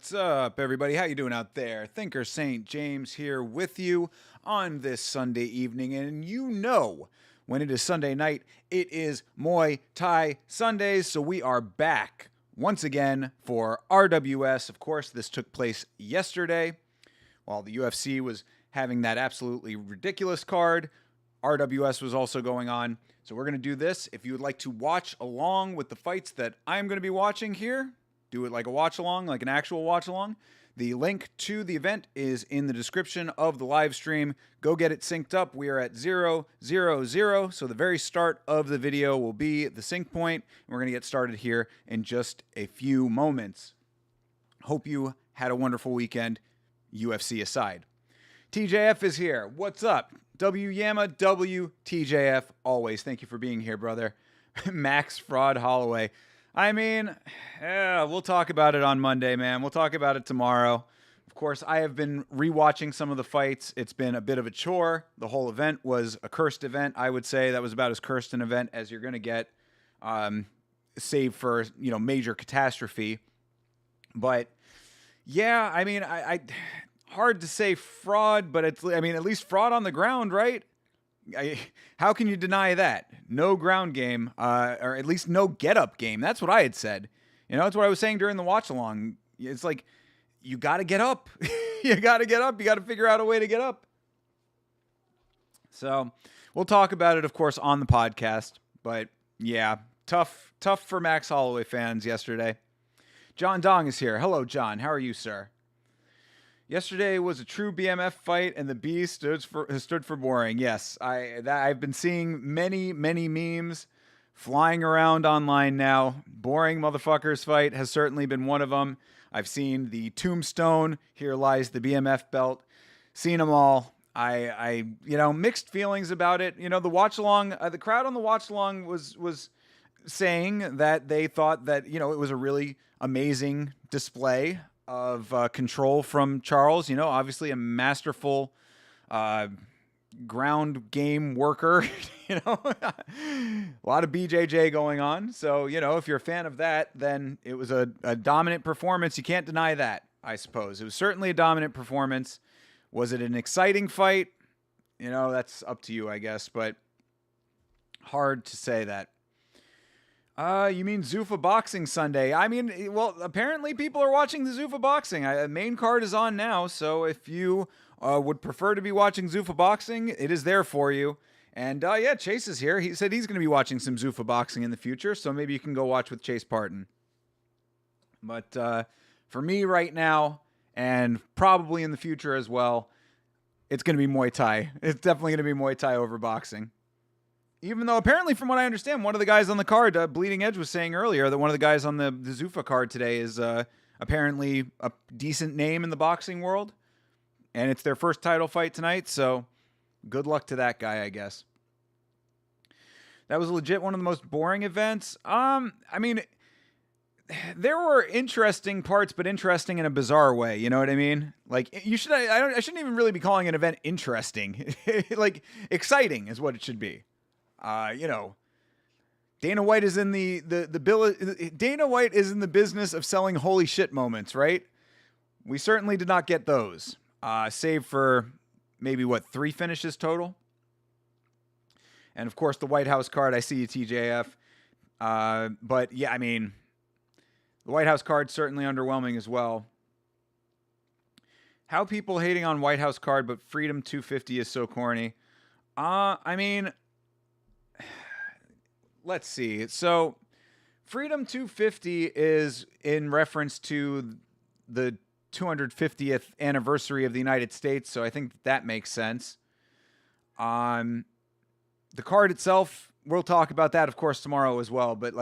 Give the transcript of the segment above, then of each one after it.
What's up, everybody? How you doing out there? Thinker St. James here with you on this Sunday evening, and you know when it is Sunday night, it is Muay Thai Sundays, so we are back once again for RWS. Of course, this took place yesterday while the UFC was having that absolutely ridiculous card. RWS was also going on, so we're going to do this. If you would like to watch along with the fights that I'm going to be watching here, do it like a watch along, like an actual watch along. The link to the event is in the description of the live stream. Go get it synced up. We are at 000, so the very start of the video will be the sync point. We're going to get started here in just a few moments. Hope you had a wonderful weekend, UFC aside. TJF is here. What's up? W Yama, W TJF, always. Thank you for being here, brother. Max Fraud Holloway. I mean, we'll talk about it on Monday, man. We'll talk about it tomorrow. Of course, I have been rewatching some of the fights. It's been a bit of a chore. The whole event was a cursed event, I would say. That was about as cursed an event as you're going to get, save for, major catastrophe. But, yeah, I mean, I hard to say fraud, but it's, at least fraud on the ground, right? How can you deny that? No ground game, or at least no get-up game. That's what I had said. That's what I was saying during the watch-along. It's like, you got to get up. You got to get up. You got to figure out a way to get up. So, we'll talk about it, of course, on the podcast. But, yeah, tough for Max Holloway fans yesterday. John Dong is here. Hello, John. How are you, sir? Yesterday was a true BMF fight, and the B stood for boring. Yes, I've been seeing many memes flying around online now. Boring motherfuckers fight has certainly been one of them. I've seen the tombstone. Here lies the BMF belt. Seen them all. I mixed feelings about it. The watch along, the crowd on the watch along was saying that they thought that it was a really amazing display of control from Charles, obviously a masterful ground game worker, a lot of BJJ going on. So, if you're a fan of that, then it was a dominant performance. You can't deny that, I suppose. It was certainly a dominant performance. Was it an exciting fight? That's up to you, I guess, but hard to say that. You mean Zuffa Boxing Sunday? Apparently people are watching the Zuffa Boxing. Main card is on now, so if you would prefer to be watching Zuffa Boxing, it is there for you. And, Chase is here. He said he's going to be watching some Zuffa Boxing in the future, so maybe you can go watch with Chase Parton. But for me right now, and probably in the future as well, it's going to be Muay Thai. It's definitely going to be Muay Thai over boxing. Even though apparently, from what I understand, one of the guys on the card, Bleeding Edge was saying earlier that one of the guys on the Zuffa card today is apparently a decent name in the boxing world. And it's their first title fight tonight, so good luck to that guy, I guess. That was legit one of the most boring events. There were interesting parts, but interesting in a bizarre way. You know what I mean? Like, I shouldn't even really be calling an event interesting. Like, exciting is what it should be. Dana White is in Dana White is in the business of selling holy shit moments, right? We certainly did not get those, save for maybe 3 finishes total. And of course the White House card, I see you, TJF. But yeah, the White House card certainly underwhelming as well. How people hating on White House card, but Freedom 250 is so corny. Let's see. So, Freedom 250 is in reference to the 250th anniversary of the United States, so I think that makes sense. The card itself, we'll talk about that, of course, tomorrow as well, but,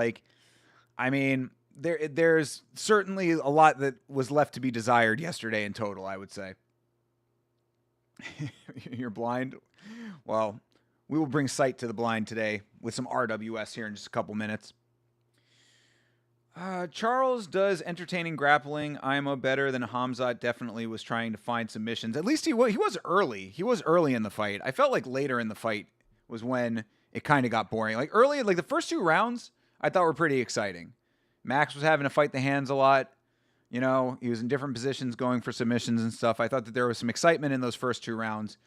there's certainly a lot that was left to be desired yesterday in total, I would say. You're blind? Well, we will bring sight to the blind today with some RWS here in just a couple minutes. Charles does entertaining grappling. IMO better than Hamzat. Definitely was trying to find submissions. At least he was early. He was early in the fight. I felt like later in the fight was when it kind of got boring. Like early, like the first 2 rounds, I thought were pretty exciting. Max was having to fight the hands a lot. You know, he was in different positions going for submissions and stuff. I thought that there was some excitement in those first 2 rounds.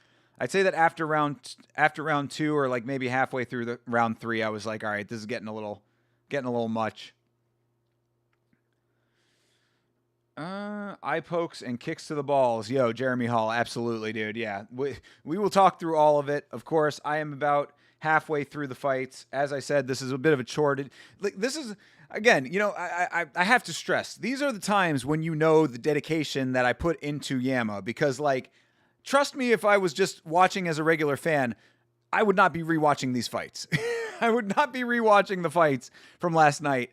I'd say that after round 2, or like maybe halfway through the round 3, I was like, all right, this is getting a little much. Eye pokes and kicks to the balls. Yo, Jeremy Hall, absolutely, dude. Yeah, we will talk through all of it. Of course, I am about halfway through the fights. As I said, this is a bit of a chore. Like, this is, again, you know, I have to stress, these are the times when you know the dedication that I put into Yama, because, like, trust me, if I was just watching as a regular fan, I would not be rewatching these fights. I would not be rewatching the fights from last night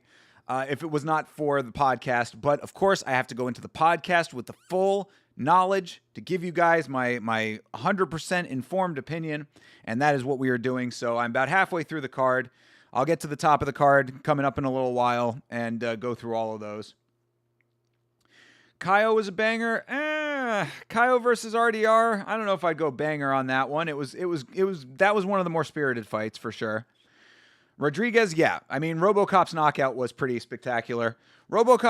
if it was not for the podcast. But of course, I have to go into the podcast with the full knowledge to give you guys my 100% informed opinion, and that is what we are doing. So I'm about halfway through the card. I'll get to the top of the card coming up in a little while and go through all of those. Kaio was a banger. Kaio versus RDR. I don't know if I'd go banger on that one. That was one of the more spirited fights for sure. Rodriguez, yeah. I mean, RoboCop's knockout was pretty spectacular. Alberto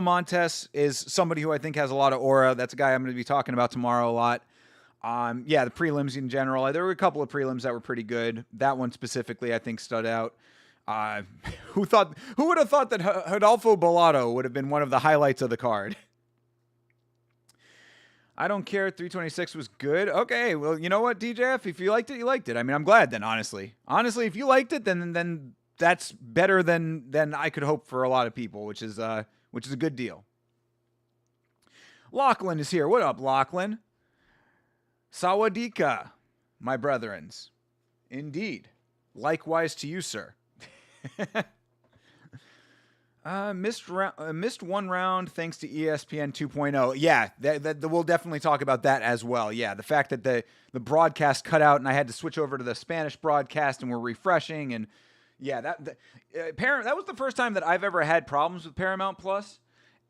Montes is somebody who I think has a lot of aura. That's a guy I'm going to be talking about tomorrow a lot. Yeah, the prelims in general. There were a couple of prelims that were pretty good. That one specifically, I think, stood out. Who would have thought that Rodolfo Bellato would have been one of the highlights of the card? I don't care. 326 was good. Okay, well, you know what, DJF? If you liked it, you liked it. I mean, I'm glad then, honestly. Honestly, if you liked it, then that's better than I could hope for a lot of people, which is a good deal. Lachlan is here. What up, Lachlan? Sawadika, my brethrens. Indeed. Likewise to you, sir. Missed one round thanks to ESPN 2.0. Yeah, we'll definitely talk about that as well. Yeah, the fact that the broadcast cut out and I had to switch over to the Spanish broadcast and we're refreshing, and yeah, that was the first time that I've ever had problems with Paramount Plus,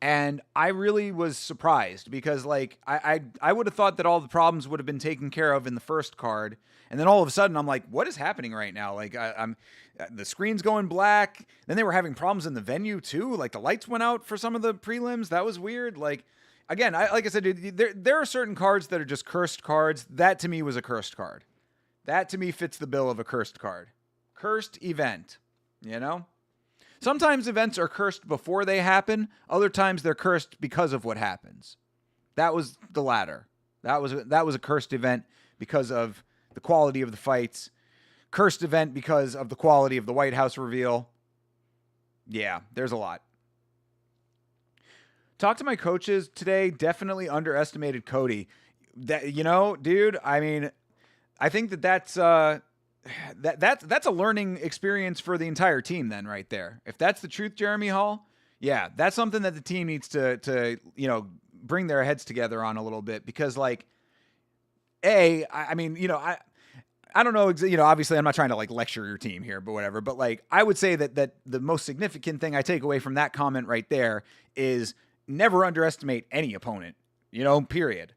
and I really was surprised because, like, I would have thought that all the problems would have been taken care of in the first card, and then all of a sudden I'm like, what is happening right now? Like, I'm the screen's going black. Then they were having problems in the venue too. Like, the lights went out for some of the prelims. That was weird. Like, again, like I said, dude, there are certain cards that are just cursed cards. That to me was a cursed card. That to me fits the bill of a cursed card. Cursed event, you know? Sometimes events are cursed before they happen. Other times they're cursed because of what happens. That was the latter. That was a cursed event because of the quality of the fights. Cursed event because of the quality of the White House reveal. Yeah, there's a lot. Talked to my coaches today. Definitely underestimated Cody. That, you know, dude, I mean, I think that's a learning experience for the entire team then right there. If that's the truth, Jeremy Hall, yeah, that's something that the team needs to you know, bring their heads together on a little bit, because, like, I mean, you know, I don't know, you know, obviously I'm not trying to, like, lecture your team here, but whatever. But, like, I would say that the most significant thing I take away from that comment right there is never underestimate any opponent, you know, period.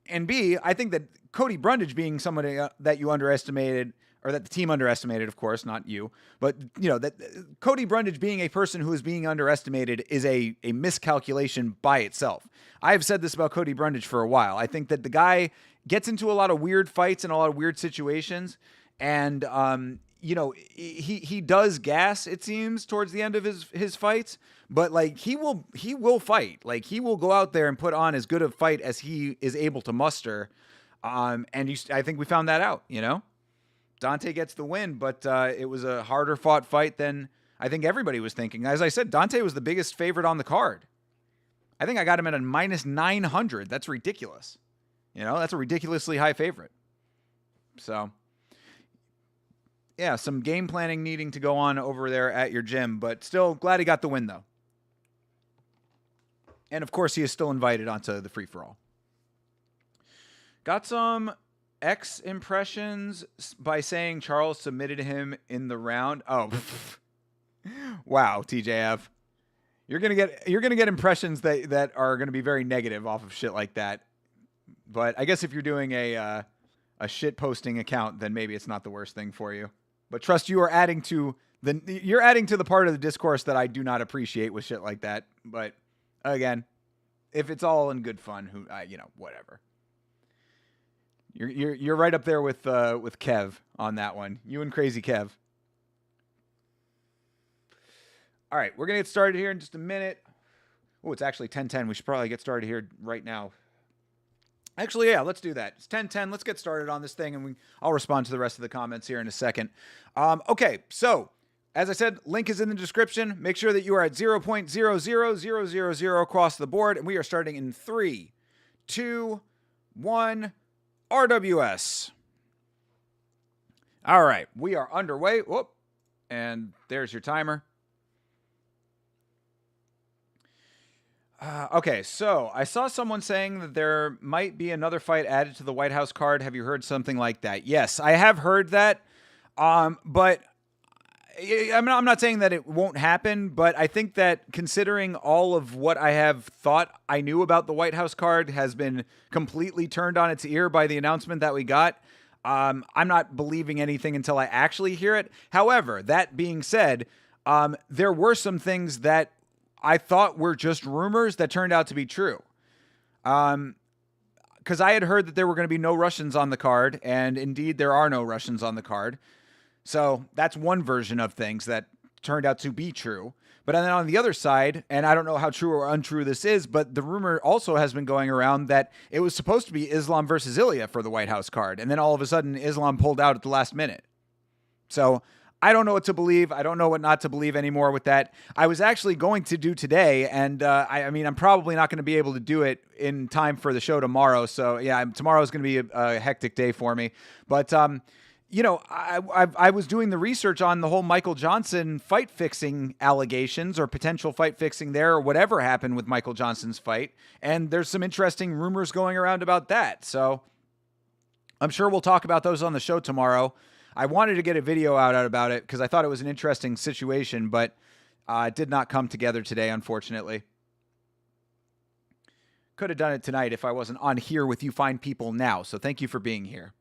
And B, I think that Cody Brundage being somebody that you underestimated, or that the team underestimated, of course, not you, but, you know, that Cody Brundage being a person who is being underestimated is a miscalculation by itself. I have said this about Cody Brundage for a while. I think that the guy gets into a lot of weird fights and a lot of weird situations, and you know, he does gas, it seems, towards the end of his fights, but, like, he will fight. Like, he will go out there and put on as good a fight as he is able to muster, and I think we found that out, you know? Dante gets the win, but it was a harder fought fight than I think everybody was thinking. As I said, Dante was the biggest favorite on the card. I think I got him at a -900. That's ridiculous. You know, that's a ridiculously high favorite. So, yeah, some game planning needing to go on over there at your gym, but still glad he got the win, though. And, of course, he is still invited onto the free-for-all. Got some X impressions by saying Charles submitted him in the round. Oh, wow, TJF. You're gonna get impressions that are gonna be very negative off of shit like that. But I guess if you're doing a shit posting account, then maybe it's not the worst thing for you. But trust you are adding to the part of the discourse that I do not appreciate with shit like that. But again, if it's all in good fun, whatever. You're right up there with Kev on that one. You and Crazy Kev. All right, we're gonna get started here in just a minute. Oh, it's actually 10:10. We should probably get started here right now. Actually, yeah, let's do that. It's 10:10. Let's get started on this thing, and I'll respond to the rest of the comments here in a second. Okay, so as I said, link is in the description. Make sure that you are at 0.00000 across the board, and we are starting in 3, 2, 1. RWS. All right, we are underway. Whoop, and there's your timer. Okay, so I saw someone saying that there might be another fight added to the White House card. Have you heard something like that? Yes, I have heard that, but I'm not saying that it won't happen, but I think that considering all of what I have thought I knew about the White House card has been completely turned on its ear by the announcement that we got, I'm not believing anything until I actually hear it. However, that being said, there were some things that I thought were just rumors that turned out to be true. Because I had heard that there were going to be no Russians on the card, and indeed there are no Russians on the card. So that's one version of things that turned out to be true. But then on the other side, and I don't know how true or untrue this is, but the rumor also has been going around that it was supposed to be Islam versus Ilya for the White House card. And then all of a sudden, Islam pulled out at the last minute. So I don't know what to believe. I don't know what not to believe anymore with that. I was actually going to do today, and I'm probably not going to be able to do it in time for the show tomorrow. So yeah, tomorrow's going to be a hectic day for me. But I was doing the research on the whole Michael Johnson fight fixing allegations or potential fight fixing there or whatever happened with Michael Johnson's fight. And there's some interesting rumors going around about that. So I'm sure we'll talk about those on the show tomorrow. I wanted to get a video out about it because I thought it was an interesting situation, but it did not come together today, unfortunately. Could have done it tonight if I wasn't on here with you fine people now. So thank you for being here.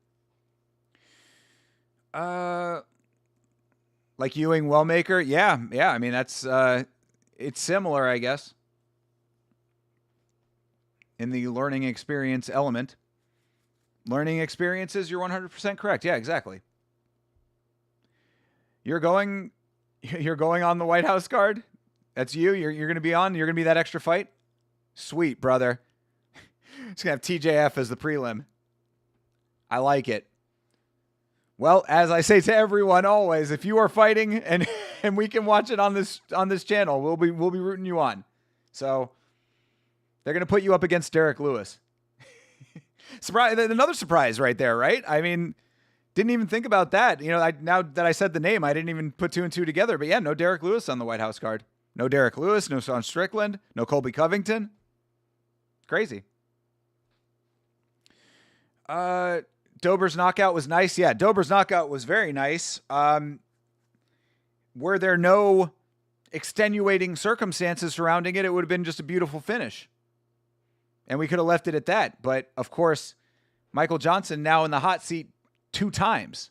Like Ewing Wellmaker? Yeah. I mean, that's, it's similar, I guess, in the learning experience element. Learning experiences, you're 100% correct. Yeah, exactly. You're going on the White House card? That's you? You're going to be on? You're going to be that extra fight? Sweet, brother. It's going to have TJF as the prelim. I like it. Well, as I say to everyone always, if you are fighting and we can watch it on this channel, we'll be rooting you on. So they're going to put you up against Derek Lewis. Surprise! Another surprise right there, right? I mean, didn't even think about that. Now that I said the name, I didn't even put 2 and 2 together. But yeah, no Derek Lewis on the White House card. No Derek Lewis, no Sean Strickland, no Colby Covington. Crazy. Dober's knockout was nice. Yeah, Dober's knockout was very nice. Were there no extenuating circumstances surrounding it, it would have been just a beautiful finish. And we could have left it at that. But, of course, Michael Johnson now in the hot seat 2 times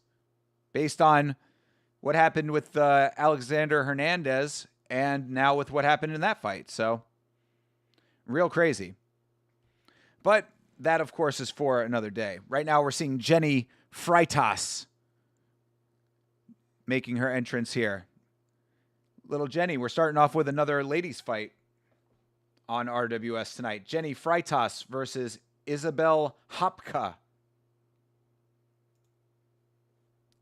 based on what happened with Alexander Hernandez and now with what happened in that fight. So, real crazy. But that, of course, is for another day. Right now, we're seeing Jenny Freitas making her entrance here. Little Jenny, we're starting off with another ladies fight on RWS tonight. Jenny Freitas versus Isabel Hopka.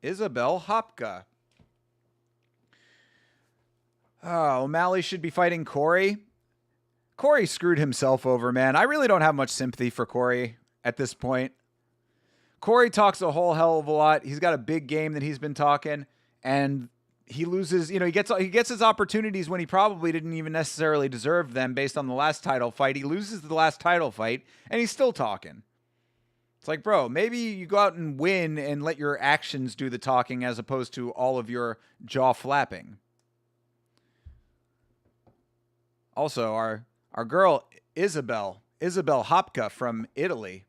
Isabel Hopka. Oh, O'Malley should be fighting Corey. Corey screwed himself over, man. I really don't have much sympathy for Corey at this point. Corey talks a whole hell of a lot. He's got a big game that he's been talking, and he loses, he gets his opportunities when he probably didn't even necessarily deserve them based on the last title fight. He loses the last title fight, and he's still talking. It's like, bro, maybe you go out and win and let your actions do the talking as opposed to all of your jaw flapping. Also, our girl, Isabel Hopka from Italy.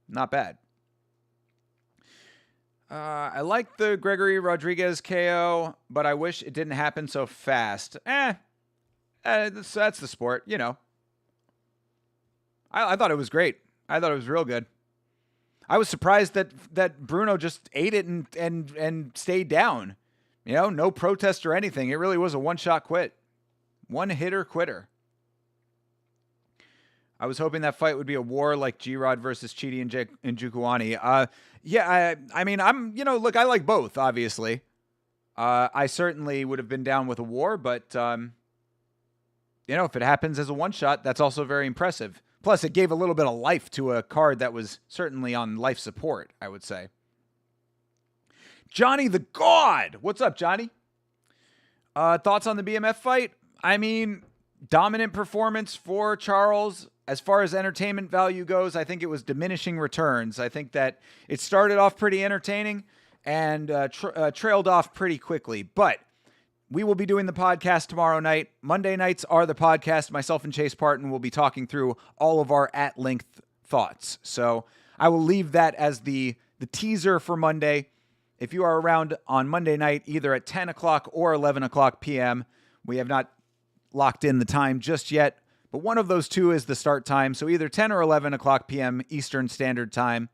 Not bad. I like the Gregory Rodriguez KO, but I wish it didn't happen so fast. That's the sport, you know. I thought it was great. I thought it was real good. I was surprised that Bruno just ate it and stayed down. You know, no protest or anything. It really was a one-shot quit. One-hitter quitter. I was hoping that fight would be a war like G-Rod versus Chidi and Njokuani. Yeah, I mean, look, I like both, obviously. I certainly would have been down with a war, but, if it happens as a one-shot, that's also very impressive. Plus, it gave a little bit of life to a card that was certainly on life support, I would say. Johnny the God! What's up, Johnny? Thoughts on the BMF fight? I mean, dominant performance for Charles. As far as entertainment value goes, I think it was diminishing returns. I think that it started off pretty entertaining and trailed off pretty quickly. But we will be doing the podcast tomorrow night. Monday nights are the podcast. Myself and Chase Parton will be talking through all of our at-length thoughts. So I will leave that as the teaser for Monday. If you are around on Monday night, either at 10 o'clock or 11 o'clock p.m., we have not locked in the time just yet, but one of those two is the start time. So either 10 or 11 o'clock p.m. Eastern Standard Time.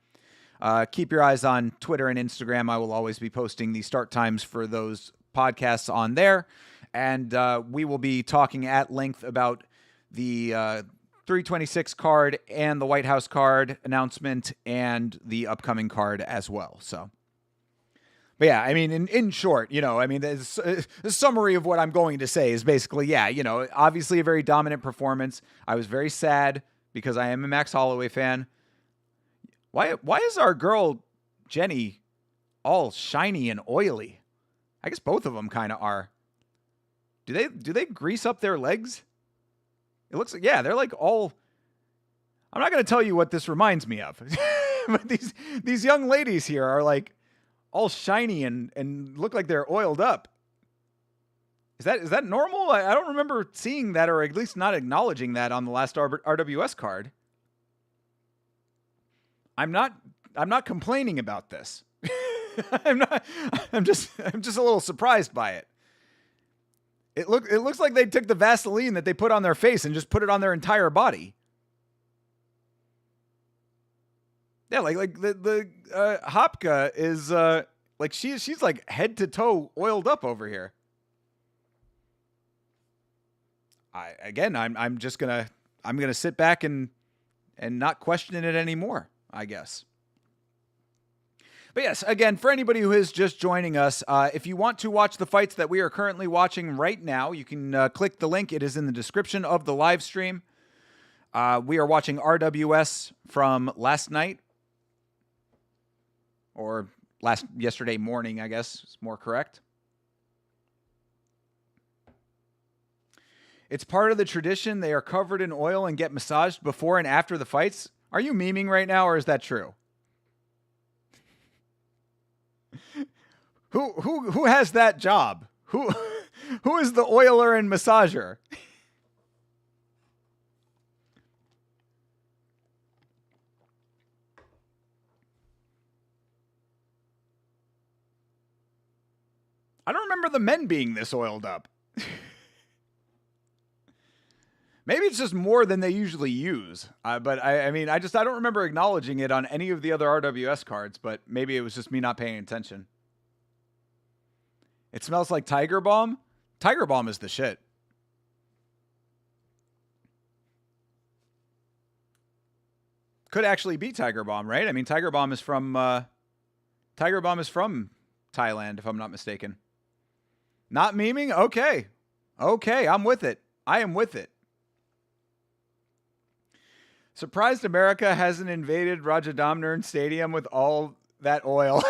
Keep your eyes on Twitter and Instagram. I will always be posting the start times for those podcasts on there. And we will be talking at length about the 326 card and the White House card announcement and the upcoming card as well. So, but yeah, I mean, in short, the summary of what I'm going to say is basically, obviously a very dominant performance. I was very sad because I am a Max Holloway fan. Why is our girl Jenny all shiny and oily? I guess both of them kind of are. Do they grease up their legs? It looks like, yeah, they're like all. I'm not going to tell you what this reminds me of, but these young ladies here are like all shiny and look like they're oiled up. Is that normal? I don't remember seeing that, or at least not acknowledging that on the last RWS card. I'm not complaining about this. I'm just a little surprised by it. It looks like they took the Vaseline that they put on their face and just put it on their entire body. Yeah, like the Hopka is like she's like head to toe oiled up over here. I'm gonna sit back and not question it anymore, I guess. But yes, again, for anybody who is just joining us, if you want to watch the fights that we are currently watching right now, you can click the link. It is in the description of the live stream. We are watching RWS from last night, or yesterday morning, I guess is more correct. It's part of the tradition. They are covered in oil and get massaged before and after the fights. Are you memeing right now, or is that true? Who has that job? Who is the oiler and massager? I don't remember the men being this oiled up. Maybe it's just more than they usually use. But I don't remember acknowledging it on any of the other RWS cards, but maybe it was just me not paying attention. It smells like Tiger Balm. Tiger Balm is the shit. Could actually be Tiger Balm, right? I mean, Tiger Balm is from Thailand, if I'm not mistaken. Not memeing? Okay. Okay, I'm with it. I am with it. Surprised America hasn't invaded Rajadamnern Stadium with all that oil.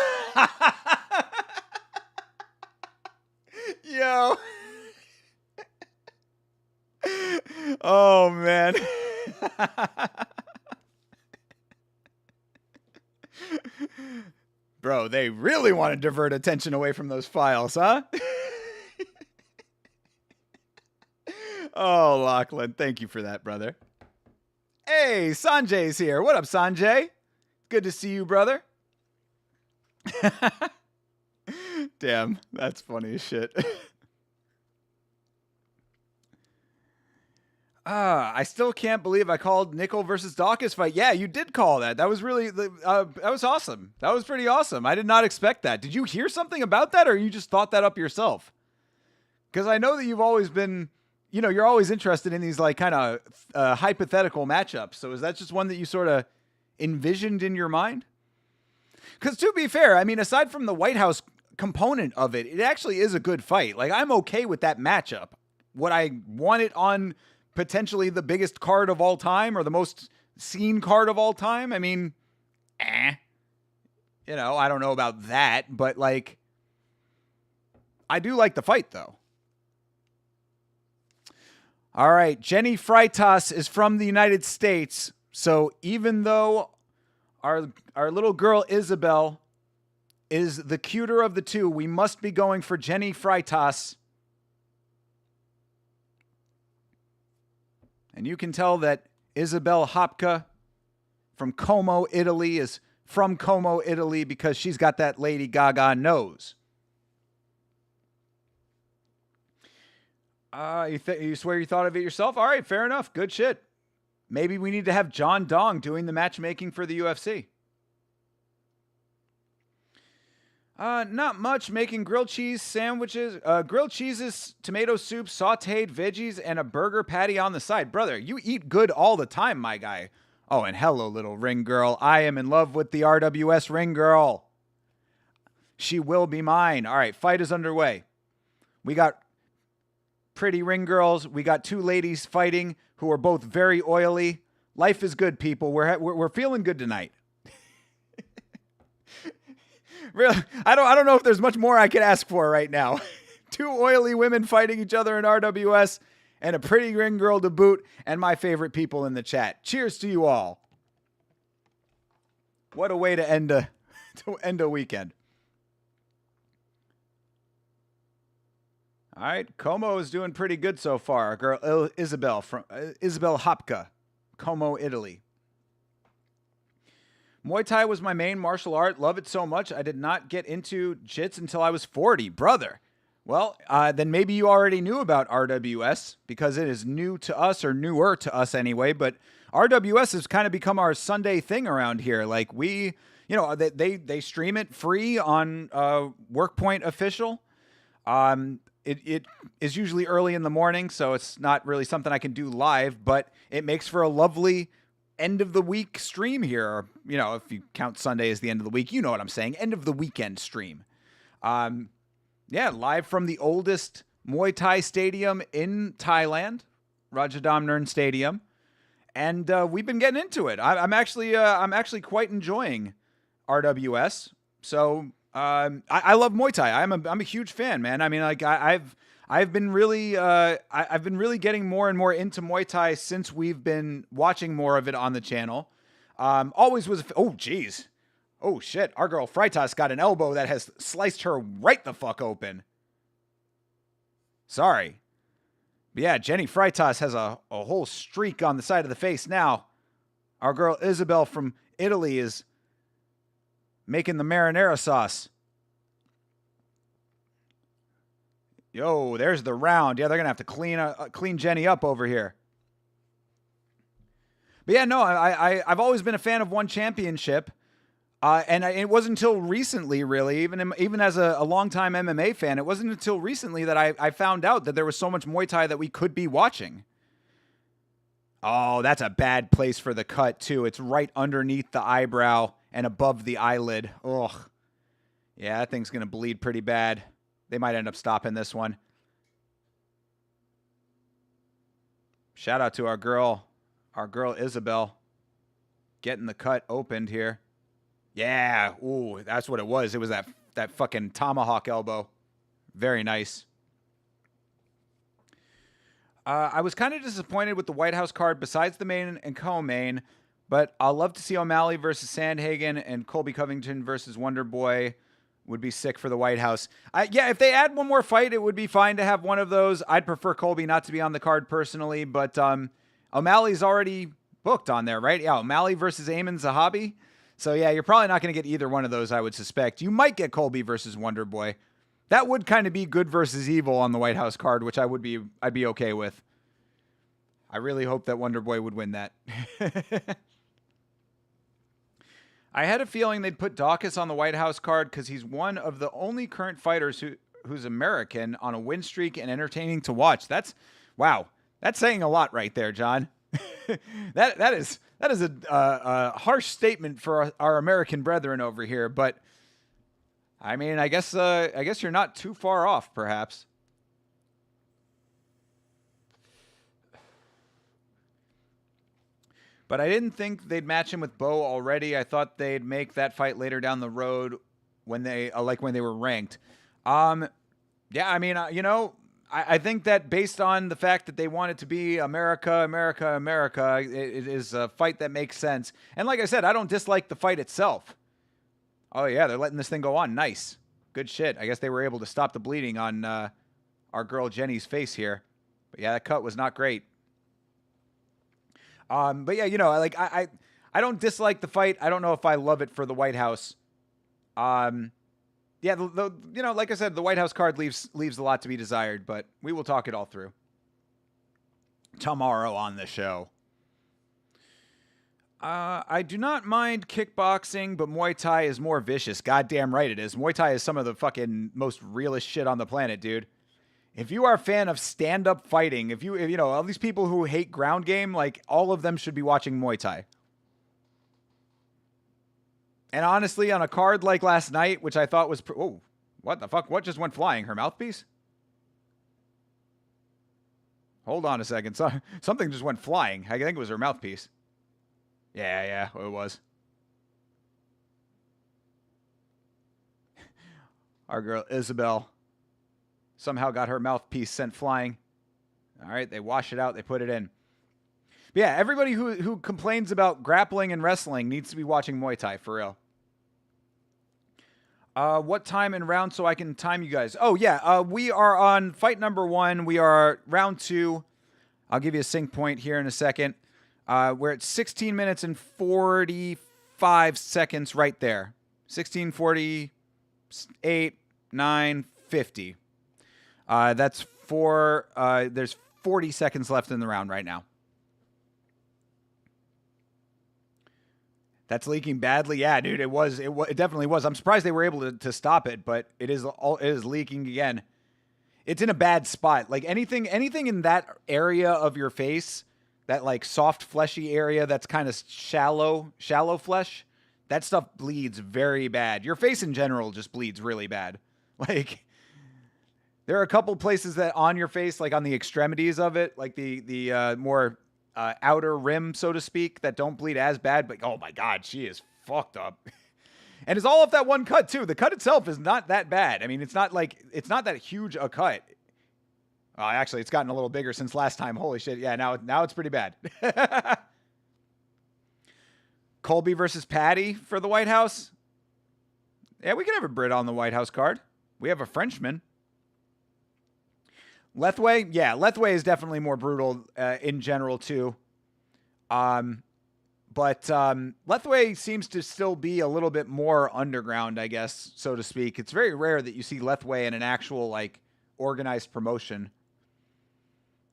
Yo. Oh, man. Bro, they really want to divert attention away from those files, huh? Oh, Lachlan, thank you for that, brother. Hey, Sanjay's here. What up, Sanjay? Good to see you, brother. Damn, that's funny as shit. I still can't believe I called Nickel versus Dawkins fight. Yeah, you did call that. That was really, that was awesome. That was pretty awesome. I did not expect that. Did you hear something about that, or you just thought that up yourself? Because I know that you've always been, you're always interested in these like kind of hypothetical matchups. So is that just one that you sort of envisioned in your mind? Because to be fair, I mean, aside from the White House component of it, it actually is a good fight. Like, I'm okay with that matchup. Would I want it on potentially the biggest card of all time or the most seen card of all time? I mean, I don't know about that, but like, I do like the fight though. All right, Jenny Freitas is from the United States, so even though our little girl Isabel is the cuter of the two, we must be going for Jenny Freitas. And you can tell that Isabel Hopka from Como, Italy is from Como, Italy because she's got that Lady Gaga nose. You swear you thought of it yourself? All right, fair enough. Good shit. Maybe we need to have John Dong doing the matchmaking for the UFC. Not much. Making grilled cheese sandwiches, grilled cheeses, tomato soup, sauteed veggies, and a burger patty on the side. Brother, you eat good all the time, my guy. Oh, and hello, little ring girl. I am in love with the RWS ring girl. She will be mine. All right, fight is underway. We got pretty ring girls. We got two ladies fighting who are both very oily. Life is good, people. We're feeling good tonight. Really, I don't know if there's much more I could ask for right now. Two oily women fighting each other in RWS, and a pretty ring girl to boot, and my favorite people in the chat. Cheers to you all. What a way to end a weekend. All right, Como is doing pretty good so far. Our girl Isabel Hopka, Como, Italy. Muay Thai was my main martial art. Love it so much. I did not get into jits until I was 40. Brother. Well, then maybe you already knew about RWS because it is new to us, or newer to us anyway. But RWS has kind of become our Sunday thing around here. Like they stream it free on WorkPoint Official. It is usually early in the morning, so it's not really something I can do live, but it makes for a lovely end of the week stream here. If you count Sunday as the end of the week, you know what I'm saying. End of the weekend stream. Live from the oldest Muay Thai stadium in Thailand, Rajadamnern Stadium. And we've been getting into it. I'm actually quite enjoying RWS. So I love Muay Thai. I'm a huge fan, man. I mean, like I've been really getting more and more into Muay Thai since we've been watching more of it on the channel. Always was. Oh, geez. Oh, shit. Our girl Freitas got an elbow that has sliced her right the fuck open. Sorry. But yeah, Jenny Freitas has a whole streak on the side of the face now. Our girl Isabel from Italy is making the marinara sauce. Yo, there's the round. Yeah, they're going to have to clean Jenny up over here. But yeah, no, I've always been a fan of One Championship. And it wasn't until recently, really, even as a longtime MMA fan, it wasn't until recently that I found out that there was so much Muay Thai that we could be watching. Oh, that's a bad place for the cut, too. It's right underneath the eyebrow and above the eyelid. Ugh. Yeah, that thing's going to bleed pretty bad. They might end up stopping this one. Shout out to our girl Isabel, getting the cut opened here. Yeah, ooh, that's what it was. It was that fucking tomahawk elbow. Very nice. I was kind of disappointed with the White House card besides the main and co-main, but I'll love to see O'Malley versus Sandhagen and Colby Covington versus Wonder Boy. Would be sick for the White House. If they add one more fight, it would be fine to have one of those. I'd prefer Colby not to be on the card personally, but O'Malley's already booked on there, right? Yeah, O'Malley versus Ayman Zahabi. So yeah, you're probably not going to get either one of those, I would suspect. You might get Colby versus Wonder Boy. That would kind of be good versus evil on the White House card, which I'd be okay with. I really hope that Wonder Boy would win that. I had a feeling they'd put Dawkins on the White House card because he's one of the only current fighters who's American on a win streak and entertaining to watch. Wow. That's saying a lot right there, John. that is a harsh statement for our American brethren over here, but I mean, I guess you're not too far off, perhaps. But I didn't think they'd match him with Bo already. I thought they'd make that fight later down the road when they were ranked. Yeah, I mean, I think that based on the fact that they want it to be America, America, America, it is a fight that makes sense. And like I said, I don't dislike the fight itself. Oh, yeah, they're letting this thing go on. Nice. Good shit. I guess they were able to stop the bleeding on our girl Jenny's face here. But yeah, that cut was not great. But yeah, I don't dislike the fight. I don't know if I love it for the White House. Yeah, like I said, the White House card leaves a lot to be desired, but we will talk it all through tomorrow on the show. I do not mind kickboxing, but Muay Thai is more vicious. Goddamn right it is. Muay Thai is some of the fucking most realest shit on the planet, dude. If you are a fan of stand-up fighting, if all these people who hate ground game, like, all of them should be watching Muay Thai. And honestly, on a card like last night, which I thought was... oh, what the fuck? What just went flying? Her mouthpiece? Hold on a second. Something just went flying. I think it was her mouthpiece. Yeah, it was. Our girl, Isabel, somehow got her mouthpiece sent flying. All right, they wash it out. They put it in. But yeah, everybody who complains about grappling and wrestling needs to be watching Muay Thai, for real. What time and round so I can time you guys? Oh, yeah, we are on fight number 1. We are round 2. I'll give you a sync point here in a second. We're at 16 minutes and 45 seconds right there. 16:48, 9:50. That's there's 40 seconds left in the round right now. That's leaking badly. Yeah, dude, it definitely was. I'm surprised they were able to stop it, but it is leaking again. It's in a bad spot. Like anything in that area of your face, that like soft fleshy area that's kind of shallow flesh, that stuff bleeds very bad. Your face in general just bleeds really bad. Like there are a couple places that on your face, like on the extremities of it, like the more outer rim, so to speak, that don't bleed as bad. But oh my God, she is fucked up. And it's all off that one cut too. The cut itself is not that bad. I mean, it's not that huge a cut. Actually, it's gotten a little bigger since last time. Holy shit. Yeah, now it's pretty bad. Colby versus Patty for the White House. Yeah, we can have a Brit on the White House card. We have a Frenchman. Lethway? Yeah, Lethway is definitely more brutal in general, too. But Lethway seems to still be a little bit more underground, I guess, so to speak. It's very rare that you see Lethway in an actual, like, organized promotion.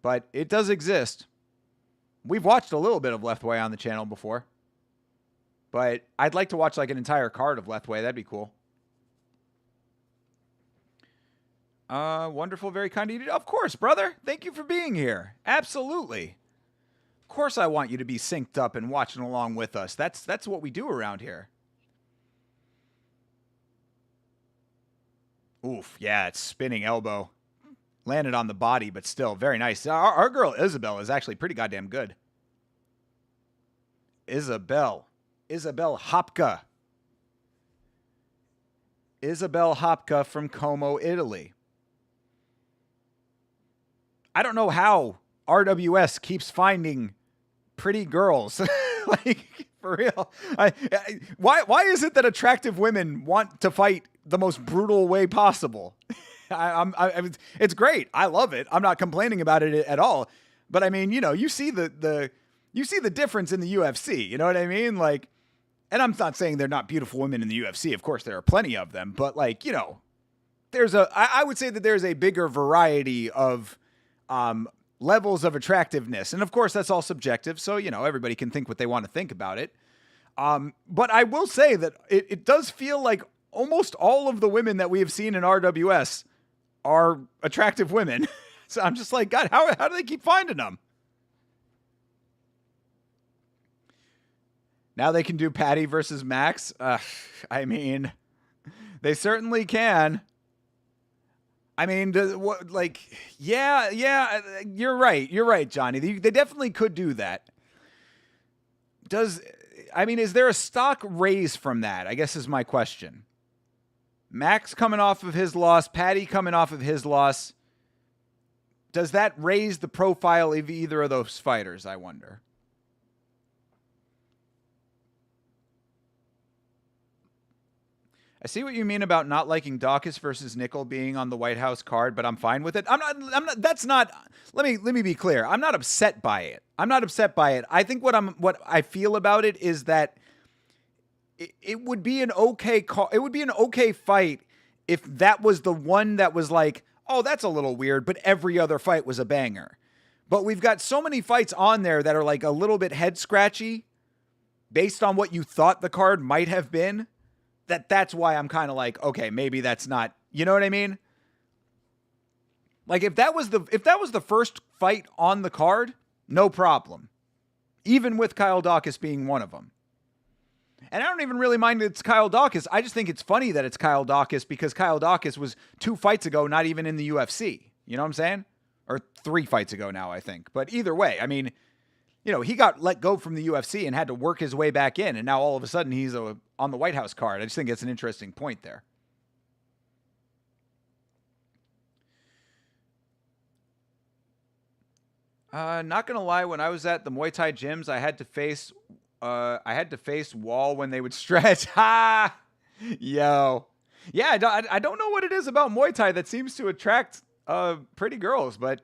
But it does exist. We've watched a little bit of Lethway on the channel before. But I'd like to watch, like, an entire card of Lethway. That'd be cool. Wonderful, very kind of you. Of course, brother. Thank you for being here. Absolutely. Of course I want you to be synced up and watching along with us. That's what we do around here. Oof, yeah, it's spinning elbow. Landed on the body, but still very nice. Our girl Isabel is actually pretty goddamn good. Isabel Hopka. Isabel Hopka from Como, Italy. I don't know how RWS keeps finding pretty girls. Like, for real. Why is it that attractive women want to fight the most brutal way possible? It's great. I love it. I'm not complaining about it at all. But I mean, you see the difference in the UFC. You know what I mean? Like, And I'm not saying they're not beautiful women in the UFC. Of course, there are plenty of them. But like, I would say that there's a bigger variety of levels of attractiveness. And of course, that's all subjective. So, everybody can think what they want to think about it. But I will say that it does feel like almost all of the women that we have seen in RWS are attractive women. So I'm just like, God, how do they keep finding them? Now they can do Patty versus Max. I mean, they certainly can. I mean, yeah, you're right. You're right, Johnny. They definitely could do that. Is there a stock raise from that? I guess is my question. Max coming off of his loss, Patty coming off of his loss. Does that raise the profile of either of those fighters, I wonder? I see what you mean about not liking Dawkins versus Nickel being on the White House card, but I'm fine with it. I'm not, let me be clear. I'm not upset by it. I think what I feel about it is that it would be an okay call. It would be an okay fight if that was the one that was like, oh, that's a little weird, but every other fight was a banger. But we've got so many fights on there that are like a little bit head scratchy based on what you thought the card might have been. That's why I'm kind of like, okay, maybe that's not, you know what I mean? Like if that was the first fight on the card, no problem. Even with Kyle Dawkins being one of them. And I don't even really mind that it's Kyle Dawkins. I just think it's funny that it's Kyle Dawkins because Kyle Dawkins was 2 fights ago, not even in the UFC. You know what I'm saying? Or 3 fights ago now, I think. But either way, I mean, he got let go from the UFC and had to work his way back in. And now all of a sudden he's on the White House card. I just think it's an interesting point there. Not going to lie, when I was at the Muay Thai gyms, I had to face wall when they would stretch. Ha! Yo. Yeah, I don't know what it is about Muay Thai that seems to attract pretty girls, but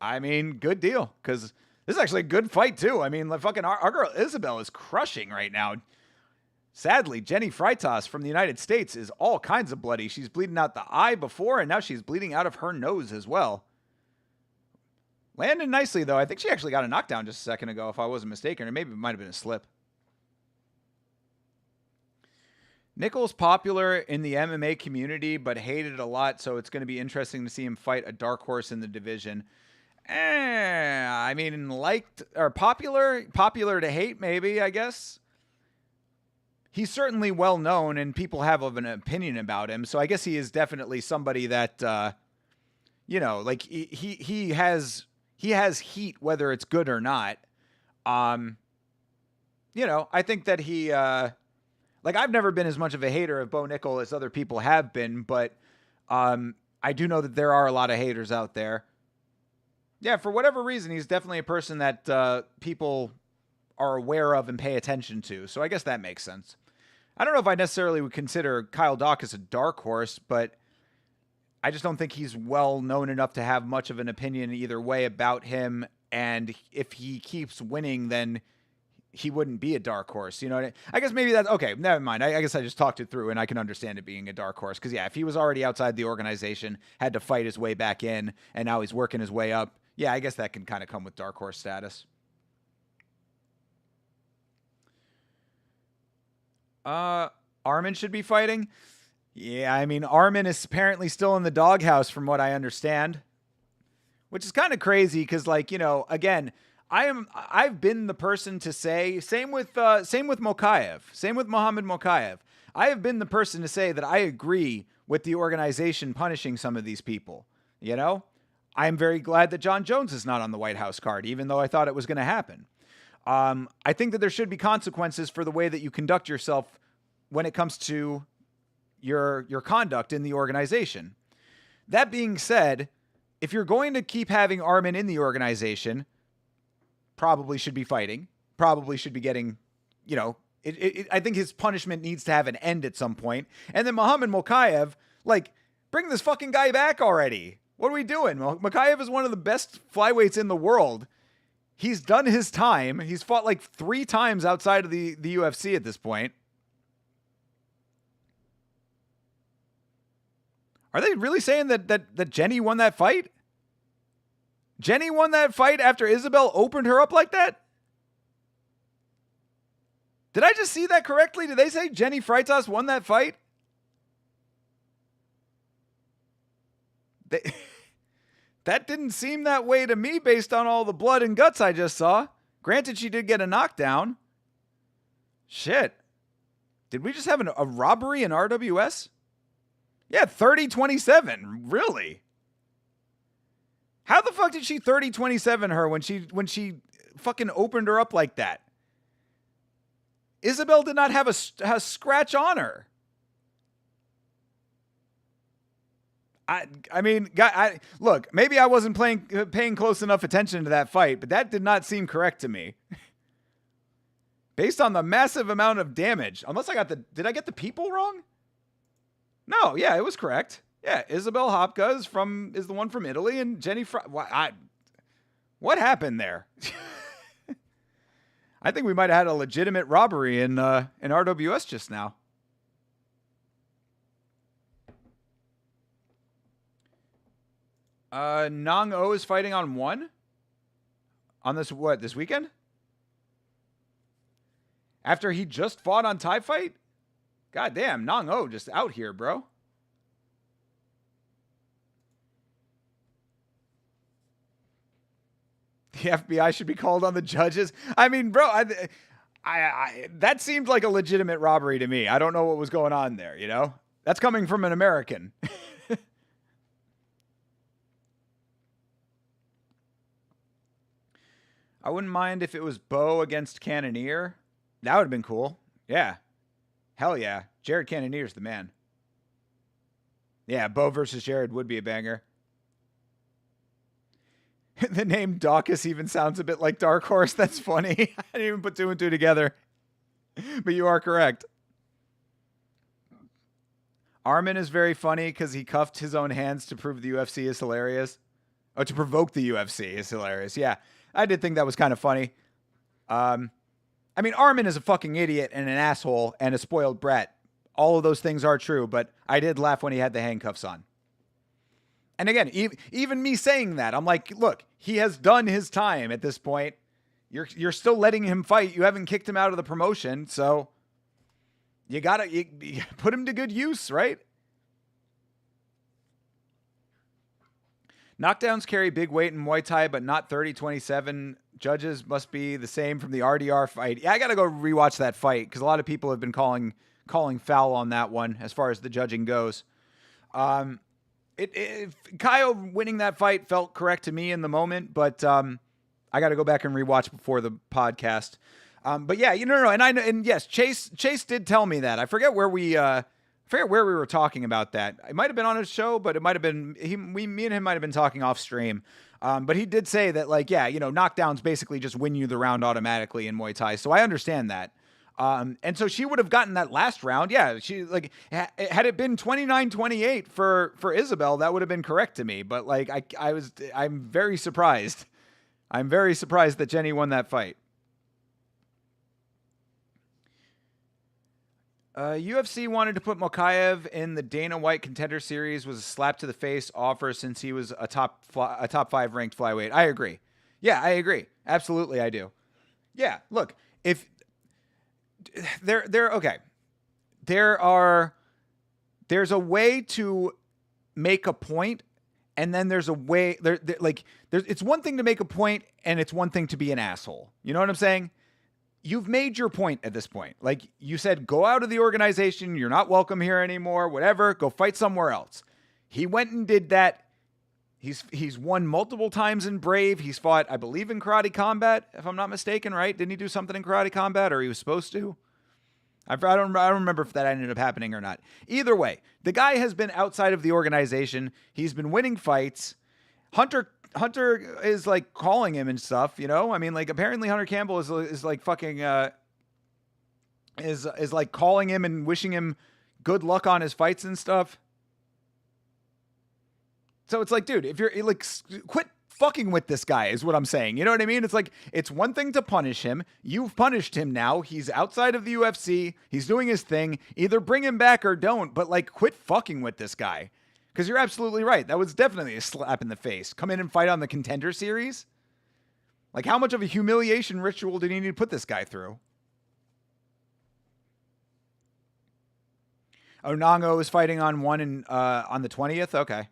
I mean, good deal. Because this is actually a good fight, too. I mean, fucking our girl Isabel is crushing right now. Sadly, Jenny Freitas from the United States is all kinds of bloody. She's bleeding out the eye before, and now she's bleeding out of her nose as well. Landed nicely, though. I think she actually got a knockdown just a second ago, if I wasn't mistaken, or maybe it might have been a slip. Nickel's popular in the MMA community, but hated a lot, so it's going to be interesting to see him fight a dark horse in the division. I mean, liked or popular to hate, maybe, I guess. He's certainly well known, and people have an opinion about him, so I guess he is definitely somebody that, like he has heat, whether it's good or not. I think that he, I've never been as much of a hater of Bo Nickel as other people have been, but I do know that there are a lot of haters out there. Yeah, for whatever reason, he's definitely a person that people are aware of and pay attention to, so I guess that makes sense. I don't know if I necessarily would consider Kyle Dawkins a dark horse, but I just don't think he's well known enough to have much of an opinion either way about him. And if he keeps winning, then he wouldn't be a dark horse. You know what I mean? I guess maybe that's okay. Never mind. I guess I just talked it through and I can understand it being a dark horse. Cause yeah, if he was already outside the organization, had to fight his way back in, and now he's working his way up. Yeah, I guess that can kind of come with dark horse status. Armin should be fighting. Yeah, I mean, Armin is apparently still in the doghouse from what I understand, which is kind of crazy because, again, I've been the person to say, same with Mokaev, same with Mohammed Mokaev. I have been the person to say that I agree with the organization punishing some of these people. I am very glad that John Jones is not on the White House card, even though I thought it was going to happen. I think that there should be consequences for the way that you conduct yourself when it comes to your conduct in the organization. That being said, if you're going to keep having Armin in the organization, probably should be fighting, probably should be getting, I think his punishment needs to have an end at some point. And then Mohammed Mokaev, bring this fucking guy back already. What are we doing? Well, Mokaev is one of the best flyweights in the world. He's done his time. He's fought like 3 times outside of the UFC at this point. Are they really saying that Jenny won that fight? Jenny won that fight after Isabel opened her up like that? Did I just see that correctly? Did they say Jenny Freitas won that fight? That didn't seem that way to me based on all the blood and guts I just saw. Granted, she did get a knockdown. Shit. Did we just have a robbery in RWS? Yeah, 30-27. Really? How the fuck did she 30-27 her when she fucking opened her up like that? Isabel did not have a scratch on her. I mean, look, maybe I wasn't paying close enough attention to that fight, but that did not seem correct to me. Based on the massive amount of damage. Unless did I get the people wrong? No, yeah, it was correct. Yeah, Isabel Hopka is the one from Italy, and Jenny what happened there? I think we might have had a legitimate robbery in RWS just now. Nong O is fighting on 1? On this weekend? After he just fought on Thai Fight? God damn, Nong O just out here, bro. The FBI should be called on the judges. I mean, bro, I that seemed like a legitimate robbery to me. I don't know what was going on there, you know? That's coming from an American. I wouldn't mind if it was Bo against Cannonier. That would have been cool. Yeah. Hell yeah. Jared Cannonier's the man. Yeah, Bo versus Jared would be a banger. The name Dawkins even sounds a bit like Dark Horse. That's funny. I didn't even put 2 and 2 together. But you are correct. Armin is very funny because he cuffed his own hands to prove the UFC is hilarious. Oh, to provoke the UFC is hilarious. Yeah, I did think that was kind of funny. I mean, Armin is a fucking idiot and an asshole and a spoiled brat. All of those things are true, but I did laugh when he had the handcuffs on. And again, even me saying that, I'm like, look, he has done his time at this point. You're still letting him fight. You haven't kicked him out of the promotion, so you put him to good use, right? Knockdowns carry big weight in Muay Thai, but not 30-27. Judges must be the same from the RDR fight. Yeah, I got to go rewatch that fight because a lot of people have been calling foul on that one as far as the judging goes. Kyle winning that fight felt correct to me in the moment, but I got to go back and rewatch before the podcast. But yeah, no, and yes, Chase did tell me that. I forget where we were talking about that. It might have been on his show, but it might have been me and him might have been talking off stream. But he did say that, like, yeah, knockdowns basically just win you the round automatically in Muay Thai. So I understand that. And so she would have gotten that last round. Yeah, she had it been 29-28 for Isabel, that would have been correct to me. But like I'm very surprised. I'm very surprised that Jenny won that fight. UFC wanted to put Mokaev in the Dana White Contender Series was a slap to the face offer since he was a top 5 ranked flyweight. I agree. Yeah, I agree. Absolutely, I do. Yeah, look, if okay, there's a way to make a point, and then there's a way it's one thing to make a point, and it's one thing to be an asshole. You know what I'm saying? You've made your point at this point. Like you said, go out of the organization. You're not welcome here anymore. Whatever. Go fight somewhere else. He went and did that. He's won multiple times in Brave. He's fought, I believe, in Karate Combat, if I'm not mistaken, right? Didn't he do something in Karate Combat, or he was supposed to? I don't remember if that ended up happening or not. Either way, the guy has been outside of the organization. He's been winning fights. Hunter is like calling him and stuff, I mean, like apparently Hunter Campbell is like fucking is like calling him and wishing him good luck on his fights and stuff. So it's like, dude, if you're like, quit fucking with this guy is what I'm saying. You know what I mean? It's like, it's one thing to punish him. You've punished him now. He's outside of the UFC. He's doing his thing. Either bring him back or don't, but like, quit fucking with this guy. Because you're absolutely right. That was definitely a slap in the face. Come in and fight on the Contender Series? Like, how much of a humiliation ritual did he need to put this guy through? Onango is fighting on on the 20th? Okay.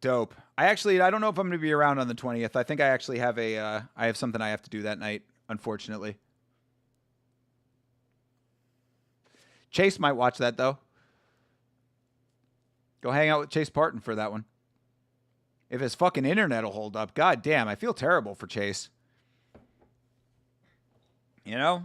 Dope. I don't know if I'm going to be around on the 20th. I think I actually have I have something I have to do that night, unfortunately. Chase might watch that, though. Go hang out with Chase Parton for that one. If his fucking internet will hold up. God damn, I feel terrible for Chase. You know?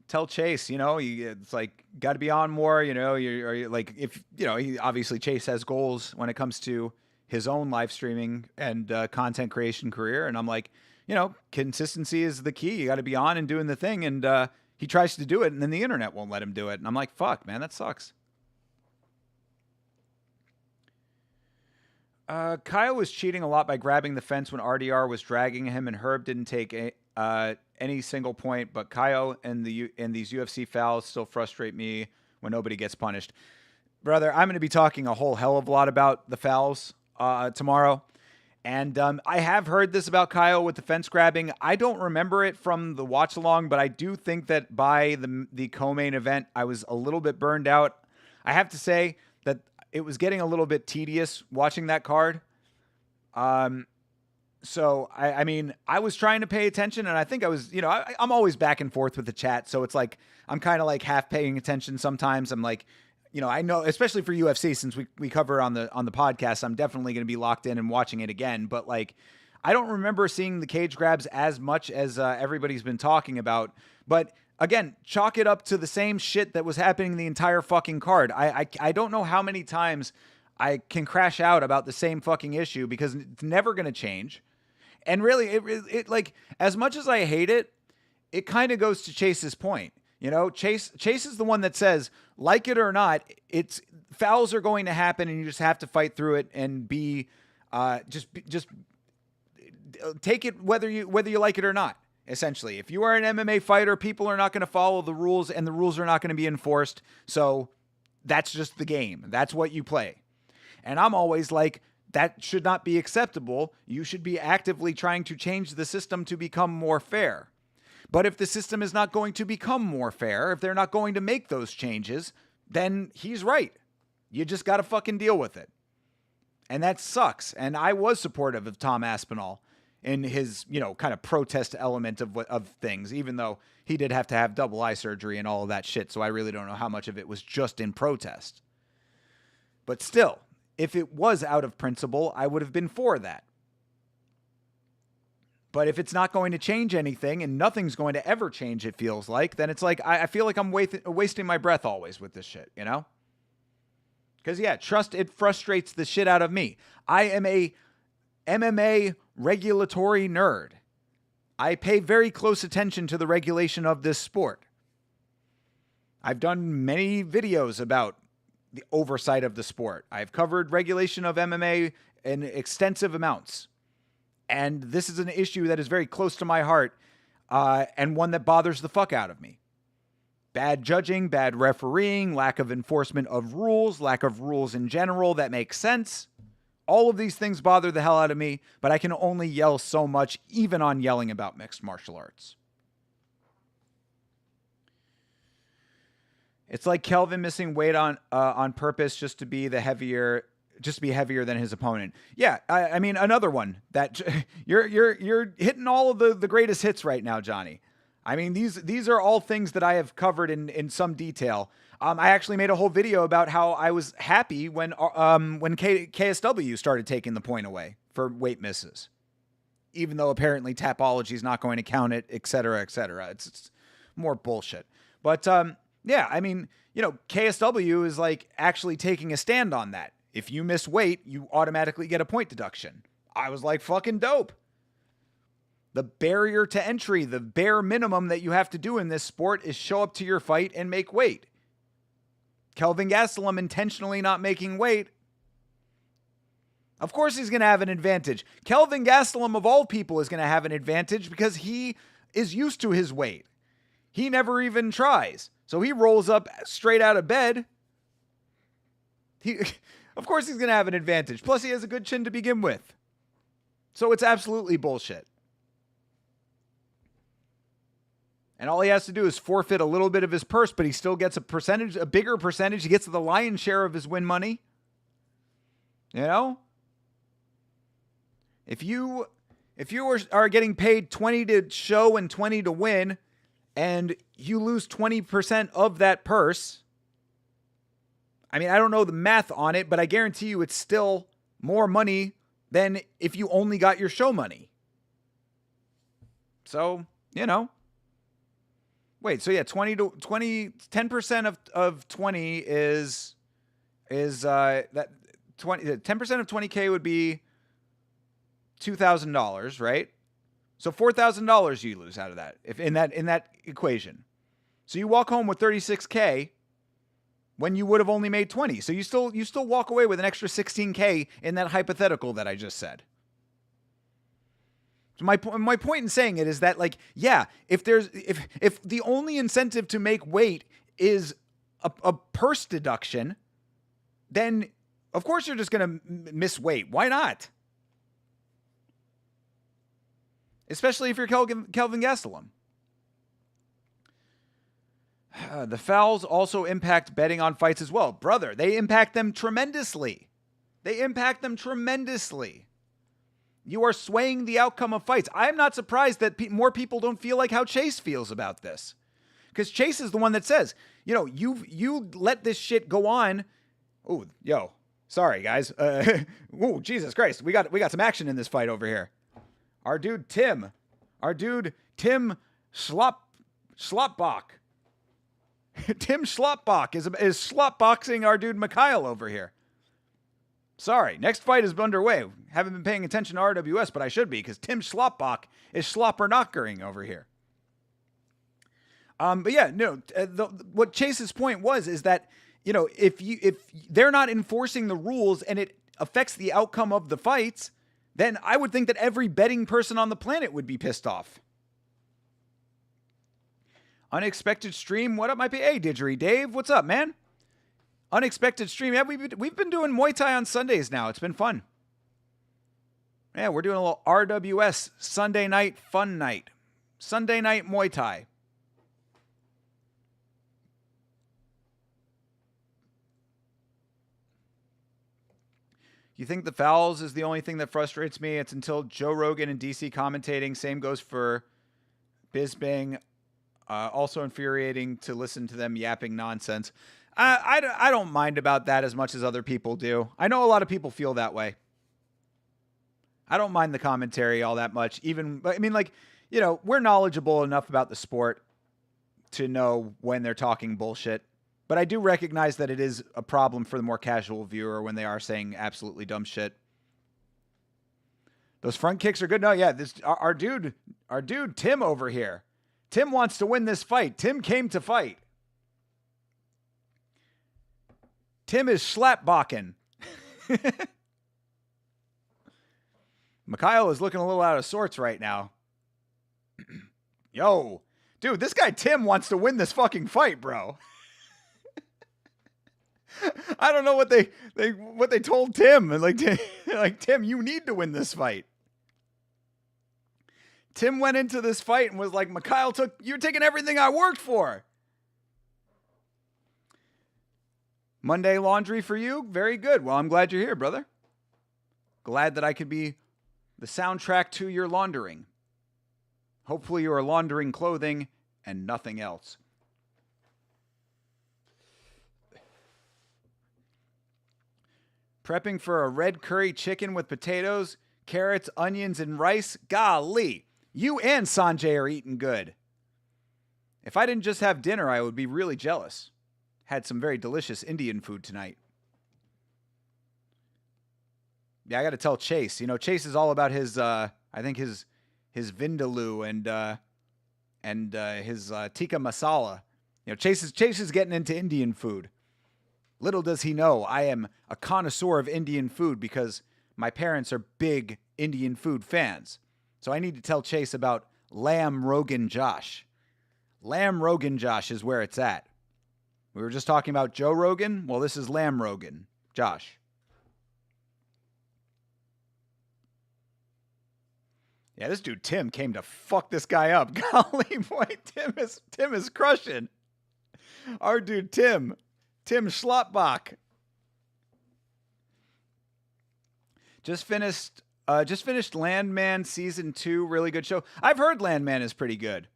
Tell Chase, you know, it's like, got to be on more, you know, you're like, if, you know, he obviously Chase has goals when it comes to his own live streaming and content creation career. And I'm like, you know, consistency is the key. You got to be on and doing the thing. And he tries to do it and then the internet won't let him do it. And I'm like, fuck, man, that sucks. Kyle was cheating a lot by grabbing the fence when RDR was dragging him, and Herb didn't take any single point. But Kyle and these UFC fouls still frustrate me when nobody gets punished. Brother, I'm going to be talking a whole hell of a lot about the fouls tomorrow. And I have heard this about Kyle with the fence grabbing. I don't remember it from the watch along, but I do think that by the co-main event, I was a little bit burned out. I have to say that it was getting a little bit tedious watching that card. So, I mean, I was trying to pay attention, and I think I was, you know, I'm always back and forth with the chat, so it's like I'm kind of like half paying attention sometimes. I'm like, you know, I know, especially for UFC, since we cover on the podcast, I'm definitely going to be locked in and watching it again. But like, I don't remember seeing the cage grabs as much as everybody's been talking about. But again, chalk it up to the same shit that was happening the entire fucking card. I don't know how many times I can crash out about the same fucking issue because it's never going to change. And really, it like, as much as I hate it, it kind of goes to Chase's point. You know, Chase is the one that says, like it or not, it's fouls are going to happen, and you just have to fight through it and be just take it whether you like it or not. Essentially, if you are an MMA fighter, people are not going to follow the rules, and the rules are not going to be enforced. So that's just the game. That's what you play. And I'm always like, that should not be acceptable. You should be actively trying to change the system to become more fair. But if the system is not going to become more fair, if they're not going to make those changes, then he's right. You just got to fucking deal with it. And that sucks. And I was supportive of Tom Aspinall in his, you know, kind of protest element of things, even though he did have to have double eye surgery and all of that shit. So I really don't know how much of it was just in protest. But still, if it was out of principle, I would have been for that. But if it's not going to change anything and nothing's going to ever change, it feels like, then it's like, I feel like I'm wasting my breath always with this shit, you know? Because, yeah, it frustrates the shit out of me. I am a MMA regulatory nerd. I pay very close attention to the regulation of this sport. I've done many videos about the oversight of the sport. I've covered regulation of MMA in extensive amounts. And this is an issue that is very close to my heart, and one that bothers the fuck out of me. Bad judging, bad refereeing, lack of enforcement of rules, lack of rules in general that make sense. All of these things bother the hell out of me, but I can only yell so much, even on yelling about mixed martial arts. It's like Kelvin missing weight on purpose just to be heavier than his opponent. Yeah, I mean, another one that you're hitting all of the greatest hits right now, Johnny. I mean, these are all things that I have covered in some detail. I actually made a whole video about how I was happy when KSW started taking the point away for weight misses, even though apparently Tapology is not going to count it, et cetera, et cetera. It's more bullshit. But yeah, I mean, you know, KSW is like actually taking a stand on that. If you miss weight, you automatically get a point deduction. I was like, fucking dope. The barrier to entry, the bare minimum that you have to do in this sport is show up to your fight and make weight. Kelvin Gastelum intentionally not making weight Of course he's going to have an advantage. Kelvin Gastelum, of all people, is going to have an advantage because he is used to his weight. He never even tries. So he rolls up straight out of bed. Of course he's going to have an advantage. Plus he has a good chin to begin with. So it's absolutely bullshit. And all he has to do is forfeit a little bit of his purse, but he still gets a bigger percentage. He gets the lion's share of his win money. You know? If you are getting paid 20 to show and 20 to win, and you lose 20% of that purse, I mean, I don't know the math on it, but I guarantee you it's still more money than if you only got your show money. So, you know. Wait, so yeah, 10% of 20 is that 10% of 20K would be $2,000, right? So $4,000 you lose out of that if in that equation. So you walk home with 36K when you would have only made 20. So you still walk away with an extra 16K in that hypothetical that I just said. So my point in saying it is that, like, yeah, if the only incentive to make weight is a purse deduction, then of course you're just going to miss weight. Why not? Especially if you're Kelvin Gastelum. The fouls also impact betting on fights as well. Brother, they impact them tremendously. You are swaying the outcome of fights. I'm not surprised that more people don't feel like how Chase feels about this. Because Chase is the one that says, you know, you let this shit go on. Oh, yo, sorry, guys. Oh, Jesus Christ. We got some action in this fight over here. Our dude Tim Schlopbach. Tim Schlopbach is slopboxing our dude Mikhail over here. Sorry, next fight is underway. Haven't been paying attention to RWS, but I should be, because Tim Schlopbach is slopper-knockering over here. But yeah, no. What Chase's point is that, you know, if they're not enforcing the rules and it affects the outcome of the fights, then I would think that every betting person on the planet would be pissed off. Unexpected stream. What up, my Hey, Didgery Dave. What's up, man? Unexpected stream. Yeah, we've been doing Muay Thai on Sundays now. It's been fun. Yeah, we're doing a little RWS Sunday night fun night. Sunday night Muay Thai. You think the fouls is the only thing that frustrates me? It's until Joe Rogan and DC commentating. Same goes for Bisbing. Also infuriating to listen to them yapping nonsense. I don't mind about that as much as other people do. I know a lot of people feel that way. I don't mind the commentary all that much. I mean, like, you know, we're knowledgeable enough about the sport to know when they're talking bullshit. But I do recognize that it is a problem for the more casual viewer when they are saying absolutely dumb shit. Those front kicks are good. No, yeah, our dude Tim over here. Tim wants to win this fight. Tim came to fight. Tim is slapbocking. Mikhail is looking a little out of sorts right now. Yo, dude, this guy Tim wants to win this fucking fight, bro. I don't know what they told Tim. Like Tim, you need to win this fight. Tim went into this fight and was like, Mikhail, you're taking everything I worked for. Monday laundry for you? Very good. Well, I'm glad you're here, brother. Glad that I could be the soundtrack to your laundering. Hopefully you are laundering clothing and nothing else. Prepping for a red curry chicken with potatoes, carrots, onions, and rice. Golly, you and Sanjay are eating good. If I didn't just have dinner, I would be really jealous. Had some very delicious Indian food tonight. Yeah, I got to tell Chase. You know, Chase is all about his, I think his vindaloo and his tikka masala. You know, Chase is getting into Indian food. Little does he know, I am a connoisseur of Indian food because my parents are big Indian food fans. So I need to tell Chase about Lamb Rogan Josh. Lamb Rogan Josh is where it's at. We were just talking about Joe Rogan. Well, this is Lamb Rogan Josh. Yeah, this dude Tim came to fuck this guy up. Golly boy, Tim is crushing. Our dude Tim Schlotbach. Just finished Landman season 2, really good show. I've heard Landman is pretty good.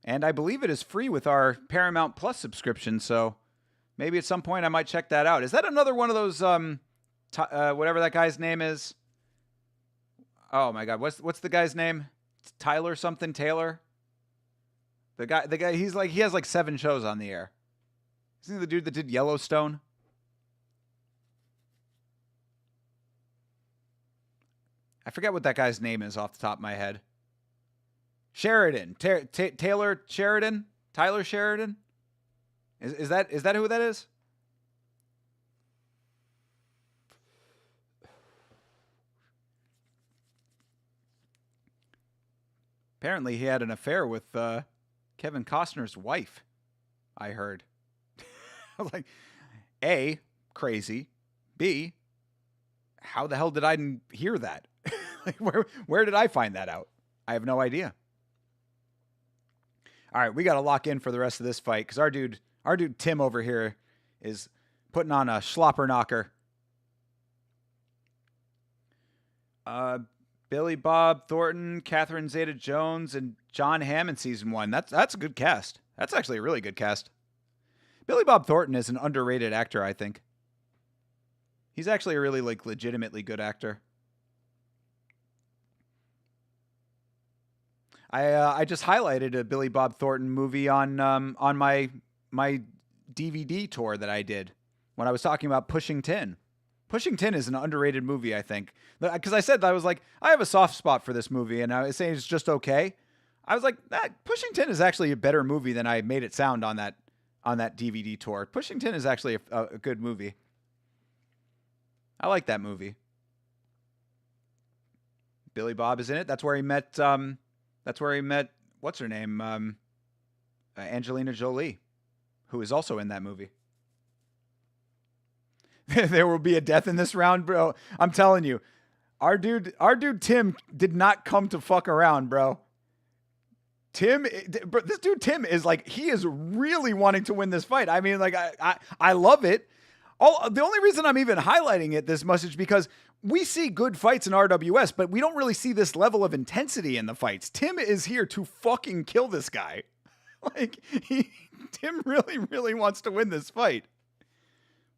And I believe it is free with our Paramount Plus subscription, so maybe at some point I might check that out. Is that another one of those whatever that guy's name is? Oh my god, what's the guy's name? Taylor? The guy he has like 7 shows on the air. Isn't he the dude that did Yellowstone? I forget what that guy's name is off the top of my head. Sheridan. Taylor Sheridan? Tyler Sheridan? Is that who that is? Apparently he had an affair with Kevin Costner's wife, I heard. I was like, A, crazy. B, how the hell did I hear that? Like, where did I find that out? I have no idea. All right, we got to lock in for the rest of this fight because our dude Tim over here is putting on a schlopper knocker. Billy Bob Thornton, Catherine Zeta-Jones, and John Hamm in season 1. That's a good cast. That's actually a really good cast. Billy Bob Thornton is an underrated actor, I think. He's actually a really legitimately good actor. I just highlighted a Billy Bob Thornton movie on my DVD tour that I did when I was talking about Pushing Tin. Pushing Tin is an underrated movie, I think. Because I said, I was like, I have a soft spot for this movie, and I was saying it's just okay. I was like, Pushing Tin is actually a better movie than I made it sound on that DVD tour. Pushing Tin is actually a good movie. I like that movie. Billy Bob is in it. That's where he met. What's her name? Angelina Jolie, who is also in that movie. There will be a death in this round, bro. I'm telling you, our dude Tim did not come to fuck around, bro. This dude Tim is like, he is really wanting to win this fight. I mean, like, I love it. The only reason I'm even highlighting it this much is because we see good fights in RWS, but we don't really see this level of intensity in the fights. Tim is here to fucking kill this guy. Like, Tim really, really wants to win this fight.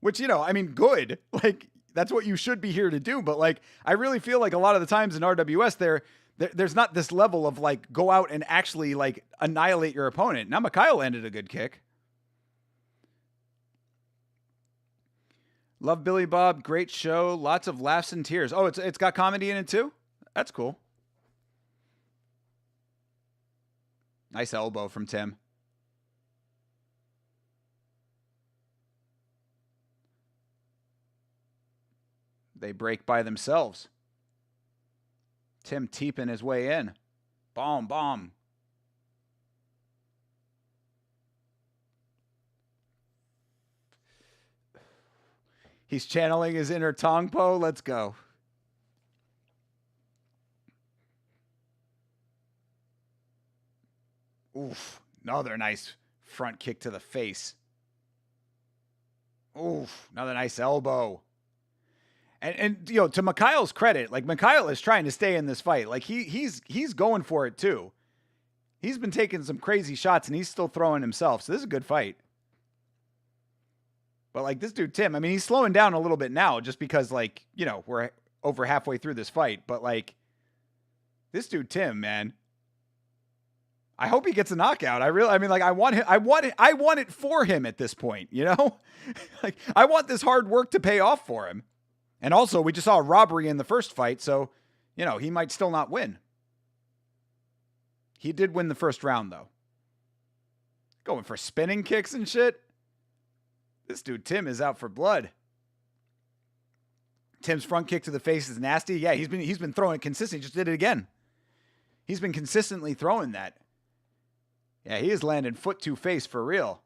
Which, I mean, good. Like, that's what you should be here to do. But, like, I really feel like a lot of the times in RWS, there's not this level of, like, go out and actually, like, annihilate your opponent. Now, Mikhail landed a good kick. Love Billy Bob. Great show. Lots of laughs and tears. Oh, it's got comedy in it, too? That's cool. Nice elbow from Tim. They break by themselves. Tim teeping his way in. Bomb. He's channeling his inner Tongpo. Let's go. Oof. Another nice front kick to the face. Oof. Another nice elbow. And to Mikhail's credit, like, Mikhail is trying to stay in this fight. Like, he's going for it too. He's been taking some crazy shots and he's still throwing himself. So this is a good fight. But, like, this dude Tim, I mean, he's slowing down a little bit now just because, like, we're over halfway through this fight. But, like, this dude Tim, man, I hope he gets a knockout. I want it for him at this point, Like, I want this hard work to pay off for him. And also, we just saw a robbery in the first fight, so, he might still not win. He did win the first round, though. Going for spinning kicks and shit. This dude, Tim, is out for blood. Tim's front kick to the face is nasty. Yeah, he's been throwing it consistently. He just did it again. He's been consistently throwing that. Yeah, he is landing foot to face for real.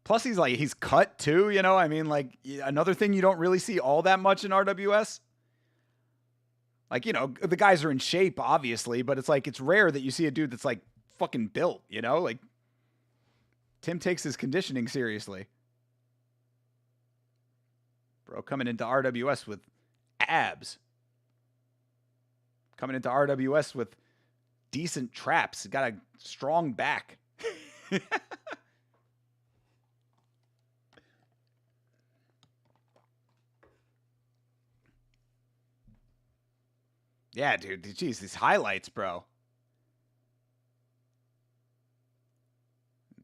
Plus, he's cut too, you know? I mean, like, another thing you don't really see all that much in RWS. Like, you know, the guys are in shape, obviously, but it's like, it's rare that you see a dude that's like fucking built, you know? Like, Tim takes his conditioning seriously. Bro, coming into RWS with abs. Coming into RWS with decent traps. Got a strong back. Yeah, dude. Jeez, these highlights, bro.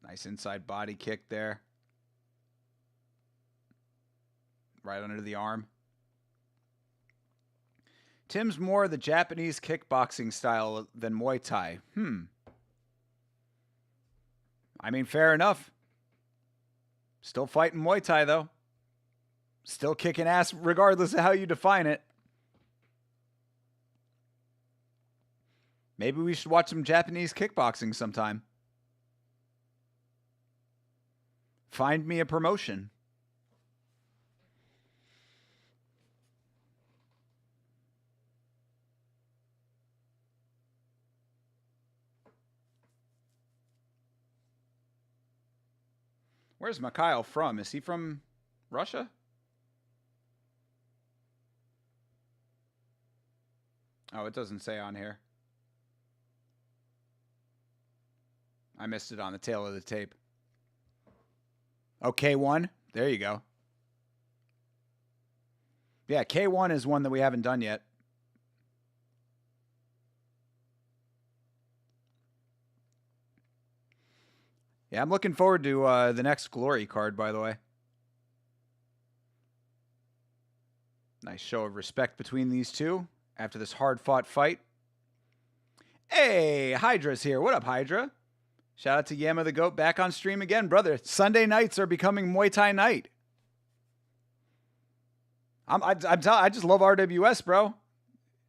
Nice inside body kick there. Right under the arm. Tim's more the Japanese kickboxing style than Muay Thai. I mean, fair enough. Still fighting Muay Thai, though. Still kicking ass regardless of how you define it. Maybe we should watch some Japanese kickboxing sometime. Find me a promotion. Where's Mikhail from? Is he from Russia? Oh, it doesn't say on here. I missed it on the tail of the tape. Oh, K1? There you go. Yeah, K1 is one that we haven't done yet. Yeah, I'm looking forward to the next Glory card, by the way. Nice show of respect between these two after this hard-fought fight. Hey, Hydra's here. What up, Hydra? Shout out to Yama the Goat, back on stream again, brother. Sunday nights are becoming Muay Thai night. I just love RWS, bro.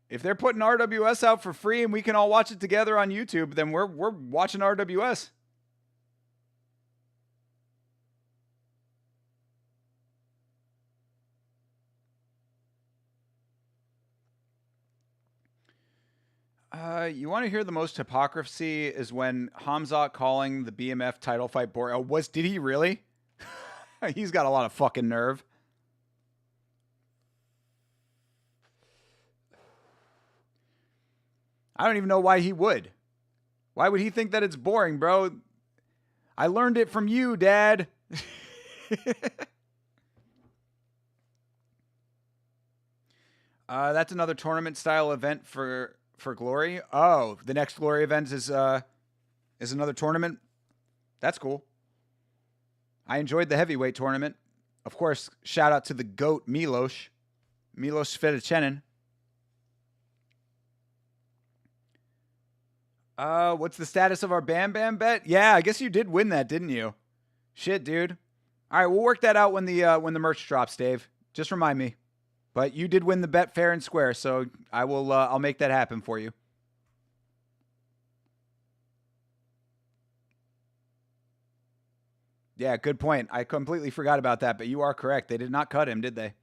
If they're putting RWS out for free and we can all watch it together on YouTube, then we're watching RWS. You want to hear the most hypocrisy is when Hamzat calling the BMF title fight boring. Oh, did he really? He's got a lot of fucking nerve. I don't even know why he would. Why would he think that it's boring, bro? I learned it from you, Dad. That's another tournament style event for Glory. Oh, the next Glory event is another tournament. That's cool. I enjoyed the heavyweight tournament. Of course, shout out to the GOAT, Milos Svetichenin. What's the status of our Bam Bam bet? Yeah, I guess you did win that, didn't you? Shit, dude. All right, we'll work that out when the merch drops, Dave. Just remind me. But you did win the bet fair and square, so I will. I'll make that happen for you. Yeah, good point. I completely forgot about that, but you are correct. They did not cut him, did they?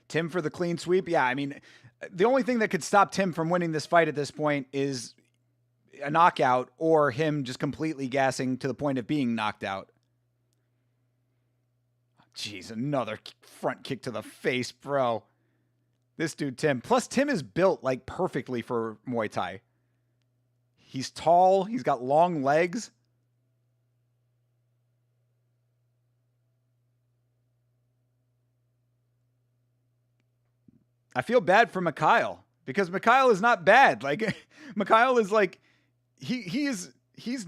Tim for the clean sweep. Yeah, I mean, the only thing that could stop Tim from winning this fight at this point is a knockout or him just completely gassing to the point of being knocked out. Jeez, another front kick to the face, bro. This dude, Tim. Plus, Tim is built like perfectly for Muay Thai. He's tall. He's got long legs. I feel bad for Mikhail because Mikhail is not bad. Like, Mikhail is like, he's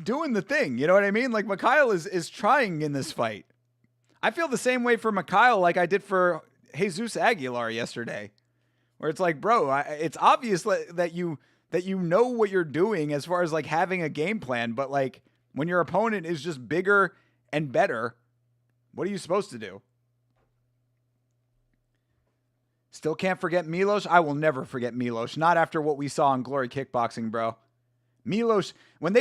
doing the thing. You know what I mean? Like, Mikhail is trying in this fight. I feel the same way for Mikhail like I did for Jesus Aguilar yesterday, where it's like, bro, it's obvious that you know what you're doing as far as like having a game plan, but like when your opponent is just bigger and better, what are you supposed to do? Still can't forget Milos. I will never forget Milos. Not after what we saw in Glory Kickboxing, bro. Milos, when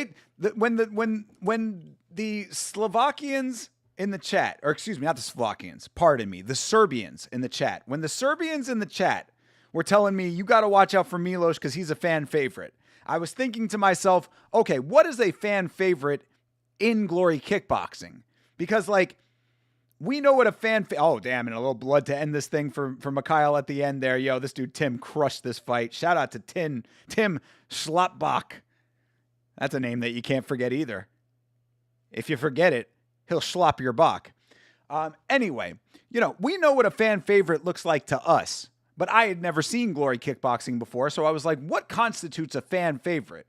the Slovakians in the chat, or excuse me, not the Slovakians, pardon me, the Serbians in the chat. When the Serbians in the chat were telling me, you got to watch out for Milos because he's a fan favorite, I was thinking to myself, okay, what is a fan favorite in Glory Kickboxing? Because, like, we know what a oh, damn, and a little blood to end this thing for Mikhail at the end there. Yo, this dude Tim crushed this fight. Shout out to Tim Schlappbach. That's a name that you can't forget either. If you forget it, he'll schlop your bach. Anyway, we know what a fan favorite looks like to us, but I had never seen Glory Kickboxing before, so I was like, what constitutes a fan favorite?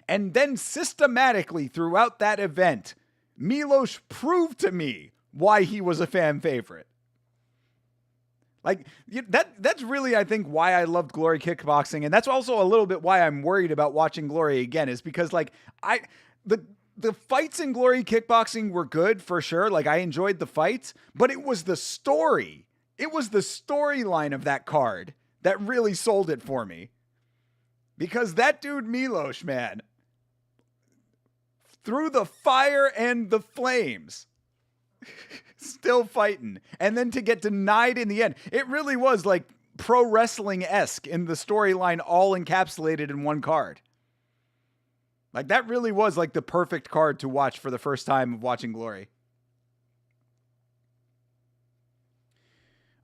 And then systematically throughout that event, Milos proved to me why he was a fan favorite. Like, that's really, I think, why I loved Glory Kickboxing. And that's also a little bit why I'm worried about watching Glory again, is because, like, the fights in Glory Kickboxing were good for sure. Like, I enjoyed the fights, but it was the story. It was the storyline of that card that really sold it for me. Because that dude Milos, man, through the fire and the flames, still fighting, and then to get denied in the end. It really was like pro wrestling-esque in the storyline, all encapsulated in one card. Like, that really was like the perfect card to watch for the first time of watching Glory.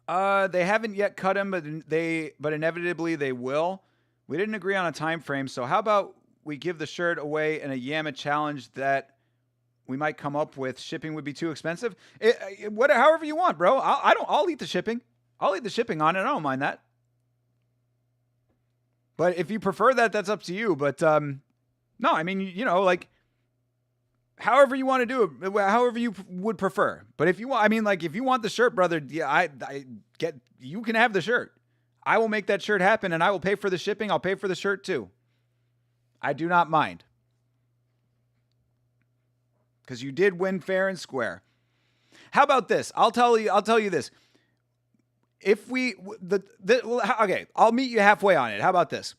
They haven't yet cut him, but inevitably they will. We didn't agree on a time frame, so how about we give the shirt away in a Yama challenge that we might come up with? Shipping would be too expensive. However you want, bro. I'll eat the shipping. I'll eat the shipping on it. I don't mind that. But if you prefer that, that's up to you. But no, I mean, like, however you want to do it, however you would prefer. But if you want, I mean, like, if you want the shirt, brother, yeah, you can have the shirt. I will make that shirt happen, and I will pay for the shipping. I'll pay for the shirt too. I do not mind. Because you did win fair and square. How about this? I'll tell you this. If okay, I'll meet you halfway on it. How about this?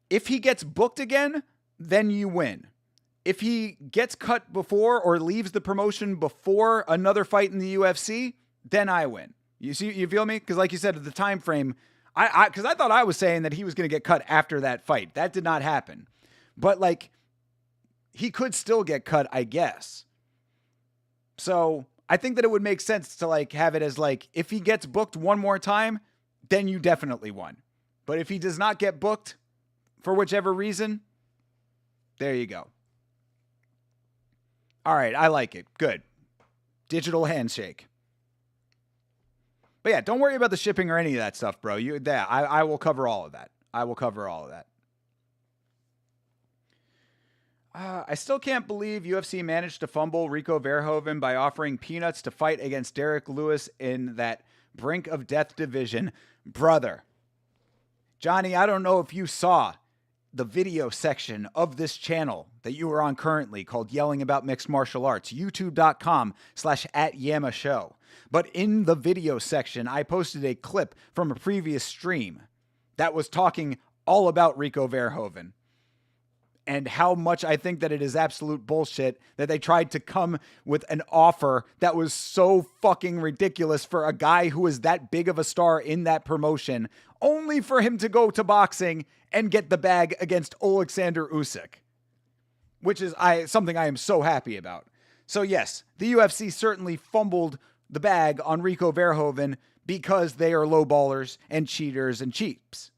If he gets booked again, then you win. If he gets cut before or leaves the promotion before another fight in the UFC, then I win. You feel me? Because like you said, the time frame, because I thought I was saying that he was going to get cut after that fight. That did not happen. But, like, he could still get cut, I guess. So I think that it would make sense to, like, have it as, like, if he gets booked one more time, then you definitely won. But if he does not get booked for whichever reason, there you go. All right, I like it. Good. Digital handshake. But yeah, don't worry about the shipping or any of that stuff, bro. I will cover all of that. I still can't believe UFC managed to fumble Rico Verhoeven by offering peanuts to fight against Derek Lewis in that brink of death division. Brother, Johnny, I don't know if you saw the video section of this channel that you are on currently called Yelling About Mixed Martial Arts, youtube.com/@YamaShow. But in the video section, I posted a clip from a previous stream that was talking all about Rico Verhoeven and how much I think that it is absolute bullshit that they tried to come with an offer that was so fucking ridiculous for a guy who is that big of a star in that promotion, only for him to go to boxing and get the bag against Alexander Usyk, which is something I am so happy about. So yes, the UFC certainly fumbled the bag on Rico Verhoeven because they are lowballers and cheaters and cheaps.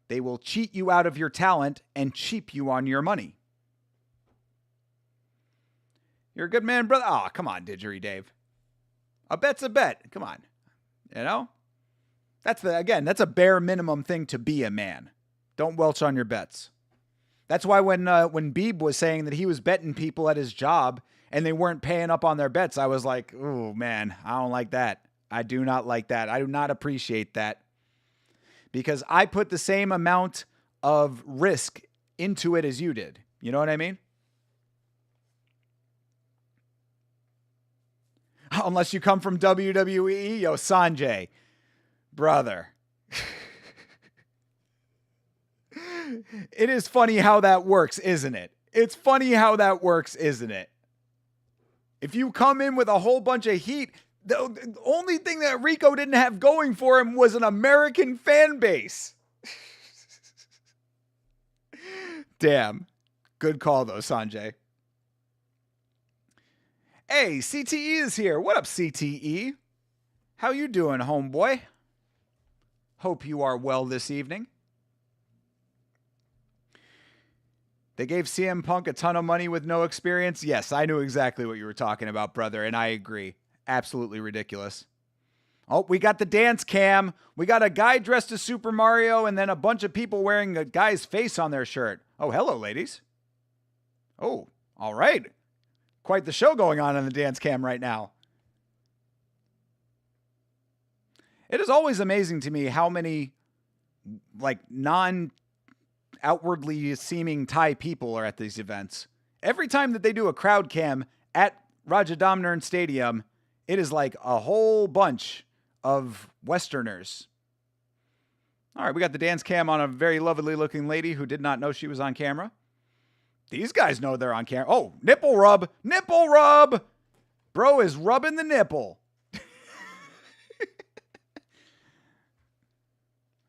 They will cheat you out of your talent and cheap you on your money. You're a good man, brother. Oh, come on, Didgeridoo Dave. A bet's a bet. Come on. You know? That's a bare minimum thing to be a man. Don't welch on your bets. That's why when Beeb was saying that he was betting people at his job and they weren't paying up on their bets, I was like, oh man, I don't like that. I do not like that. I do not appreciate that. Because I put the same amount of risk into it as you did. You know what I mean? Unless you come from WWE, yo, Sanjay, brother. It is funny how that works, isn't it? It's funny how that works, isn't it? If you come in with a whole bunch of heat, the only thing that Rico didn't have going for him was an American fan base. Damn. Good call, though, Sanjay. Hey, CTE is here. What up, CTE? How you doing, homeboy? Hope you are well this evening. They gave CM Punk a ton of money with no experience. Yes, I knew exactly what you were talking about, brother, and I agree. Absolutely ridiculous. Oh, we got the dance cam. We got a guy dressed as Super Mario and then a bunch of people wearing a guy's face on their shirt. Oh, hello, ladies. Oh, all right. Quite the show going on the dance cam right now. It is always amazing to me how many, non-outwardly seeming Thai people are at these events. Every time that they do a crowd cam at Rajadamnern Stadium, it is like a whole bunch of Westerners. All right, we got the dance cam on a very lovely looking lady who did not know she was on camera. These guys know they're on camera. Oh, nipple rub. Nipple rub. Bro is rubbing the nipple.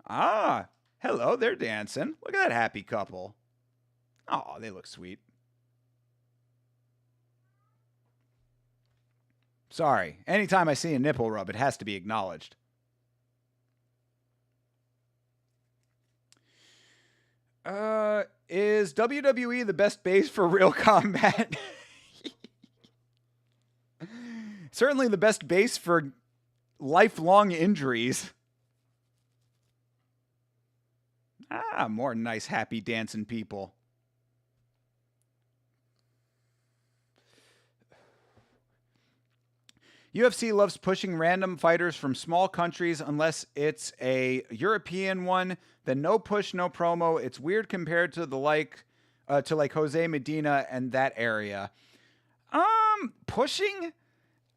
Ah, hello, they're dancing. Look at that happy couple. Oh, they look sweet. Sorry, anytime I see a nipple rub, it has to be acknowledged. Is WWE the best base for real combat? Certainly the best base for lifelong injuries. Ah, more nice, happy, dancing people. UFC loves pushing random fighters from small countries unless it's a European one. Then no push, no promo. It's weird compared to the like Jose Medina and that area. Pushing?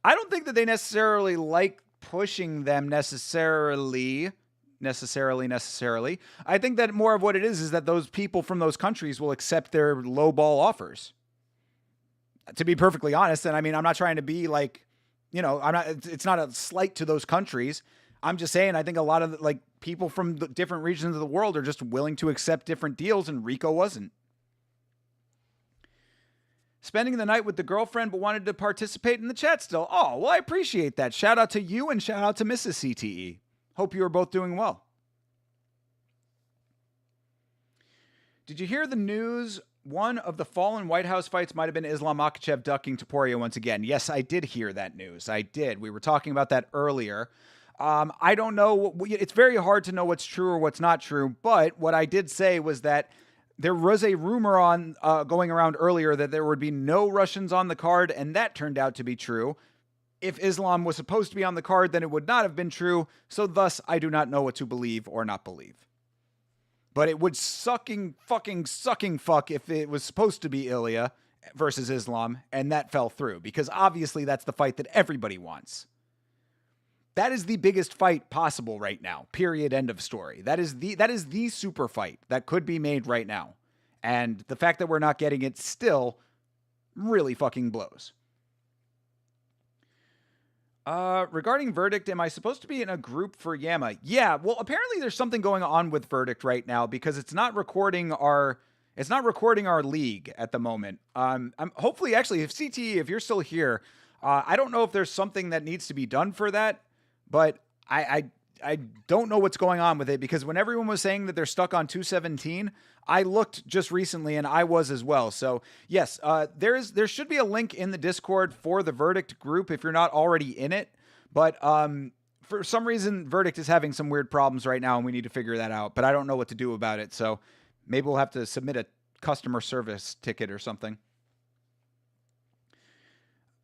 I don't think that they necessarily like pushing them necessarily. I think that more of what it is that those people from those countries will accept their low ball offers. To be perfectly honest, and I mean, I'm not trying to be like, it's not a slight to those countries. I'm just saying, I think a lot of people from the different regions of the world are just willing to accept different deals, and Rico wasn't. Spending the night with the girlfriend, but wanted to participate in the chat still. Oh, well, I appreciate that. Shout out to you and shout out to Mrs. CTE. Hope you are both doing well. Did you hear the news? One of the fallen White House fights might have been Islam Makhachev ducking Topuria once again. Yes, I did hear that news. I did. We were talking about that earlier. I don't know. It's very hard to know what's true or what's not true. But what I did say was that there was a rumor going around earlier that there would be no Russians on the card, and that turned out to be true. If Islam was supposed to be on the card, then it would not have been true. So thus, I do not know what to believe or not believe. But it would fuck if it was supposed to be Ilya versus Islam, and that fell through. Because obviously that's the fight that everybody wants. That is the biggest fight possible right now. Period. End of story. That is the super fight that could be made right now. And the fact that we're not getting it still really fucking blows. Regarding Verdict, am I supposed to be in a group for Yama? Yeah, well, apparently there's something going on with Verdict right now because it's not recording our league at the moment. I'm hopefully, actually, if CTE, if you're still here, I don't know if there's something that needs to be done for that, but I don't know what's going on with it because when everyone was saying that they're stuck on 217, I looked just recently and I was as well. So yes, there should be a link in the Discord for the Verdict group if you're not already in it. But for some reason, Verdict is having some weird problems right now and we need to figure that out. But I don't know what to do about it. So maybe we'll have to submit a customer service ticket or something.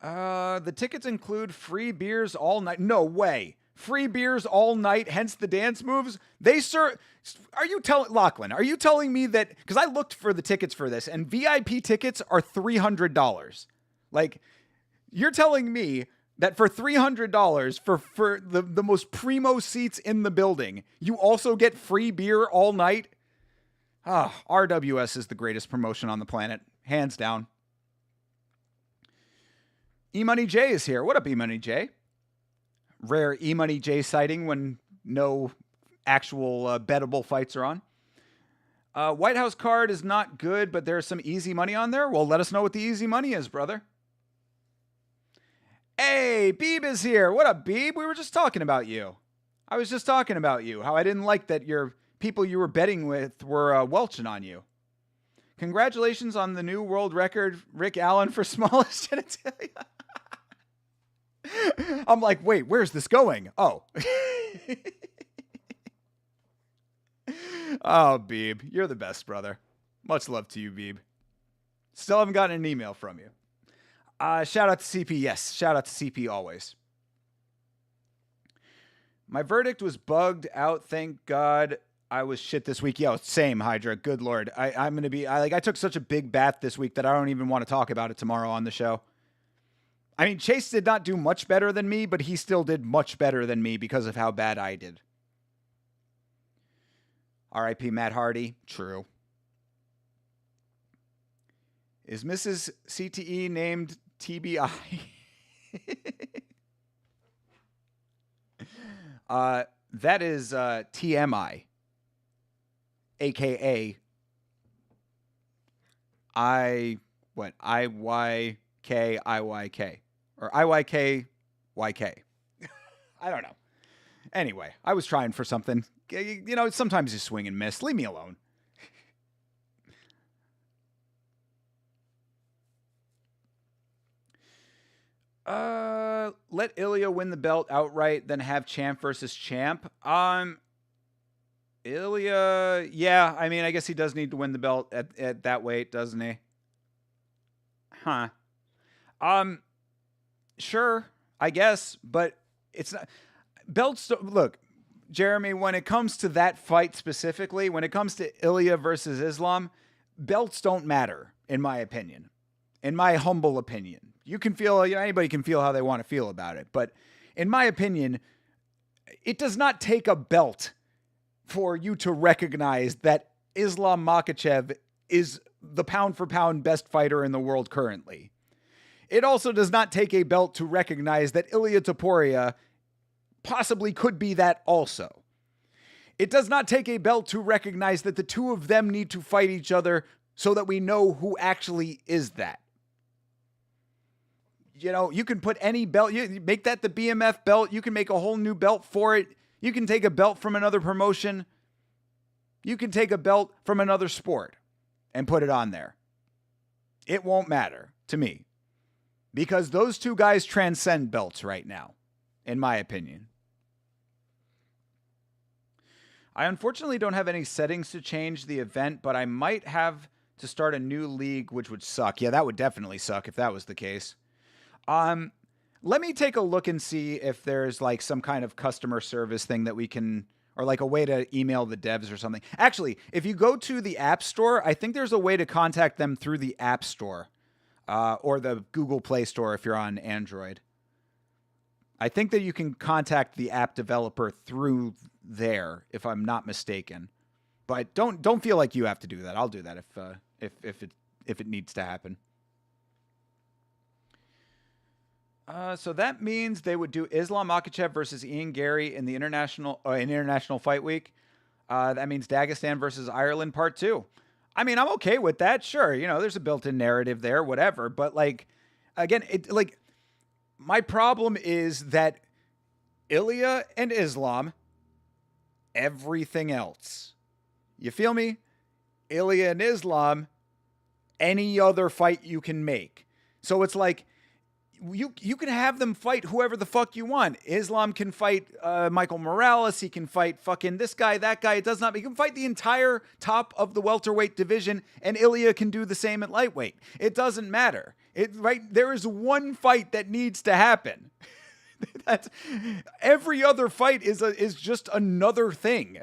The tickets include free beers all night. No way. Free beers all night, hence the dance moves. Lachlan, are you telling me that, because I looked for the tickets for this, and VIP tickets are $300. Like, you're telling me that for $300 for the most primo seats in the building, you also get free beer all night? Ah, RWS is the greatest promotion on the planet, hands down. E-Money J is here. What up, E-Money J? Rare E-Money J sighting when no actual bettable fights are on. White House card is not good, but there's some easy money on there. Well, let us know what the easy money is, brother. Hey, Beeb is here. What up, Beeb? We were just talking about you. I was just talking about you. How I didn't like that your people you were betting with were welching on you. Congratulations on the new world record, Rick Allen, for smallest genitalia. I'm like, wait, where's this going? Oh. Oh, Beeb, you're the best, brother. Much love to you, Beeb. Still haven't gotten an email from you. Shout out to CP. Yes, shout out to CP always. My verdict was bugged out. Thank God I was shit this week. Yo, same, Hydra. Good Lord. I'm going to be... I took such a big bath this week that I don't even want to talk about it tomorrow on the show. I mean, Chase did not do much better than me, but he still did much better than me because of how bad I did. R.I.P. Matt Hardy. True. Is Mrs. CTE named TBI? That is TMI. AKA IYK. Or IYKYK. I don't know. Anyway, I was trying for something. You know, sometimes you swing and miss. Leave me alone. Let Ilya win the belt outright, then have champ versus champ. Ilya, yeah, I mean, I guess he does need to win the belt at that weight, doesn't he? Huh. Sure, I guess, but it's not... Belts, look, Jeremy, when it comes to that fight specifically, when it comes to Ilya versus Islam, belts don't matter, in my opinion. In my humble opinion. You can feel, anybody can feel how they want to feel about it, but in my opinion, it does not take a belt for you to recognize that Islam Makhachev is the pound-for-pound best fighter in the world currently. It also does not take a belt to recognize that Ilia Topuria possibly could be that also. It does not take a belt to recognize that the two of them need to fight each other so that we know who actually is that. You know, you can put any belt, you make that the BMF belt, you can make a whole new belt for it. You can take a belt from another promotion. You can take a belt from another sport and put it on there. It won't matter to me because those two guys transcend belts right now, in my opinion. I unfortunately don't have any settings to change the event, but I might have to start a new league, which would suck. Yeah, that would definitely suck if that was the case. Let me take a look and see if there's like some kind of customer service thing that we can, or like a way to email the devs or something. Actually, if you go to the App Store, I think there's a way to contact them through the App Store, or the Google Play Store if you're on Android. I think that you can contact the app developer through there, if I'm not mistaken. But don't feel like you have to do that. I'll do that if it needs to happen. So that means they would do Islam Makhachev versus Ian Gary in the International Fight Week. That means Dagestan versus Ireland Part 2. I mean, I'm okay with that. Sure, you know, there's a built-in narrative there, whatever. But like, again, my problem is that Ilya and Islam, everything else. You feel me? Ilya and Islam, any other fight you can make. So it's like, you can have them fight whoever the fuck you want. Islam can fight Michael Morales. He can fight fucking this guy, that guy. It does not. He can fight the entire top of the welterweight division, and Ilya can do the same at lightweight. It doesn't matter. There is one fight that needs to happen. That's every other fight is just another thing.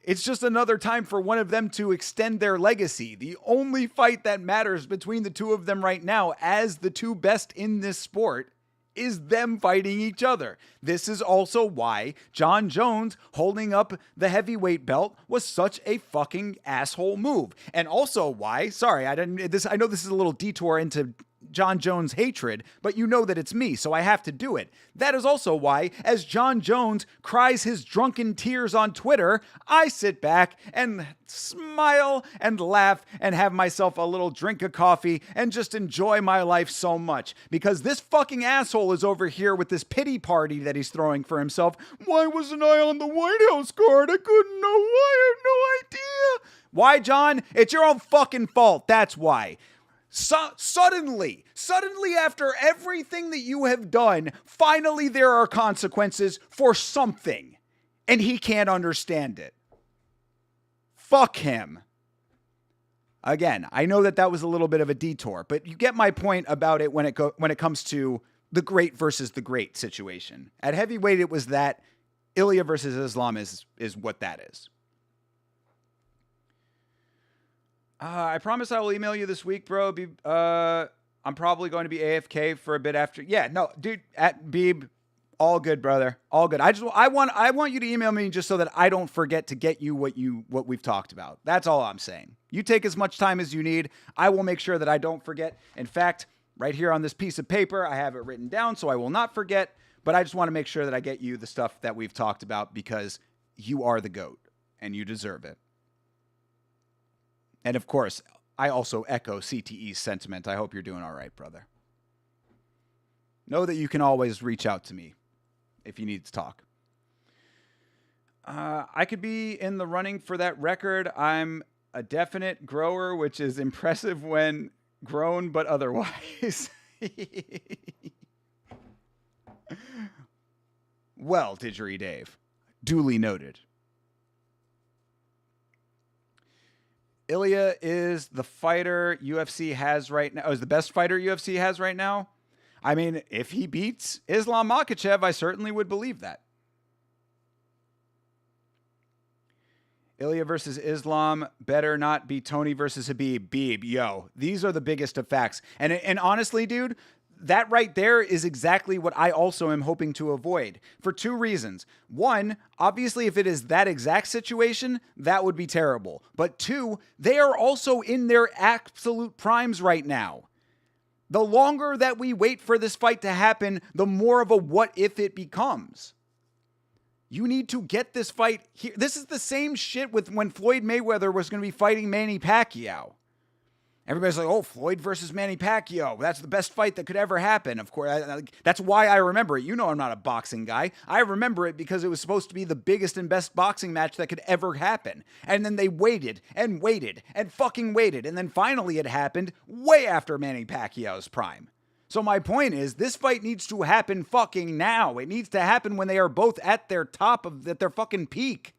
It's just another time for one of them to extend their legacy. The only fight that matters between the two of them right now, as the two best in this sport, is them fighting each other. This is also why Jon Jones holding up the heavyweight belt was such a fucking asshole move. And also why, sorry, I know this is a little detour into Jon Jones' hatred, but you know that it's me, so I have to do it. That is also why, as Jon Jones cries his drunken tears on Twitter, I sit back and smile and laugh and have myself a little drink of coffee and just enjoy my life so much. Because this fucking asshole is over here with this pity party that he's throwing for himself. Why wasn't I on the White House card? I couldn't know why. I have no idea. Why, John? It's your own fucking fault. That's why. Suddenly after everything that you have done, finally there are consequences for something. And he can't understand it. Fuck him. Again, I know that was a little bit of a detour, but you get my point about it when it comes to the great versus the great situation. At heavyweight, it was that. Ilya versus Islam is what that is. I promise I will email you this week, bro. I'm probably going to be AFK for a bit after. Yeah, no, dude, at Beeb, all good, brother. All good. I want you to email me just so that I don't forget to get you what we've talked about. That's all I'm saying. You take as much time as you need. I will make sure that I don't forget. In fact, right here on this piece of paper, I have it written down so I will not forget, but I just want to make sure that I get you the stuff that we've talked about because you are the GOAT and you deserve it. And of course, I also echo CTE's sentiment. I hope you're doing all right, brother. Know that you can always reach out to me if you need to talk. I could be in the running for that record. I'm a definite grower, which is impressive when grown, but otherwise. Well, Didgeridoo Dave, duly noted. Ilya is the fighter UFC has right now. Is the best fighter UFC has right now? I mean, if he beats Islam Makhachev, I certainly would believe that. Ilya versus Islam better not be Tony versus Habib. Beeb, yo, these are the biggest of facts. And honestly, dude, that right there is exactly what I also am hoping to avoid for two reasons. One, obviously, if it is that exact situation, that would be terrible. But two, they are also in their absolute primes right now. The longer that we wait for this fight to happen, the more of a what if it becomes. You need to get this fight here. This is the same shit with when Floyd Mayweather was going to be fighting Manny Pacquiao. Everybody's like, oh, Floyd versus Manny Pacquiao. That's the best fight that could ever happen. Of course, that's why I remember it. You know I'm not a boxing guy. I remember it because it was supposed to be the biggest and best boxing match that could ever happen. And then they waited and waited and fucking waited. And then finally it happened way after Manny Pacquiao's prime. So my point is, this fight needs to happen fucking now. It needs to happen when they are both at their top at their fucking peak.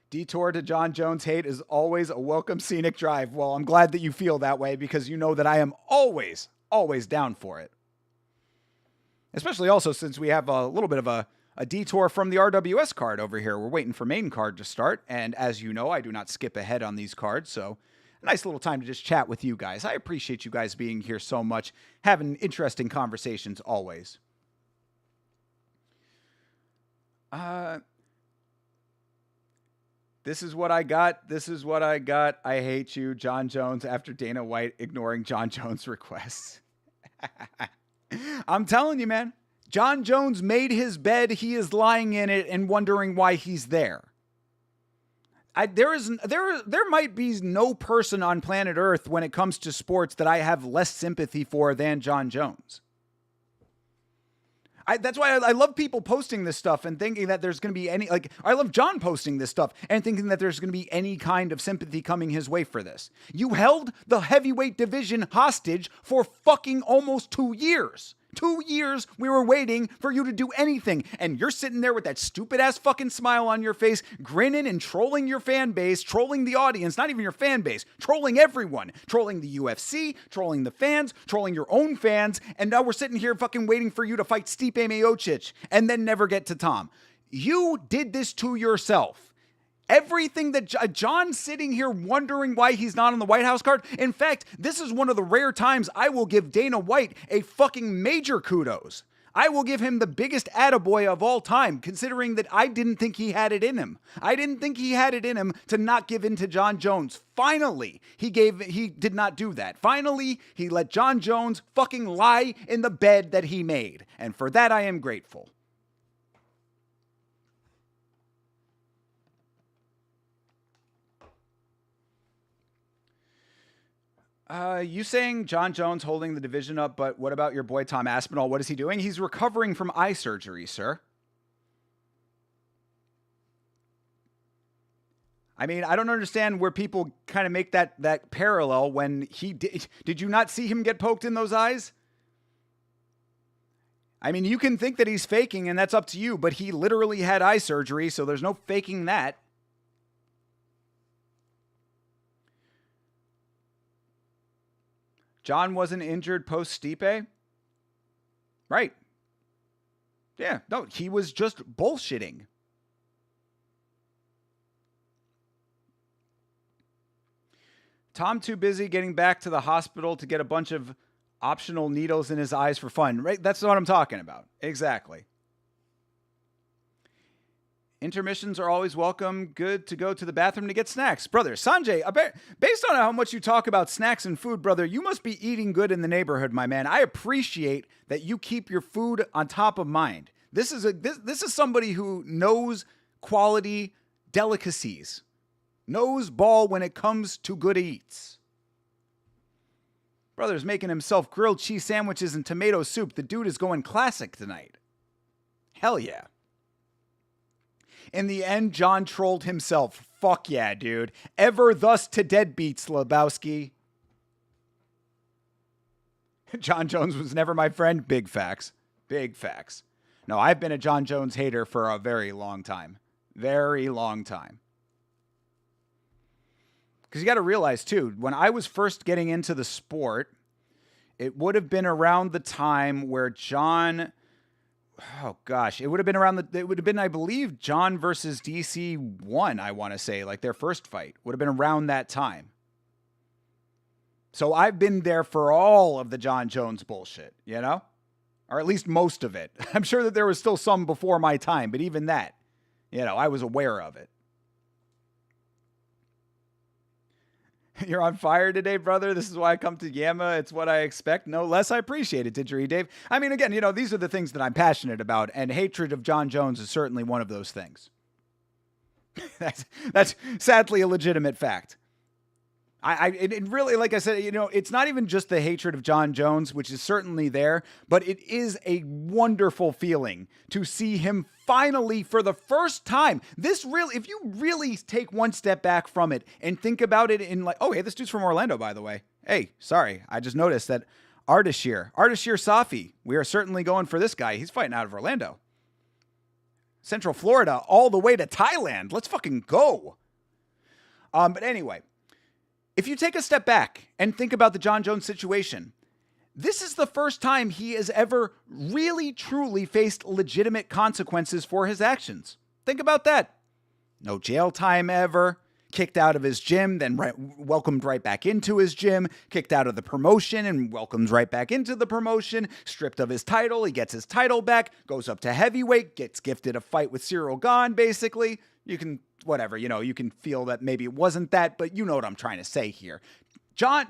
Detour to Jon Jones hate is always a welcome scenic drive. Well, I'm glad that you feel that way because you know that I am always down for it. Especially also since we have a little bit of a detour from the RWS card over here. We're waiting for main card to start. And as you know, I do not skip ahead on these cards. So a nice little time to just chat with you guys. I appreciate you guys being here so much, having interesting conversations always. This is what I got. This is what I got. I hate you, Jon Jones, after Dana White ignoring Jon Jones' requests. I'm telling you, man. Jon Jones made his bed. He is lying in it and wondering why he's there. There might be no person on planet Earth when it comes to sports that I have less sympathy for than Jon Jones. That's why I love people posting this stuff and thinking that there's going to be any, I love John posting this stuff and thinking that there's going to be any kind of sympathy coming his way for this. You held the heavyweight division hostage for fucking almost 2 years. 2 years we were waiting for you to do anything. And you're sitting there with that stupid ass fucking smile on your face, grinning and trolling your fan base, trolling the audience, not even your fan base, trolling everyone, trolling the UFC, trolling the fans, trolling your own fans. And now we're sitting here fucking waiting for you to fight Stipe Miocic and then never get to Tom. You did this to yourself. Everything that John's sitting here wondering why he's not on the White House card. In fact, this is one of the rare times I will give Dana White a fucking major kudos. I will give him the biggest attaboy of all time, considering that I didn't think he had it in him. I didn't think he had it in him to not give in to Jon Jones. Finally, he did not do that. Finally, he let Jon Jones fucking lie in the bed that he made. And for that, I am grateful. You saying Jon Jones holding the division up, but what about your boy Tom Aspinall? What is he doing? He's recovering from eye surgery, sir. I mean, I don't understand where people kind of make that parallel when he did you not see him get poked in those eyes? I mean, you can think that he's faking, and that's up to you, but he literally had eye surgery, so there's no faking that. John wasn't injured post-Stipe? Right. Yeah, no, he was just bullshitting. Tom too busy getting back to the hospital to get a bunch of optional needles in his eyes for fun. Right? That's what I'm talking about. Exactly. Intermissions are always welcome. Good to go to the bathroom to get snacks. Brother, Sanjay, based on how much you talk about snacks and food, brother, you must be eating good in the neighborhood, my man. I appreciate that you keep your food on top of mind. This is somebody who knows quality delicacies. Knows ball when it comes to good eats. Brother's making himself grilled cheese sandwiches and tomato soup. The dude is going classic tonight. Hell yeah. In the end, John trolled himself. Fuck yeah, dude. Ever thus to deadbeats, Lebowski. Jon Jones was never my friend. Big facts. Big facts. No, I've been a Jon Jones hater for a very long time. Very long time. Because you got to realize, too, when I was first getting into the sport, it would have been around the time where John... Oh, gosh. It would have been, I believe, John versus DC 1, I want to say. Like, their first fight. Would have been around that time. So I've been there for all of the Jon Jones bullshit, you know? Or at least most of it. I'm sure that there was still some before my time, but even that, you know, I was aware of it. You're on fire today, brother. This is why I come to Yama. It's what I expect. No less. I appreciate it, Didgeridoo Dave. I mean, again, you know, these are the things that I'm passionate about, and hatred of Jon Jones is certainly one of those things. That's sadly a legitimate fact. It really, like I said, you know, it's not even just the hatred of Jon Jones, which is certainly there, but it is a wonderful feeling to see him finally, for the first time, this really, if you really take one step back from it and think about it in like, oh, hey, this dude's from Orlando, by the way. Hey, sorry, I just noticed that Ardashir Safi, we are certainly going for this guy. He's fighting out of Orlando. Central Florida, all the way to Thailand. Let's fucking go. But anyway, if you take a step back and think about the Jon Jones situation, this is the first time he has ever really, truly faced legitimate consequences for his actions. Think about that. No jail time ever. Kicked out of his gym, then welcomed right back into his gym. Kicked out of the promotion and welcomed right back into the promotion. Stripped of his title. He gets his title back. Goes up to heavyweight. Gets gifted a fight with Cyril Gane, basically. You can, whatever, you know, you can feel that maybe it wasn't that, but you know what I'm trying to say here. John,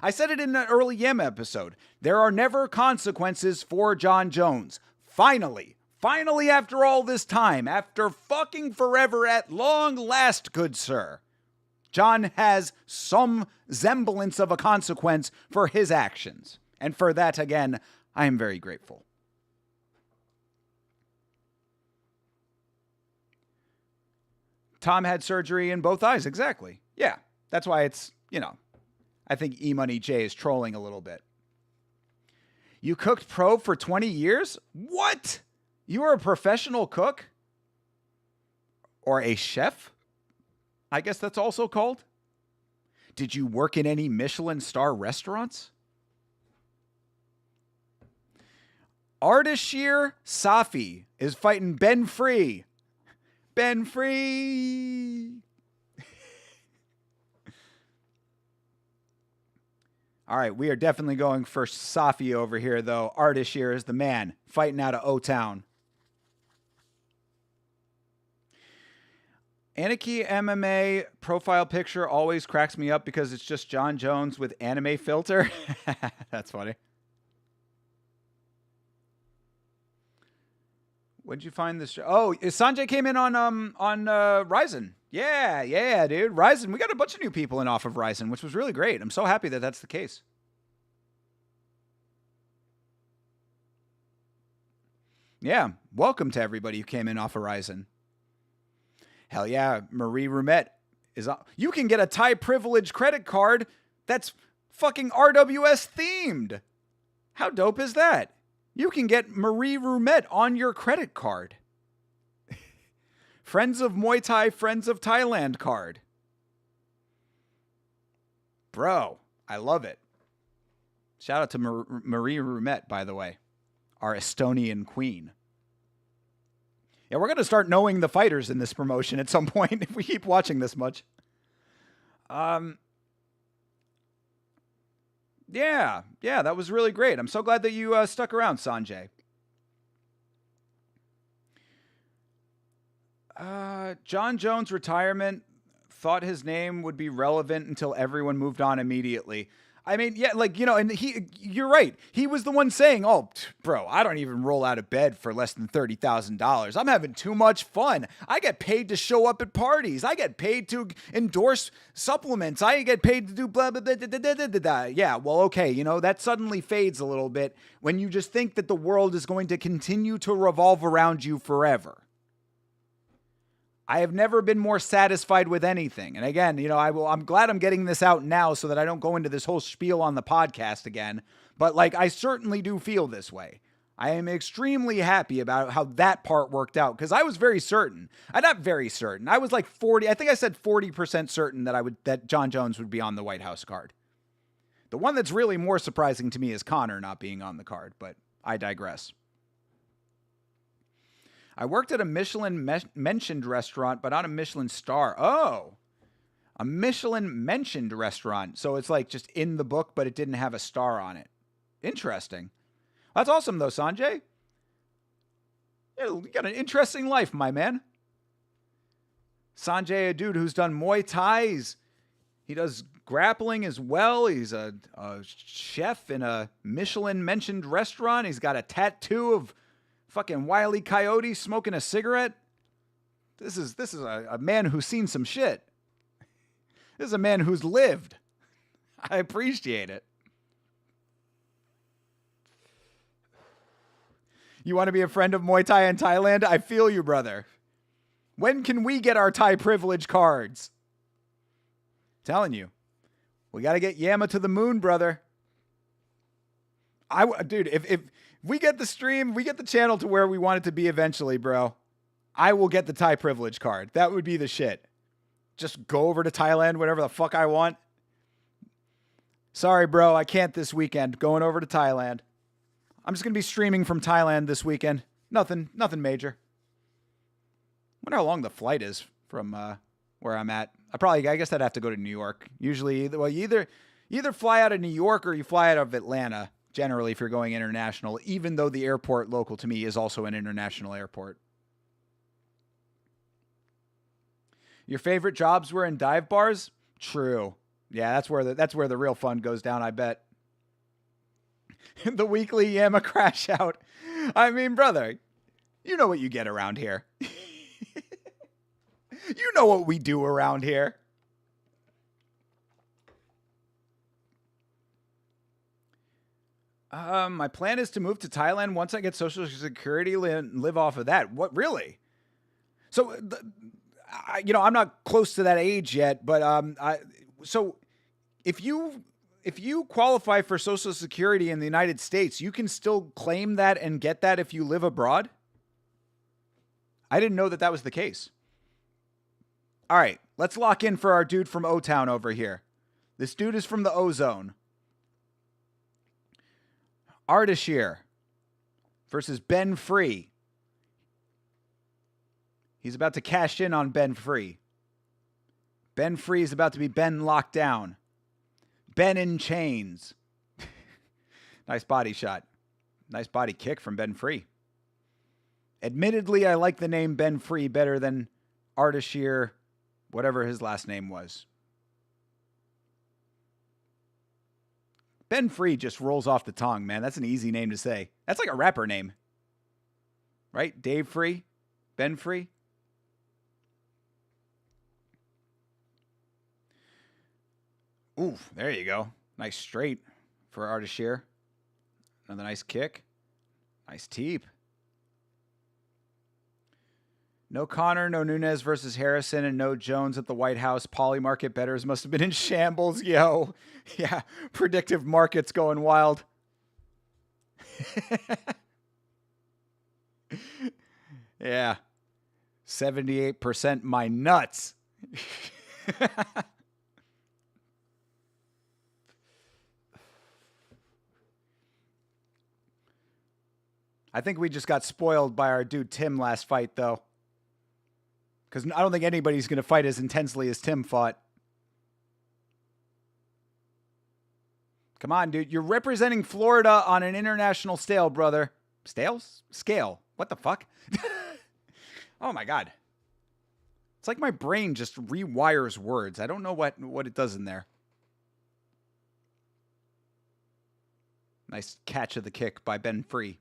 I said it in an early Yama episode. There are never consequences for Jon Jones. Finally, after all this time, after fucking forever at long last, good sir, John has some semblance of a consequence for his actions. And for that, again, I am very grateful. Tom had surgery in both eyes, exactly. Yeah, that's why it's, you know, I think E-Money J is trolling a little bit. You cooked pro for 20 years? What? You were a professional cook? Or a chef? I guess that's also called. Did you work in any Michelin star restaurants? Ardashir Safi is fighting Ben Free. Ben Free. All right, we are definitely going for Safi over here, though. Ardashir is the man, fighting out of O-Town. Anarchy MMA profile picture always cracks me up because it's just John Jones with anime filter. That's funny. When'd you find this show? Oh, Sanjay came in on Ryzen. Yeah, dude. Ryzen. We got a bunch of new people in off of Ryzen, which was really great. I'm so happy that that's the case. Yeah, welcome to everybody who came in off of Ryzen. Hell yeah, Marie Rumet is on. You can get a Thai privilege credit card that's fucking RWS themed. How dope is that? You can get Marie Rumet on your credit card. Friends of Muay Thai, Friends of Thailand card. Bro, I love it. Shout out to Marie Rumet, by the way, our Estonian queen. Yeah, we're going to start knowing the fighters in this promotion at some point if we keep watching this much. Yeah, that was really great. I'm so glad that you stuck around, Sanjay. John Jones' retirement, thought his name would be relevant until everyone moved on immediately. I mean, yeah, like, you know, and you're right. He was the one saying, oh, bro, I don't even roll out of bed for less than $30,000. I'm having too much fun. I get paid to show up at parties. I get paid to endorse supplements. I get paid to do blah, blah, blah, blah, blah, blah, blah. Yeah, well, okay, you know, that suddenly fades a little bit when you just think that the world is going to continue to revolve around you forever. I have never been more satisfied with anything. And again, you know, I'm glad I'm getting this out now so that I don't go into this whole spiel on the podcast again. But like, I certainly do feel this way. I am extremely happy about how that part worked out because I was very certain. Not very certain. I was like 40. I think I said 40% certain that John Jones would be on the White House card. The one that's really more surprising to me is Connor not being on the card, but I digress. I worked at a Michelin mentioned restaurant, but not a Michelin star. Oh, a Michelin mentioned restaurant. So it's like just in the book, but it didn't have a star on it. Interesting. That's awesome, though, Sanjay. You got an interesting life, my man. Sanjay, a dude who's done Muay Thai. He does grappling as well. He's a chef in a Michelin mentioned restaurant. He's got a tattoo of fucking Wile E. Coyote smoking a cigarette. This is a man who's seen some shit. This is a man who's lived. I appreciate it. You want to be a friend of Muay Thai in Thailand? I feel you, brother. When can we get our Thai privilege cards? Telling you. We got to get Yama to the moon, brother. Dude, if we get the stream, we get the channel to where we want it to be eventually, bro, I will get the Thai privilege card. That would be the shit. Just go over to Thailand, whatever the fuck I want. Sorry, bro, I can't this weekend. Going over to Thailand. I'm just going to be streaming from Thailand this weekend. Nothing major. Wonder how long the flight is from where I'm at. I guess I'd have to go to New York. Usually, you either fly out of New York or you fly out of Atlanta. Generally, if you're going international, even though the airport local to me is also an international airport. Your favorite jobs were in dive bars? True. Yeah, that's where the real fun goes down, I bet. The weekly Yama crash out. I mean, brother, you know what you get around here. You know what we do around here. My plan is to move to Thailand once I get Social Security and live off of that. What, really? So, I'm not close to that age yet, but so if you qualify for Social Security in the United States, you can still claim that and get that if you live abroad? I didn't know that was the case. All right, let's lock in for our dude from O-Town over here. This dude is from the O-Zone. Ardashir versus Ben Free. He's about to cash in on Ben Free. Ben Free is about to be Ben locked down. Ben in chains. Nice body shot. Nice body kick from Ben Free. Admittedly, I like the name Ben Free better than Ardashir, whatever his last name was. Ben Free just rolls off the tongue, man. That's an easy name to say. That's like a rapper name. Right? Dave Free? Ben Free? Ooh, there you go. Nice straight for Ardashir. Another nice kick. Nice teep. No Connor, no Nunes versus Harrison, and no Jones at the White House. Poly market bettors must have been in shambles, yo. Yeah, predictive markets going wild. Yeah. 78% my nuts. I think we just got spoiled by our dude Tim last fight, though. Because I don't think anybody's going to fight as intensely as Tim fought. Come on, dude. You're representing Florida on an international scale, brother. Scale? What the fuck? Oh, my God. It's like my brain just rewires words. I don't know what it does in there. Nice catch of the kick by Ben Free.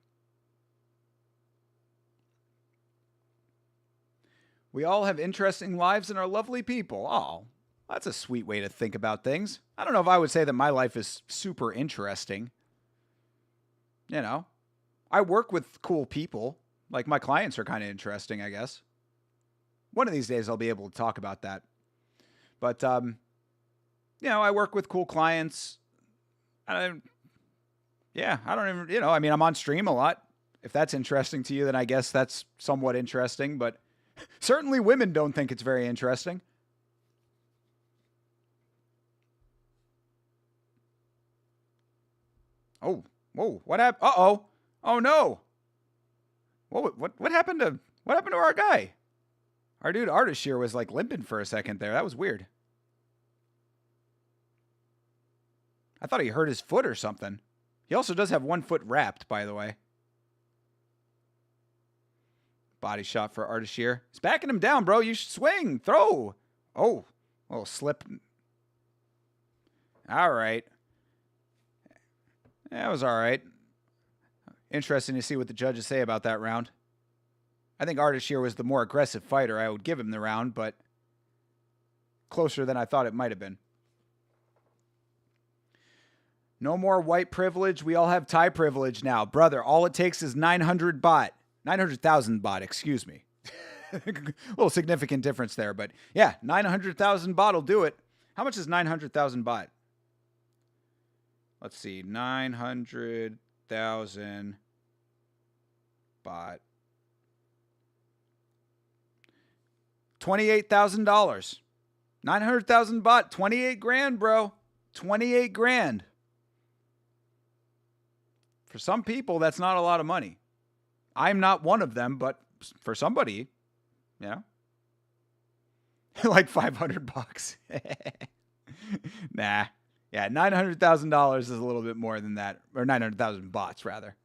We all have interesting lives and are lovely people. Oh, that's a sweet way to think about things. I don't know if I would say that my life is super interesting. You know, I work with cool people. Like, my clients are kind of interesting, I guess. One of these days I'll be able to talk about that. But, you know, I work with cool clients. I don't even, I mean, I'm on stream a lot. If that's interesting to you, then I guess that's somewhat interesting, but certainly women don't think it's very interesting. Oh, whoa, what happened? Uh-oh. Oh, no. What happened to our guy? Our dude Ardashir was like limping for a second there. That was weird. I thought he hurt his foot or something. He also does have one foot wrapped, by the way. Body shot for Ardashir. He's backing him down, bro. You should swing. Throw. Oh, little slip. All right. That was all right. Interesting to see what the judges say about that round. I think Ardashir was the more aggressive fighter. I would give him the round, but closer than I thought it might have been. No more white privilege. We all have Thai privilege now. Brother, all it takes is 900 baht. 900,000 baht, excuse me. A little significant difference there, but yeah, 900,000 baht will do it. How much is 900,000 baht? Let's see, 900,000 baht. $28,000. 900,000 baht, 28 grand, bro. 28 grand. For some people, that's not a lot of money. I'm not one of them, but for somebody, yeah. Like 500 bucks. Nah. Yeah, $900,000 is a little bit more than that. Or 900,000 bahts, rather.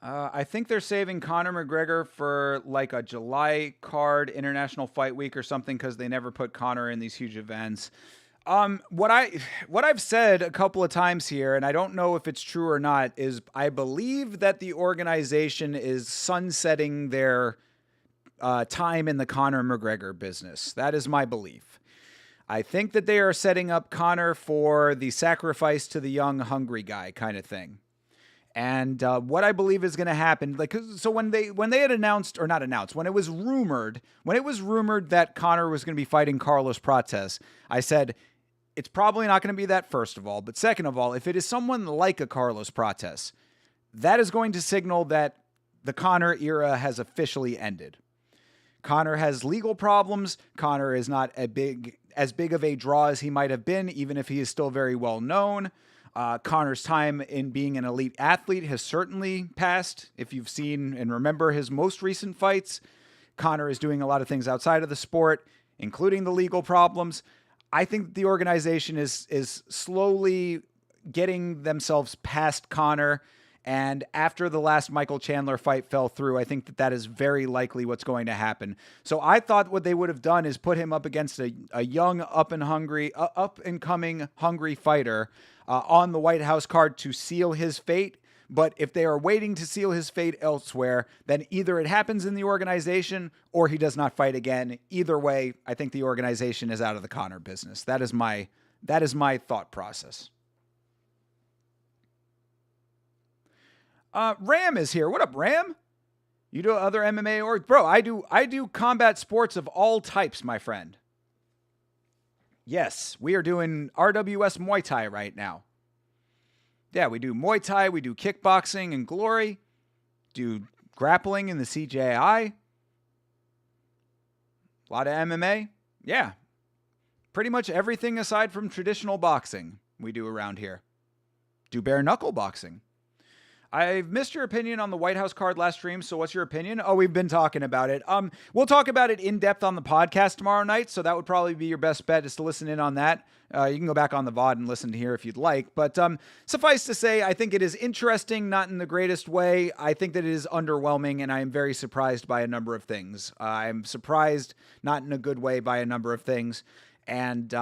I think they're saving Conor McGregor for like a July card, International Fight Week or something, because they never put Conor in these huge events. What I've said a couple of times here, and I don't know if it's true or not, is I believe that the organization is sunsetting their time in the Conor McGregor business. That is my belief. I think that they are setting up Conor for the sacrifice to the young, hungry guy kind of thing. And what I believe is going to happen, like, so when they had announced, or not announced, when it was rumored that Conor was going to be fighting Carlos Prates, I said, it's probably not going to be that, first of all. But second of all, if it is someone like a Carlos Prates, that is going to signal that the Conor era has officially ended. Conor has legal problems. Conor is not as big of a draw as he might have been, even if he is still very well known. Conor's time in being an elite athlete has certainly passed. If you've seen and remember his most recent fights, Conor is doing a lot of things outside of the sport, including the legal problems. I think the organization is slowly getting themselves past Conor. And after the last Michael Chandler fight fell through, I think that is very likely what's going to happen. So I thought what they would have done is put him up against a young, up and coming hungry fighter on the White House card to seal his fate. But if they are waiting to seal his fate elsewhere, then either it happens in the organization or he does not fight again. Either way, I think the organization is out of the Conor business. That is my thought process. Ram is here. What up, Ram? You do other MMA or bro? I do combat sports of all types, my friend. Yes, we are doing RWS Muay Thai right now. Yeah, we do Muay Thai, we do kickboxing and glory, do grappling in the CJI, a lot of MMA. Yeah, pretty much everything aside from traditional boxing we do around here. Do bare knuckle boxing. I've missed your opinion on the White House card last stream, so what's your opinion? Oh, we've been talking about it. We'll talk about it in depth on the podcast tomorrow night, so that would probably be your best bet is to listen in on that. You can go back on the VOD and listen to here if you'd like. But suffice to say, I think it is interesting, not in the greatest way. I think that it is underwhelming, and I am very surprised by a number of things. I'm surprised, not in a good way, by a number of things. And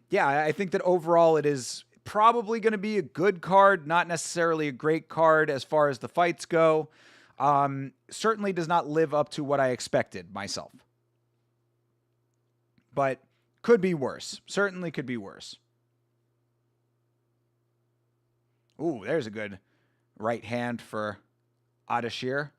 yeah, I think that overall it is probably going to be a good card, not necessarily a great card as far as the fights go. Certainly does not live up to what I expected myself. But could be worse. Certainly could be worse. Ooh, there's a good right hand for Ardashir.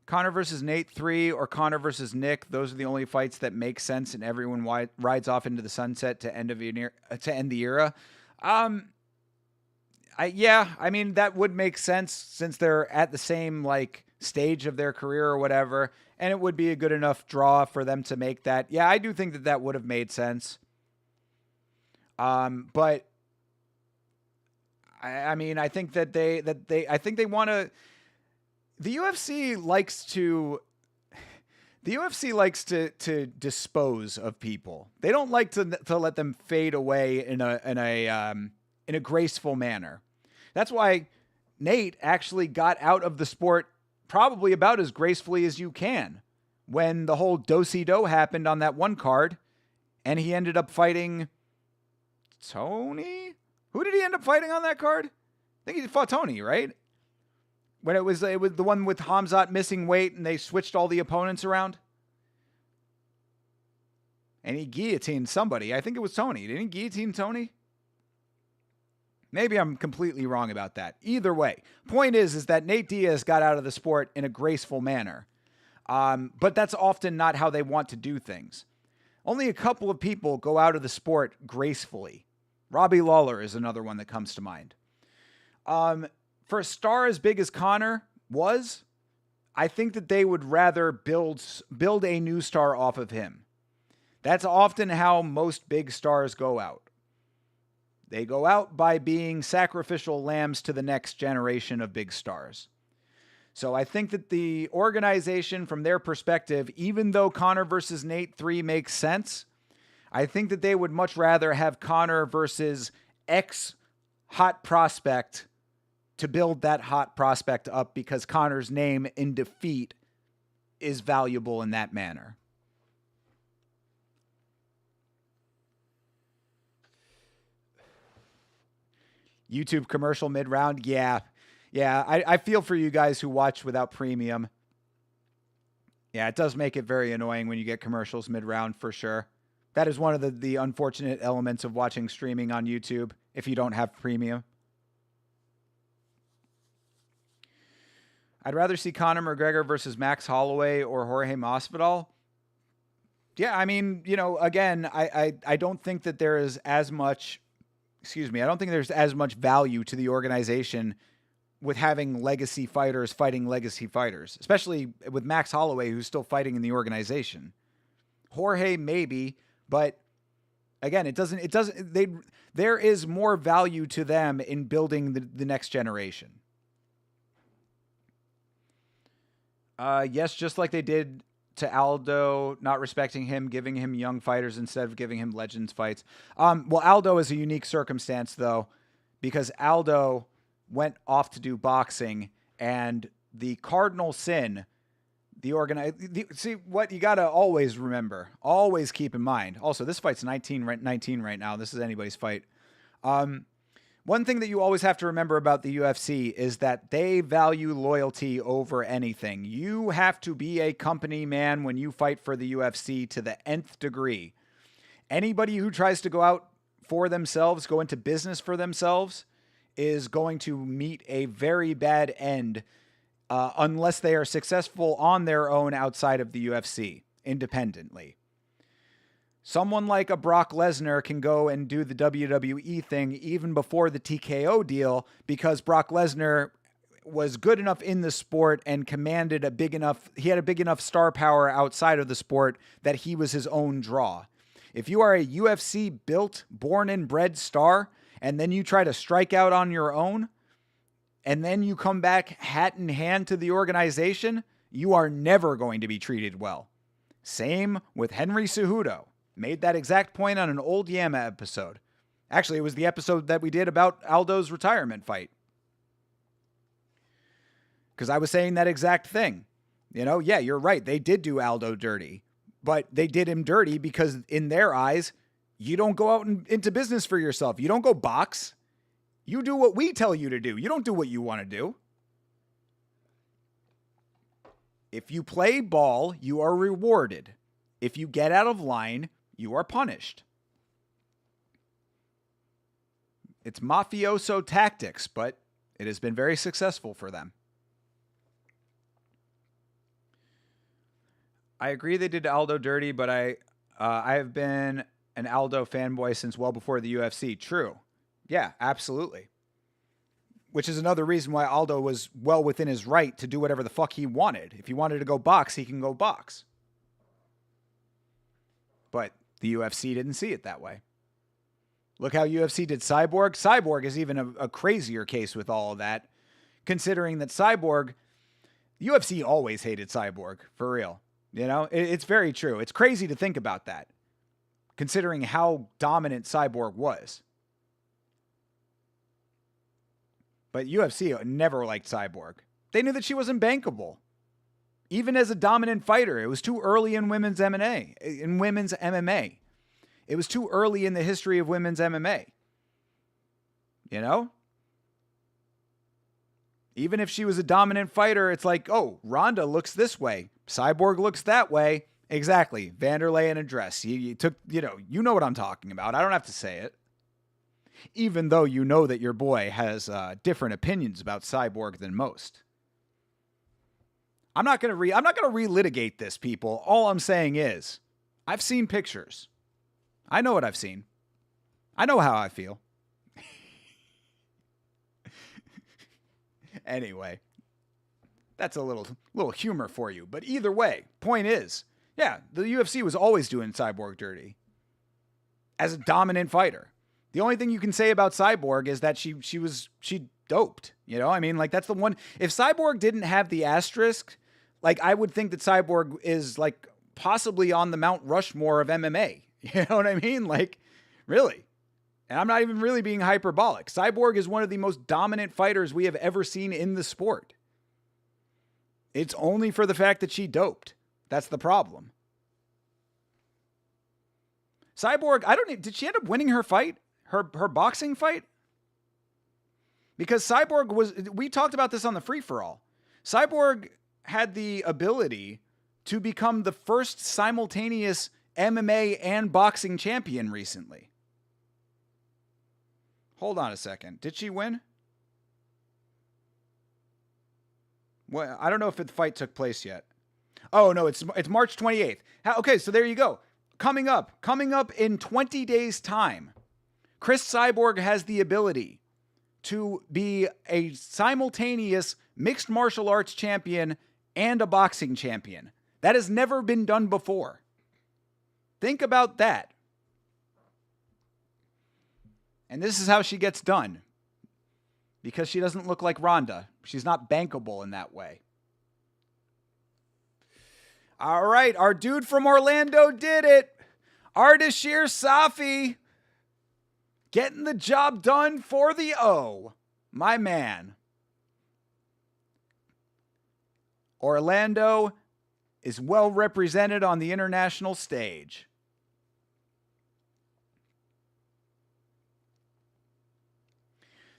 Conor versus Nate 3 or Conor versus Nick. Those are the only fights that make sense, and everyone rides off into the sunset to end the era. I mean, that would make sense since they're at the same stage of their career or whatever, and it would be a good enough draw for them to make that. Yeah, I do think that would have made sense. But I mean, I think that they want to. The UFC likes to dispose of people. They don't like to let them fade away in a graceful manner. That's why Nate actually got out of the sport probably about as gracefully as you can when the whole do-si-do happened on that one card, and he ended up fighting Tony. Who did he end up fighting on that card? I think he fought Tony, right? When it was the one with Hamzat missing weight and they switched all the opponents around. And he guillotined somebody. I think it was Tony. Didn't he guillotine Tony? Maybe I'm completely wrong about that. Either way, point is that Nate Diaz got out of the sport in a graceful manner. But that's often not how they want to do things. Only a couple of people go out of the sport gracefully. Robbie Lawler is another one that comes to mind. For a star as big as Conor was, I think that they would rather build a new star off of him. That's often how most big stars go out. They go out by being sacrificial lambs to the next generation of big stars. So I think that the organization, from their perspective, even though Conor versus Nate 3 makes sense, I think that they would much rather have Conor versus X hot prospect to build that hot prospect up, because Conor's name in defeat is valuable in that manner. YouTube commercial mid-round? Yeah. I feel for you guys who watch without premium. Yeah, it does make it very annoying when you get commercials mid-round, for sure. That is one of the unfortunate elements of watching streaming on YouTube if you don't have premium. I'd rather see Conor McGregor versus Max Holloway or Jorge Masvidal. Yeah, I mean, again, I don't think that there is as much, I don't think there's as much value to the organization with having legacy fighters fighting legacy fighters, especially with Max Holloway, who's still fighting in the organization. Jorge, maybe, but again, there is more value to them in building the next generation. Yes, just like they did to Aldo, not respecting him, giving him young fighters instead of giving him legends fights. Well, Aldo is a unique circumstance, though, because Aldo went off to do boxing, and the cardinal sin, see, what you got to always remember, always keep in mind. Also, this fight's 19 right now. This is anybody's fight. One thing that you always have to remember about the UFC is that they value loyalty over anything. You have to be a company man when you fight for the UFC to the nth degree. Anybody who tries to go out for themselves, go into business for themselves, is going to meet a very bad end unless they are successful on their own outside of the UFC, independently. Someone like a Brock Lesnar can go and do the WWE thing even before the TKO deal because Brock Lesnar was good enough in the sport and commanded he had a big enough star power outside of the sport that he was his own draw. If you are a UFC built, born and bred star, and then you try to strike out on your own, and then you come back hat in hand to the organization, you are never going to be treated well. Same with Henry Cejudo. Made that exact point on an old Yama episode. Actually, it was the episode that we did about Aldo's retirement fight. Because I was saying that exact thing. Yeah, you're right. They did do Aldo dirty. But they did him dirty because in their eyes, you don't go out into business for yourself. You don't go box. You do what we tell you to do. You don't do what you want to do. If you play ball, you are rewarded. If you get out of line, you are punished. It's mafioso tactics, but it has been very successful for them. I agree they did Aldo dirty, but I have been an Aldo fanboy since well before the UFC. True. Yeah, absolutely. Which is another reason why Aldo was well within his right to do whatever the fuck he wanted. If he wanted to go box, he can go box. But the UFC didn't see it that way. Look how UFC did Cyborg. Cyborg is even a crazier case with all of that, considering that Cyborg, UFC always hated Cyborg, for real. It's very true. It's crazy to think about that, considering how dominant Cyborg was. But UFC never liked Cyborg. They knew that she wasn't bankable. Even as a dominant fighter, it was too early in women's MMA. It was too early in the history of women's MMA. Even if she was a dominant fighter, it's like, oh, Ronda looks this way. Cyborg looks that way. Exactly. Vanderlei in a dress. You know what I'm talking about. I don't have to say it. Even though you know that your boy has different opinions about Cyborg than most. I'm not going to relitigate this, people. All I'm saying is, I've seen pictures. I know what I've seen. I know how I feel. Anyway, that's a little humor for you. But either way, point is, yeah, the UFC was always doing Cyborg dirty as a dominant fighter. The only thing you can say about Cyborg is that she doped. That's the one. If Cyborg didn't have the asterisk, I would think that Cyborg is possibly on the Mount Rushmore of MMA. You know what I mean? Really. And I'm not even really being hyperbolic. Cyborg is one of the most dominant fighters we have ever seen in the sport. It's only for the fact that she doped. That's the problem. Cyborg, did she end up winning her fight? Her boxing fight? Because Cyborg we talked about this on the free-for-all. Cyborg had the ability to become the first simultaneous MMA and boxing champion recently. Hold on a second. Did she win? Well, I don't know if the fight took place yet. Oh, no, it's March 28th. Okay, so there you go. Coming up in 20 days' time, Chris Cyborg has the ability to be a simultaneous mixed martial arts champion and a boxing champion. That has never been done before. Think about that. And this is how she gets done. Because she doesn't look like Ronda. She's not bankable in that way. All right, our dude from Orlando did it. Ardashir Safi getting the job done for the O. My man. Orlando is well represented on the international stage.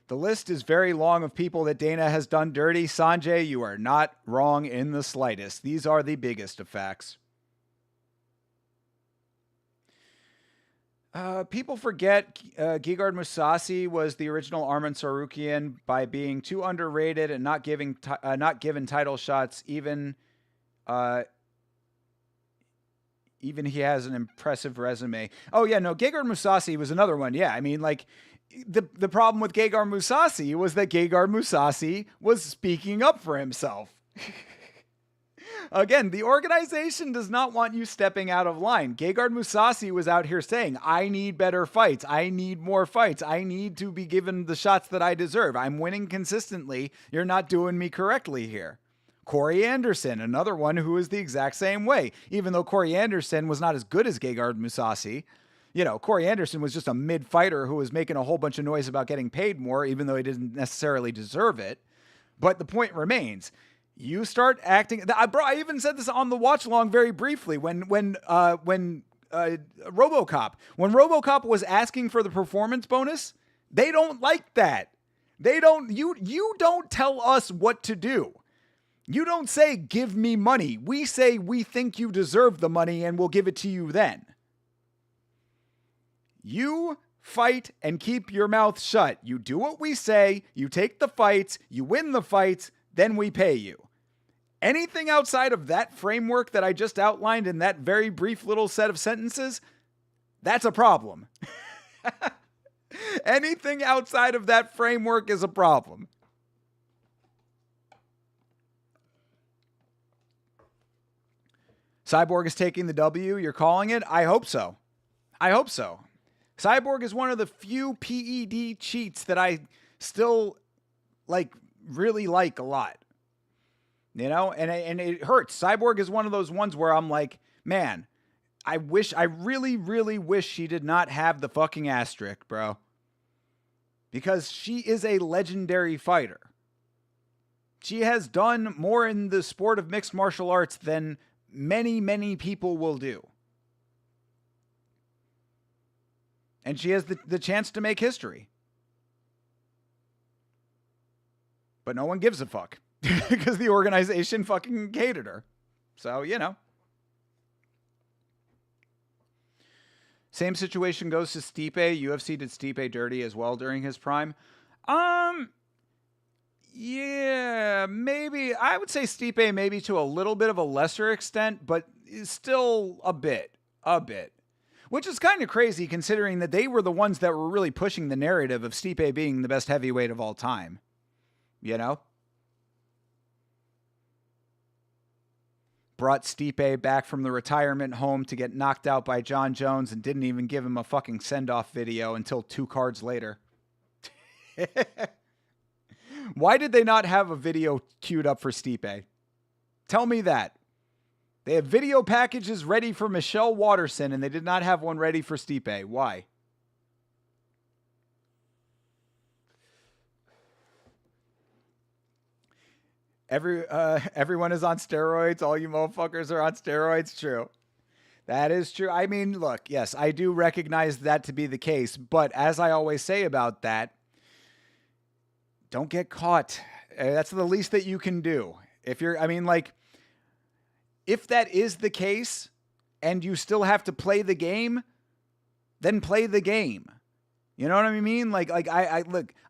The list is very long of people that Dana has done dirty. Sanjay, you are not wrong in the slightest. These are the biggest of facts. People forget Gegard Mousasi was the original Arman Sarukian by being too underrated and not given title shots. Even he has an impressive resume. Oh yeah, no, Gegard Mousasi was another one. Yeah, I mean, like, the problem with Gegard Mousasi was that Gegard Mousasi was speaking up for himself. Again, the organization does not want you stepping out of line. Gegard Mousasi was out here saying, I need better fights. I need more fights. I need to be given the shots that I deserve. I'm winning consistently. You're not doing me correctly here. Corey Anderson, another one who is the exact same way. Even though Corey Anderson was not as good as Gegard Mousasi, you know, Corey Anderson was just a mid-fighter who was making a whole bunch of noise about getting paid more, even though he didn't necessarily deserve it. But the point remains, you start acting. I even said this on the watch along very briefly when RoboCop was asking for the performance bonus. They don't like that. They don't. You don't tell us what to do. You don't say give me money. We say we think you deserve the money and we'll give it to you then. You fight and keep your mouth shut. You do what we say, you take the fights, you win the fights, then we pay you. Anything outside of that framework that I just outlined in that very brief little set of sentences, that's a problem. Anything outside of that framework is a problem. Cyborg is taking the W. You're calling it? I hope so. I hope so. Cyborg is one of the few PED cheats that I still really like a lot. You know, and it hurts. Cyborg is one of those ones where I'm like, man, I really, really wish she did not have the fucking asterisk, bro. Because she is a legendary fighter. She has done more in the sport of mixed martial arts than many, many people will do. And she has the chance to make history. But no one gives a fuck. Because the organization fucking hated her. So, you know. Same situation goes to Stipe. UFC did Stipe dirty as well during his prime. Yeah, maybe. I would say Stipe maybe to a little bit of a lesser extent, but still a bit. Which is kind of crazy considering that they were the ones that were really pushing the narrative of Stipe being the best heavyweight of all time. You know? Brought Stipe back from the retirement home to get knocked out by John Jones and didn't even give him a fucking send-off video until 2 cards later. Why did they not have a video queued up for Stipe? Tell me that. They have video packages ready for Michelle Waterson, and they did not have one ready for Stipe. Why? Everyone is on steroids. All you motherfuckers are on steroids. True. That is true. I mean, look, yes, I do recognize that to be the case. But as I always say about that, don't get caught. That's the least that you can do. If that is the case and you still have to play the game, then play the game. You know what I mean?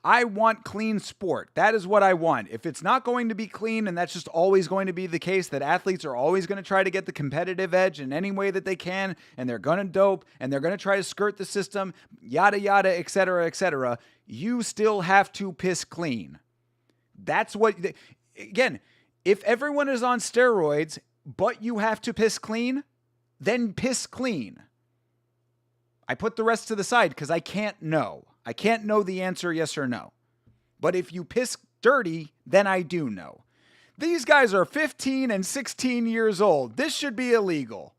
I want clean sport. That is what I want. If it's not going to be clean, and that's just always going to be the case, that athletes are always going to try to get the competitive edge in any way that they can, and they're going to dope, and they're going to try to skirt the system, yada, yada, et cetera, you still have to piss clean. That's what, again, if everyone is on steroids, but you have to piss clean, then piss clean. I put the rest to the side because I can't know. I can't know the answer, yes or no. But if you piss dirty, then I do know. These guys are 15 and 16 years old. This should be illegal.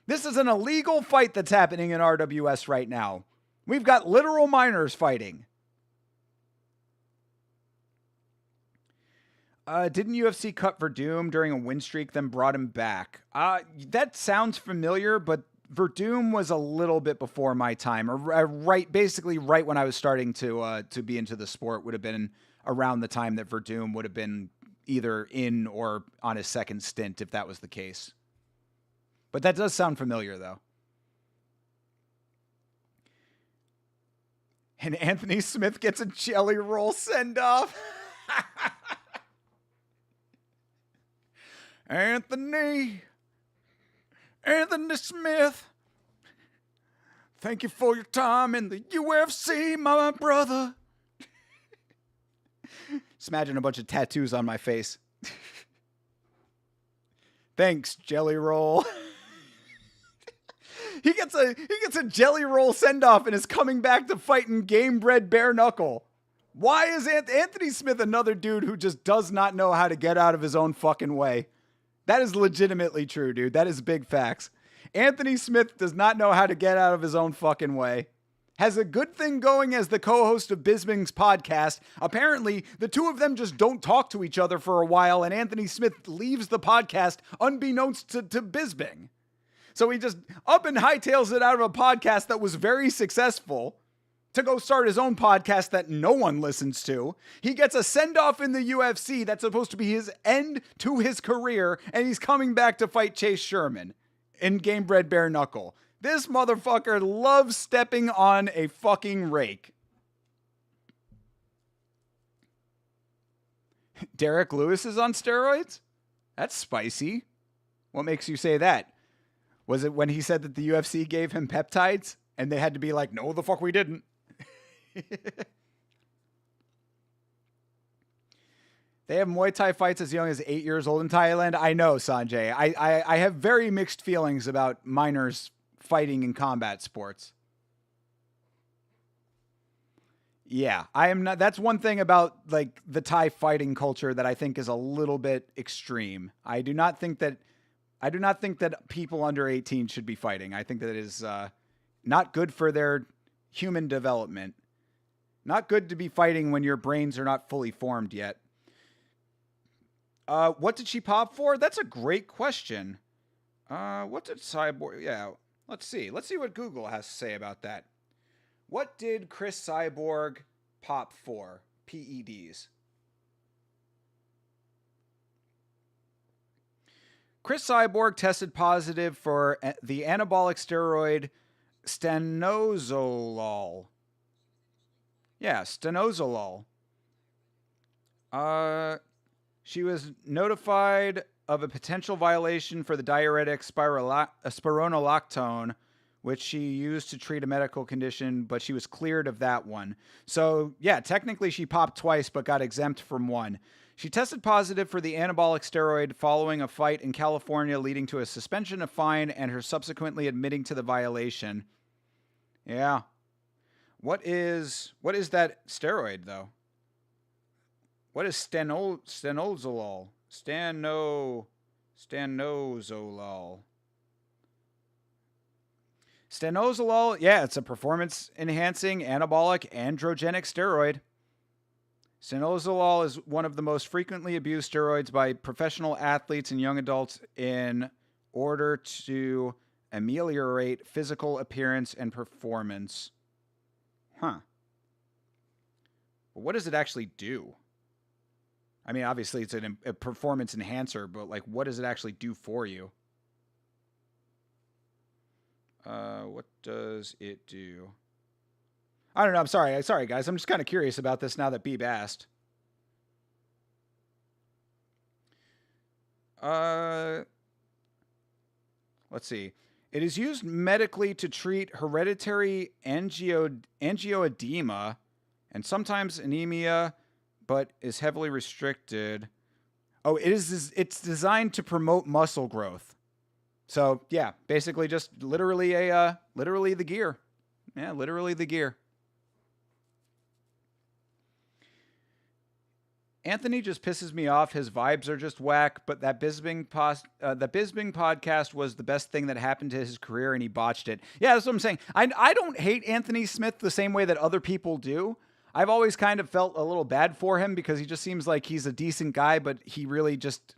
This is an illegal fight that's happening in RWS right now. We've got literal minors fighting. Didn't UFC cut Verdum during a win streak, then brought him back? That sounds familiar, but Verdum was a little bit before my time, or basically right when I was starting to be into the sport. Would have been around the time that Verdum would have been either in or on his second stint, if that was the case. But that does sound familiar, though. And Anthony Smith gets a jelly roll send-off. Anthony Smith, thank you for your time in the UFC, my brother. Just imagine a bunch of tattoos on my face. Thanks, jelly roll. He gets a jelly roll send-off and is coming back to fighting game-bred bare knuckle. Why is Anthony Smith another dude who just does not know how to get out of his own fucking way? That is legitimately true, dude. That is big facts. Anthony Smith does not know how to get out of his own fucking way. Has a good thing going as the co-host of Bisping's podcast. Apparently, the two of them just don't talk to each other for a while, and Anthony Smith leaves the podcast unbeknownst to Bisping. So he just up and hightails it out of a podcast that was very successful to go start his own podcast that no one listens to. He gets a send-off in the UFC that's supposed to be his end to his career, and he's coming back to fight Chase Sherman in game-bred bare knuckle. This motherfucker loves stepping on a fucking rake. Derek Lewis is on steroids? That's spicy. What makes you say that? Was it when he said that the UFC gave him peptides and they had to be like, no, the fuck we didn't? They have Muay Thai fights as young as 8 years old in Thailand. I know, Sanjay. I have very mixed feelings about minors fighting in combat sports. Yeah, I am not. That's one thing about like the Thai fighting culture that I think is a little bit extreme. I do not think that people under 18 should be fighting. I think that it is not good for their human development. Not good to be fighting when your brains are not fully formed yet. What did she pop for? That's a great question. What did Cyborg... Yeah, let's see. Let's see what Google has to say about that. What did Chris Cyborg pop for? PEDs. Chris Cyborg tested positive for the anabolic steroid stanozolol. Yeah, stanozolol. She was notified of a potential violation for the diuretic spironolactone, which she used to treat a medical condition, but she was cleared of that one. So, yeah, technically she popped twice, but got exempt from one. She tested positive for the anabolic steroid following a fight in California, leading to a suspension, a fine, and her subsequently admitting to the violation. Yeah. What is that steroid, though? What is stanozolol? Stanozolol. Stanozolol, yeah, it's a performance-enhancing anabolic androgenic steroid. Stanozolol is one of the most frequently abused steroids by professional athletes and young adults in order to ameliorate physical appearance and performance. Huh. But what does it actually do? I mean, obviously it's a performance enhancer, but like, what does it actually do for you? What does it do? I don't know. I'm sorry. Sorry, guys. I'm just kind of curious about this now that Beeb asked. Let's see. It is used medically to treat hereditary angioedema and sometimes anemia, but is heavily restricted. Oh, it's designed to promote muscle growth. So yeah, basically just literally literally the gear. Yeah, literally the gear. Anthony just pisses me off. His vibes are just whack. But that Bisbing podcast was the best thing that happened to his career, and he botched it. Yeah, that's what I'm saying. I don't hate Anthony Smith the same way that other people do. I've always kind of felt a little bad for him because he just seems like he's a decent guy, but he really just,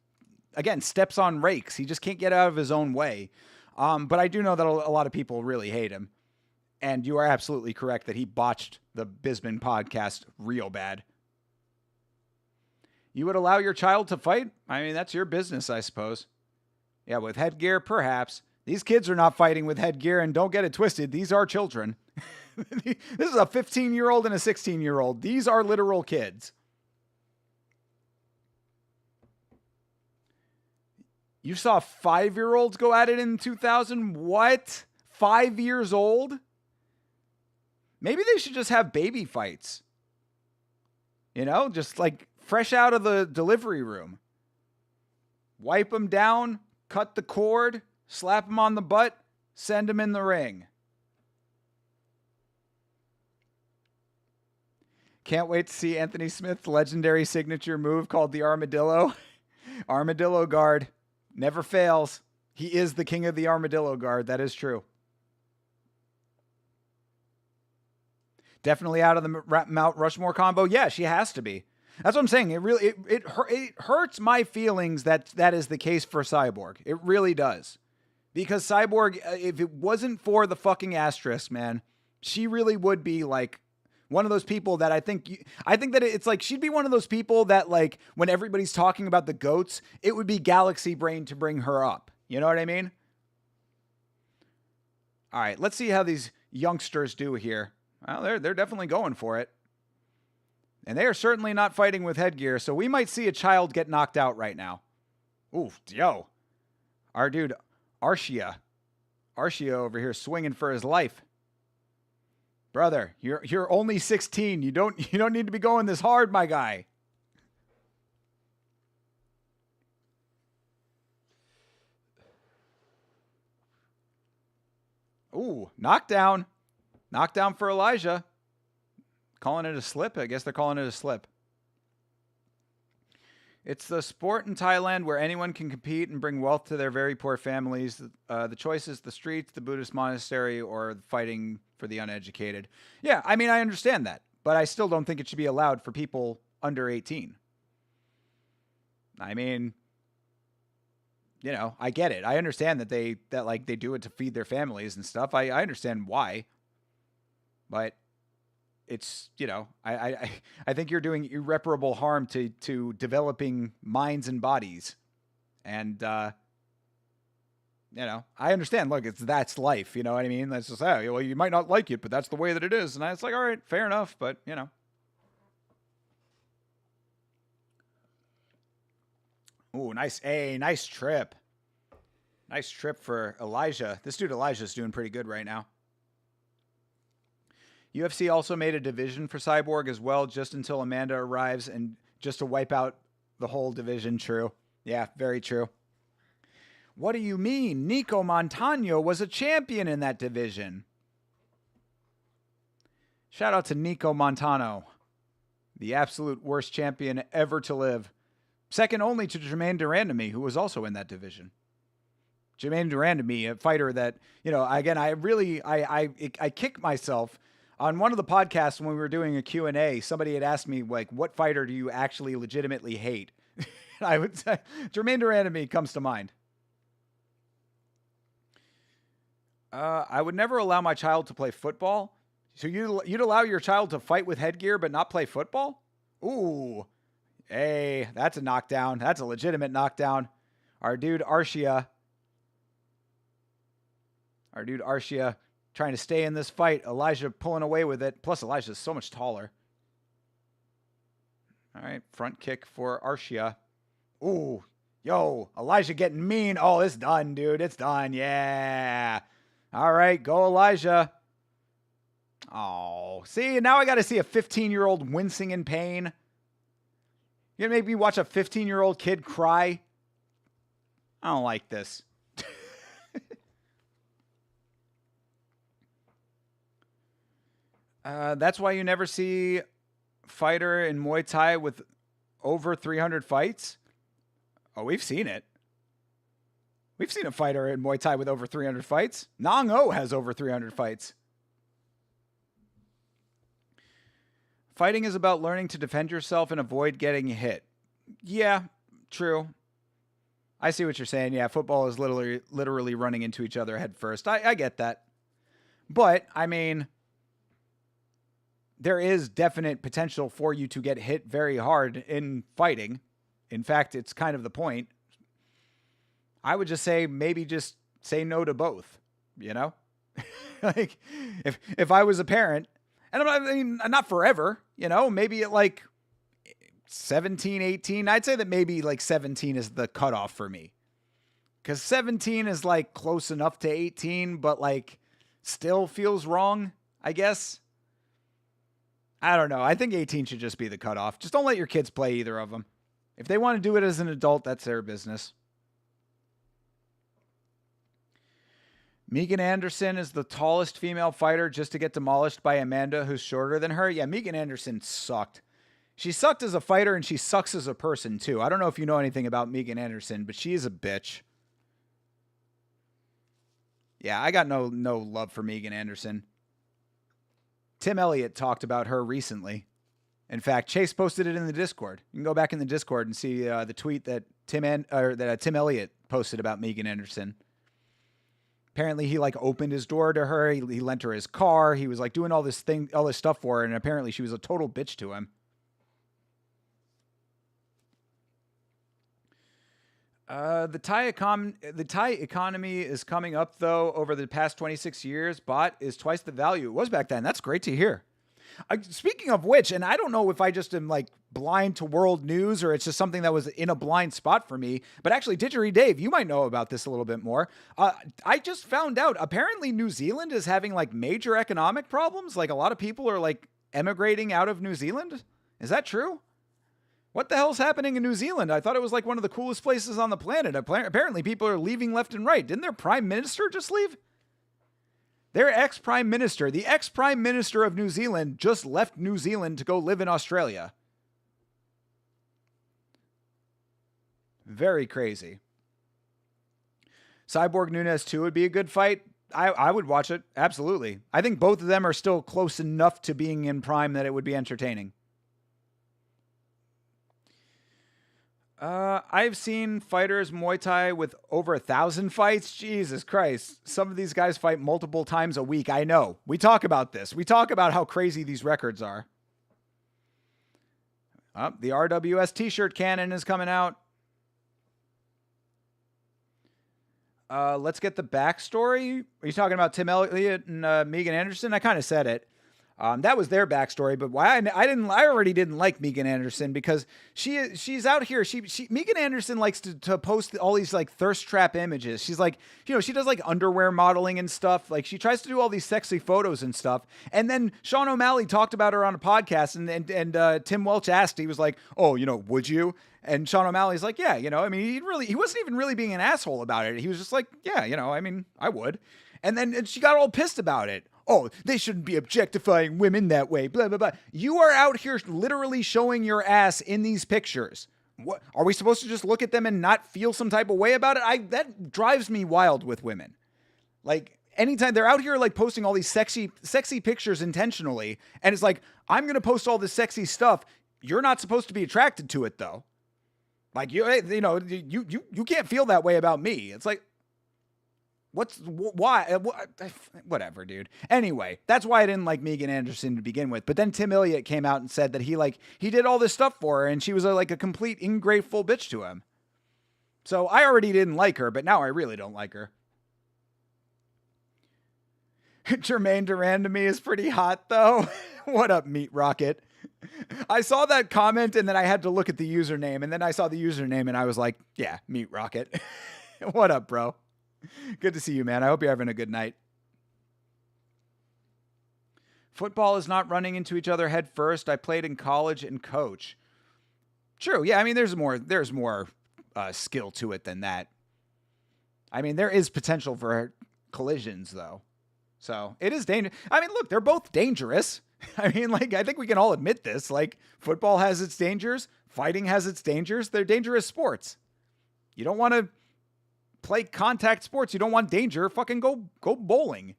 again, steps on rakes. He just can't get out of his own way. But I do know that a lot of people really hate him. And you are absolutely correct that he botched the Bisbing podcast real bad. You would allow your child to fight? I mean, that's your business, I suppose. Yeah, with headgear, perhaps. These kids are not fighting with headgear, and don't get it twisted. These are children. This is a 15-year-old and a 16-year-old. These are literal kids. You saw 5-year-olds go at it in 2000? What? 5 years old? Maybe they should just have baby fights. You know, just like fresh out of the delivery room. Wipe them down, cut the cord, slap them on the butt, send them in the ring. Can't wait to see Anthony Smith's legendary signature move called the Armadillo. Armadillo guard. Never fails. He is the king of the Armadillo guard. That is true. Definitely out of the Mount Rushmore combo. Yeah, she has to be. That's what I'm saying. It hurts my feelings that is the case for Cyborg. It really does. Because Cyborg, if it wasn't for the fucking asterisk, man, she really would be like one of those people that I think that it's like she'd be one of those people that like when everybody's talking about the GOATs, it would be Galaxy Brain to bring her up. You know what I mean? All right, let's see how these youngsters do here. Well, they're definitely going for it. And they are certainly not fighting with headgear, so we might see a child get knocked out right now. Ooh, yo. Our dude, Arshia over here swinging for his life. Brother, you're only 16. You don't need to be going this hard, my guy. Ooh, knockdown. Knockdown for Elijah. Calling it a slip? I guess they're calling it a slip. It's the sport in Thailand where anyone can compete and bring wealth to their very poor families. The choice is the streets, the Buddhist monastery, or fighting for the uneducated. Yeah, I mean, I understand that, but I still don't think it should be allowed for people under 18. I mean, you know, I get it. I understand that they do it to feed their families and stuff. I understand why, but it's, you know, I think you're doing irreparable harm to developing minds and bodies. And, you know, I understand, look, that's life, you know what I mean? That's just, oh, well, you might not like it, but that's the way that it is. And it's like, all right, fair enough, but, you know. Ooh, nice trip. Nice trip for Elijah. This dude Elijah's doing pretty good right now. UFC also made a division for Cyborg as well, just until Amanda arrives and just to wipe out the whole division. True. Yeah, very true. What do you mean? Nico Montano was a champion in that division. Shout out to Nico Montano, the absolute worst champion ever to live. Second only to Jermaine Durandamy, who was also in that division. Jermaine Durandamy, a fighter that, you know, again, I kick myself. On one of the podcasts when we were doing a Q&A, somebody had asked me, like, what fighter do you actually legitimately hate? I would say Jermaine Durandamy comes to mind. I would never allow my child to play football. So you'd allow your child to fight with headgear but not play football? Ooh. Hey, that's a knockdown. That's a legitimate knockdown. Our dude Arshia trying to stay in this fight. Elijah pulling away with it. Plus, Elijah's so much taller. All right, front kick for Arshia. Ooh, yo, Elijah getting mean. Oh, it's done, dude. It's done. Yeah. All right, go Elijah. Oh, see, now I got to see a 15-year-old wincing in pain. You're going to make me watch a 15-year-old kid cry? I don't like this. That's why you never see fighter in Muay Thai with over 300 fights. Oh, we've seen it. We've seen a fighter in Muay Thai with over 300 fights. Nong O has over 300 fights. Fighting is about learning to defend yourself and avoid getting hit. Yeah, true. I see what you're saying. Yeah, football is literally running into each other head first. I get that. But, I mean, there is definite potential for you to get hit very hard in fighting. In fact, it's kind of the point. I would just say maybe just say no to both, you know? Like, if I was a parent, and I mean, not forever, you know, maybe at like 17, 18, I'd say that maybe like 17 is the cutoff for me. Because 17 is like close enough to 18, but like still feels wrong, I guess. I don't know. I think 18 should just be the cutoff. Just don't let your kids play either of them. If they want to do it as an adult, that's their business. Megan Anderson is the tallest female fighter just to get demolished by Amanda, who's shorter than her. Yeah, Megan Anderson sucked. She sucked as a fighter, and she sucks as a person, too. I don't know if you know anything about Megan Anderson, but she is a bitch. Yeah, I got no love for Megan Anderson. Tim Elliott talked about her recently. In fact, Chase posted it in the Discord. You can go back in the Discord and see the tweet that Tim Elliott posted about Megan Anderson. Apparently, he like opened his door to her. He lent her his car. He was like doing all this stuff for her, and apparently, she was a total bitch to him. The Thai economy is coming up, though, over the past 26 years. Baht is twice the value it was back then. That's great to hear. Speaking of which, and I don't know if I just am like blind to world news or it's just something that was in a blind spot for me, but actually, Didgeridoo Dave, you might know about this a little bit more. I just found out, apparently New Zealand is having like major economic problems. Like a lot of people are like emigrating out of New Zealand. Is that true? What the hell's happening in New Zealand? I thought it was like one of the coolest places on the planet. Apparently people are leaving left and right. Didn't their prime minister just leave? Their ex-prime minister, the ex-prime minister of New Zealand, just left New Zealand to go live in Australia. Very crazy. Cyborg Nunes 2 would be a good fight. I would watch it. Absolutely. I think both of them are still close enough to being in prime that it would be entertaining. I've seen fighters Muay Thai with over 1,000 fights. Jesus Christ. Some of these guys fight multiple times a week. I know. We talk about this. We talk about how crazy these records are. The RWS t-shirt cannon is coming out. Let's get the backstory. Are you talking about Tim Elliott and Megan Anderson? I kind of said it. That was their backstory, but why I already didn't like Megan Anderson because she's out here. Megan Anderson likes to post all these like thirst trap images. She's like, you know, she does like underwear modeling and stuff. Like she tries to do all these sexy photos and stuff. And then Sean O'Malley talked about her on a podcast and Tim Welch asked, he was like, oh, you know, would you? And Sean O'Malley's like, yeah, you know, I mean, he wasn't even really being an asshole about it. He was just like, yeah, you know, I mean, I would. And she got all pissed about it. Oh, they shouldn't be objectifying women that way, blah, blah, blah. You are out here literally showing your ass in these pictures. What, are we supposed to just look at them and not feel some type of way about it? That drives me wild with women. Like, anytime they're out here, like, posting all these sexy pictures intentionally, and it's like, I'm going to post all this sexy stuff. You're not supposed to be attracted to it, though. Like, you can't feel that way about me. It's like, why? Whatever, dude. Anyway, that's why I didn't like Megan Anderson to begin with. But then Tim Elliott came out and said that he did all this stuff for her and she was like a complete ungrateful bitch to him. So I already didn't like her, but now I really don't like her. Jermaine Duran to me is pretty hot though. What up, Meat Rocket? I saw that comment and then I had to look at the username and then I saw the username and I was like, yeah, Meat Rocket. What up, bro? Good to see you, man. I hope you're having a good night. Football is not running into each other head first. I played in college and coach. True. Yeah. I mean, there's more skill to it than that. I mean, there is potential for collisions though. So it is dangerous. I mean, look, they're both dangerous. I mean, like, I think we can all admit this. Like, football has its dangers. Fighting has its dangers. They're dangerous sports. You don't want to play contact sports. You don't want danger. Fucking go bowling.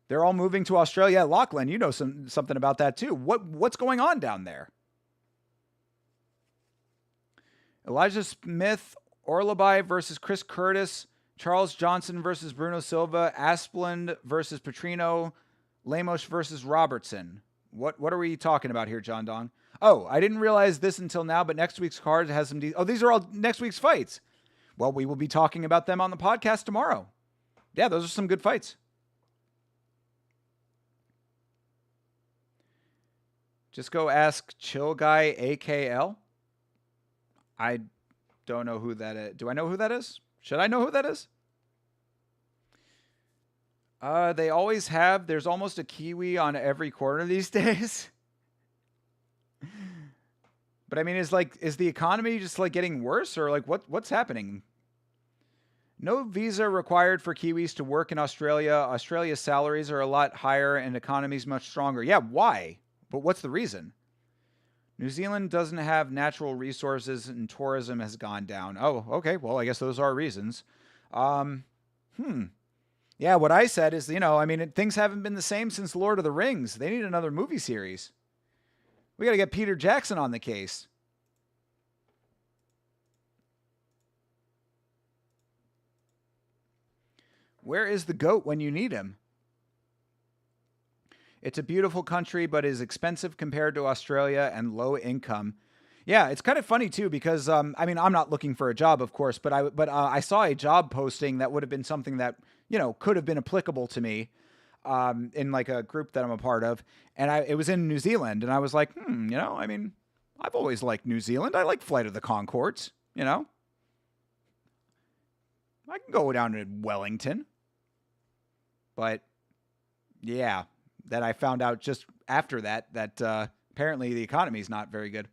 They're all moving to Australia. Lachlan, you know something about that too. What's going on down there? Elijah Smith, Orlabai versus Chris Curtis, Charles Johnson versus Bruno Silva, Asplund versus Petrino, Lemos versus Robertson. What are we talking about here, John Dong? Oh, I didn't realize this until now, but next week's card has some... these are all next week's fights. Well, we will be talking about them on the podcast tomorrow. Yeah, those are some good fights. Just go ask Chill Guy AKL. I don't know who that is. Do I know who that is? Should I know who that is? They always have. There's almost a Kiwi on every corner these days. But I mean, is the economy just like getting worse, or like what's happening? No visa required for Kiwis to work in Australia. Australia's salaries are a lot higher and economy's much stronger. Yeah, why? But what's the reason? New Zealand doesn't have natural resources and tourism has gone down. Oh, okay. Well, I guess those are reasons. Yeah, what I said is, I mean, things haven't been the same since Lord of the Rings. They need another movie series. We got to get Peter Jackson on the case. Where is the GOAT when you need him? It's a beautiful country, but is expensive compared to Australia and low income. Yeah, it's kind of funny too because I mean, I'm not looking for a job, of course, but I saw a job posting that would have been something that could have been applicable to me in like a group that I'm a part of, and it was in New Zealand, and I was like, I mean, I've always liked New Zealand. I like Flight of the Conchords. I can go down to Wellington, but yeah. That I found out just after that apparently the economy is not very good.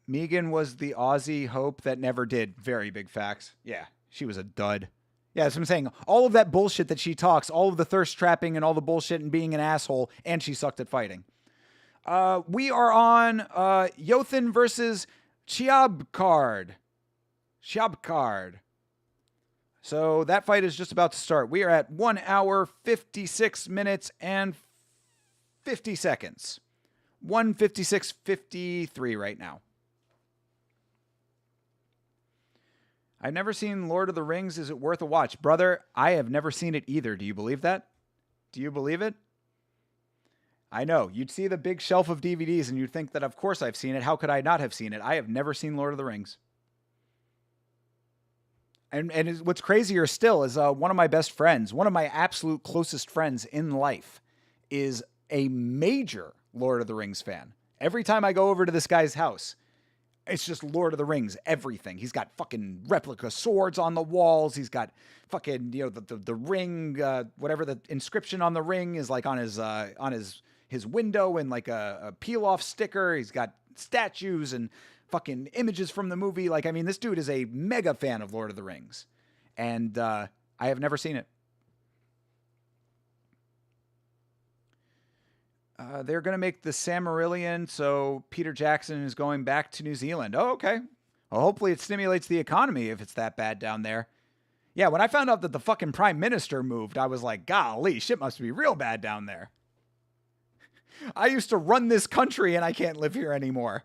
Megan was the Aussie hope that never did. Very big facts. Yeah, she was a dud. Yeah, that's what I'm saying. All of that bullshit that she talks, all of the thirst trapping and all the bullshit and being an asshole, and she sucked at fighting. We are on Yothin versus Chiabkard. So that fight is just about to start. We are at 1 hour, 56 minutes, and 50 seconds. 1:56:53 right now. I've never seen Lord of the Rings. Is it worth a watch? Brother, I have never seen it either. Do you believe that? Do you believe it? I know. You'd see the big shelf of DVDs and you'd think that, of course, I've seen it. How could I not have seen it? I have never seen Lord of the Rings. And what's crazier still is one of my best friends, one of my absolute closest friends in life, is a major Lord of the Rings fan. Every time I go over to this guy's house, it's just Lord of the Rings, everything. He's got fucking replica swords on the walls. He's got fucking, the ring, whatever the inscription on the ring is like on his window, and like a peel-off sticker. He's got statues and fucking images from the movie. Like, I mean, this dude is a mega fan of Lord of the Rings. And I have never seen it. They're going to make the Silmarillion, so Peter Jackson is going back to New Zealand. Oh, okay. Well, hopefully it stimulates the economy if it's that bad down there. Yeah, when I found out that the fucking prime minister moved, I was like, golly, shit must be real bad down there. I used to run this country and I can't live here anymore.